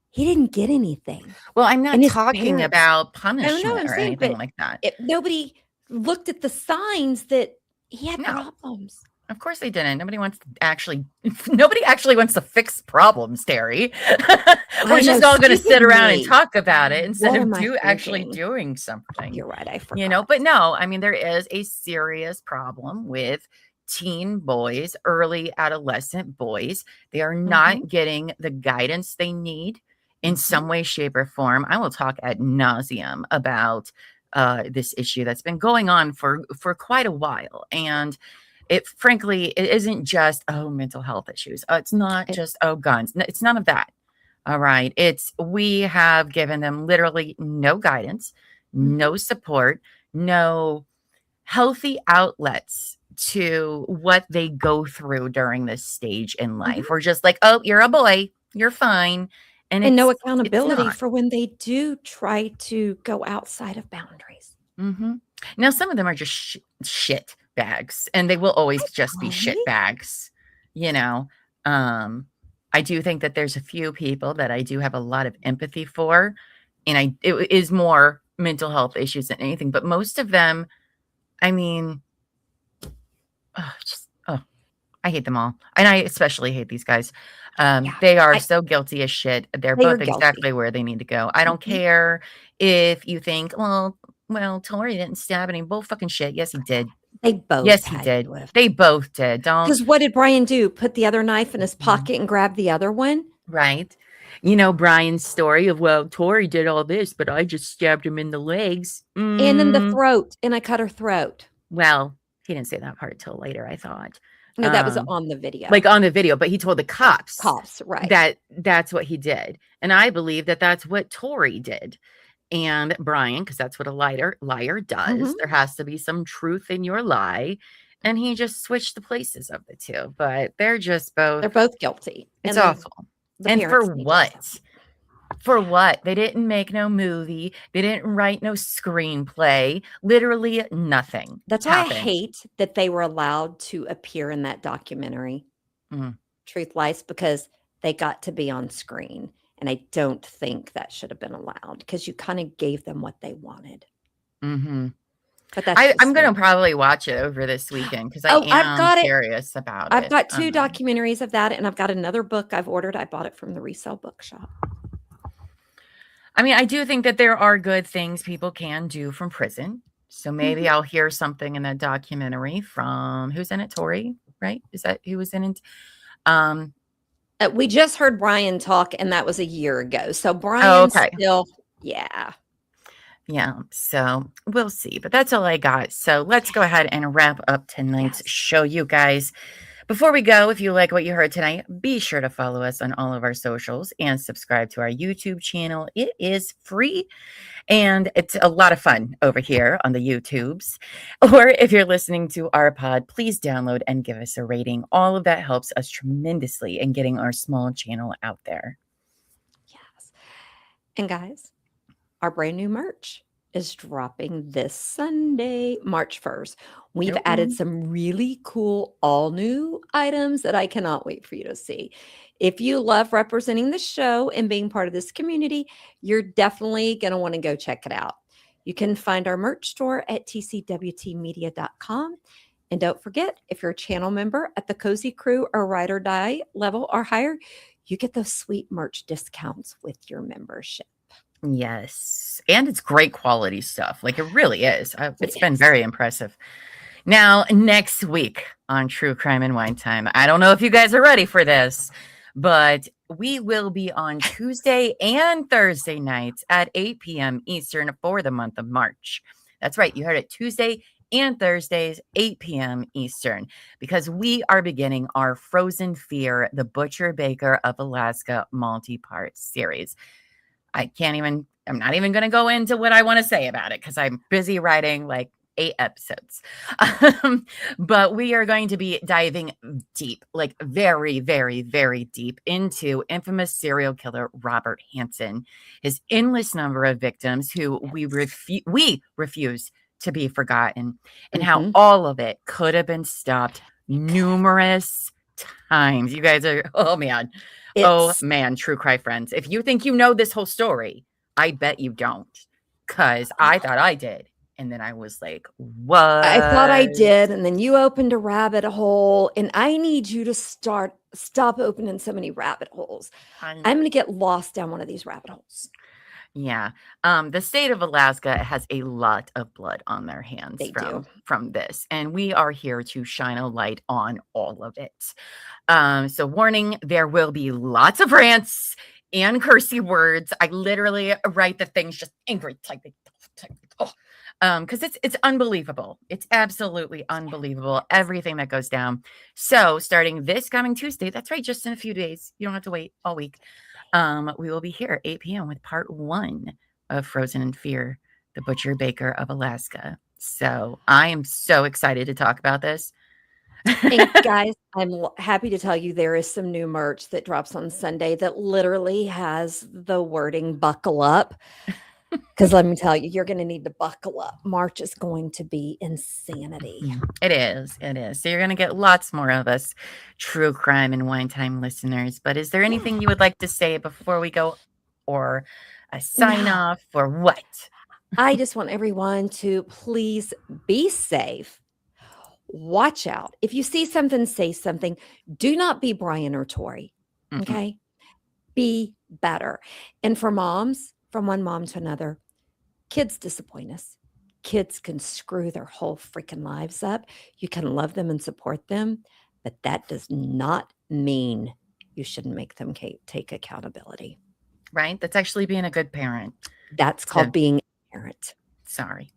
He didn't get anything. Well, I'm not talking about punishment or anything like that. Nobody looked at the signs that he had problems. Of course they didn't. Nobody actually wants to fix problems, Terry. We're just all going to sit around and talk about it instead of actually doing something. You're right. I forgot. But no, I mean, there is a serious problem with teen boys, early adolescent boys. They are not getting the guidance they need in some way, shape, or form. I will talk ad nauseum about this issue that's been going on for quite a while. And it isn't just, mental health issues. It's not just, guns. It's none of that. All right. We have given them literally no guidance, no support, no healthy outlets to what they go through during this stage in life. We're just like, oh, you're a boy, you're fine. And no accountability for when they do try to go outside of boundaries. Now, some of them are just shit bags, and they will always just be shit bags. I do think that there's a few people that I do have a lot of empathy for, and it is more mental health issues than anything. But most of them, I mean, I hate them all, and I especially hate these guys. They are so guilty as shit. They're both exactly where they need to go. I don't care if you think, well, Torey didn't stab any bull fucking shit. Yes, he did. They both. Yes, he did. They both did. Because what did Brian do? Put the other knife in his pocket and grab the other one? Right. Brian's story of, Torey did all this, but I just stabbed him in the legs. And in the throat. And I cut her throat. Well, he didn't say that part till later, I thought. No, that was on the video. Like on the video, but he told the cops. Right. That's what he did. And I believe that that's what Torey did. And Brian, because that's what a liar does. There has to be some truth in your lie. And he just switched the places of the two. But they're both guilty. It's awful. And for what? For what? They didn't make no movie. They didn't write no screenplay. Literally nothing. That's why I hate that they were allowed to appear in that documentary, Truth Lies, because they got to be on screen. And I don't think that should have been allowed because you kind of gave them what they wanted. But I'm going to probably watch it over this weekend because I am curious about it. I've got 2 documentaries of that, and I've got another book I've ordered. I bought it from the resale bookshop. I mean, I do think that there are good things people can do from prison. So maybe I'll hear something in that documentary from who's in it? Torey, right? Is that who was in it? We just heard Brian talk, and that was a year ago. So Brian's still, yeah. So we'll see, but that's all I got. So let's go ahead and wrap up tonight's show, you guys. Before we go, if you like what you heard tonight, be sure to follow us on all of our socials and subscribe to our YouTube channel. It is free and it's a lot of fun over here on the YouTubes. Or if you're listening to our pod, please download and give us a rating. All of that helps us tremendously in getting our small channel out there. Yes. And guys, our brand new merch is dropping this Sunday, March 1st. We've added some really cool, all new items that I cannot wait for you to see. If you love representing the show and being part of this community, you're definitely going to want to go check it out. You can find our merch store at tcwtmedia.com. And don't forget, if you're a channel member at the Cozy Crew or Ride or Die level or higher, you get those sweet merch discounts with your membership. Yes. And it's great quality stuff. Like, it really is. It's been very impressive. Now, next week on True Crime and Wine Time, I don't know if you guys are ready for this, but we will be on Tuesday and Thursday nights at 8 p.m. Eastern for the month of March. That's right. You heard it. Tuesday and Thursdays, 8 p.m. Eastern, because we are beginning our Frozen Fear, the Butcher Baker of Alaska multi-part series. I'm not even going to go into what I want to say about it because I'm busy writing like 8 episodes. But we are going to be diving deep, like very, very, very deep into infamous serial killer Robert Hansen, his endless number of victims who we refuse to be forgotten, and how all of it could have been stopped numerous times. You guys are, oh man, true crime friends. If you think you know this whole story, I bet you don't, because I thought I did. And then I was like, what? I thought I did. And then you opened a rabbit hole, and I need you to stop opening so many rabbit holes. I'm going to get lost down one of these rabbit holes. Yeah. The state of Alaska has a lot of blood on their hands from this. And we are here to shine a light on all of it. So warning, there will be lots of rants and cursey words. I literally write the things just angry typing. Because it's unbelievable. It's absolutely unbelievable, everything that goes down. So starting this coming Tuesday, that's right, just in a few days, you don't have to wait all week. We will be here at 8 p.m. with part 1 of Frozen in Fear, the Butcher Baker of Alaska. So I am so excited to talk about this. And guys, I'm happy to tell you there is some new merch that drops on Sunday that literally has the wording "buckle up." Because let me tell you, you're going to need to buckle up. March is going to be insanity. It is. It is. So you're going to get lots more of us True Crime and Wine Time listeners. But is there anything you would like to say before we go, or a sign off, or what? I just want everyone to please be safe. Watch out. If you see something, say something. Do not be Brian or Torey. Okay? Be better. And for moms, from one mom to another, kids disappoint us. Kids can screw their whole freaking lives up. You can love them and support them, but that does not mean you shouldn't make them take accountability. Right? That's actually being a good parent. That's called being a parent. Sorry.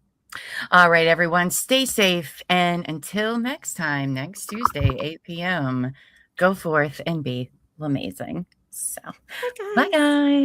All right, everyone, stay safe. And until next time, next Tuesday, 8 p.m., go forth and be amazing. So, bye, guys.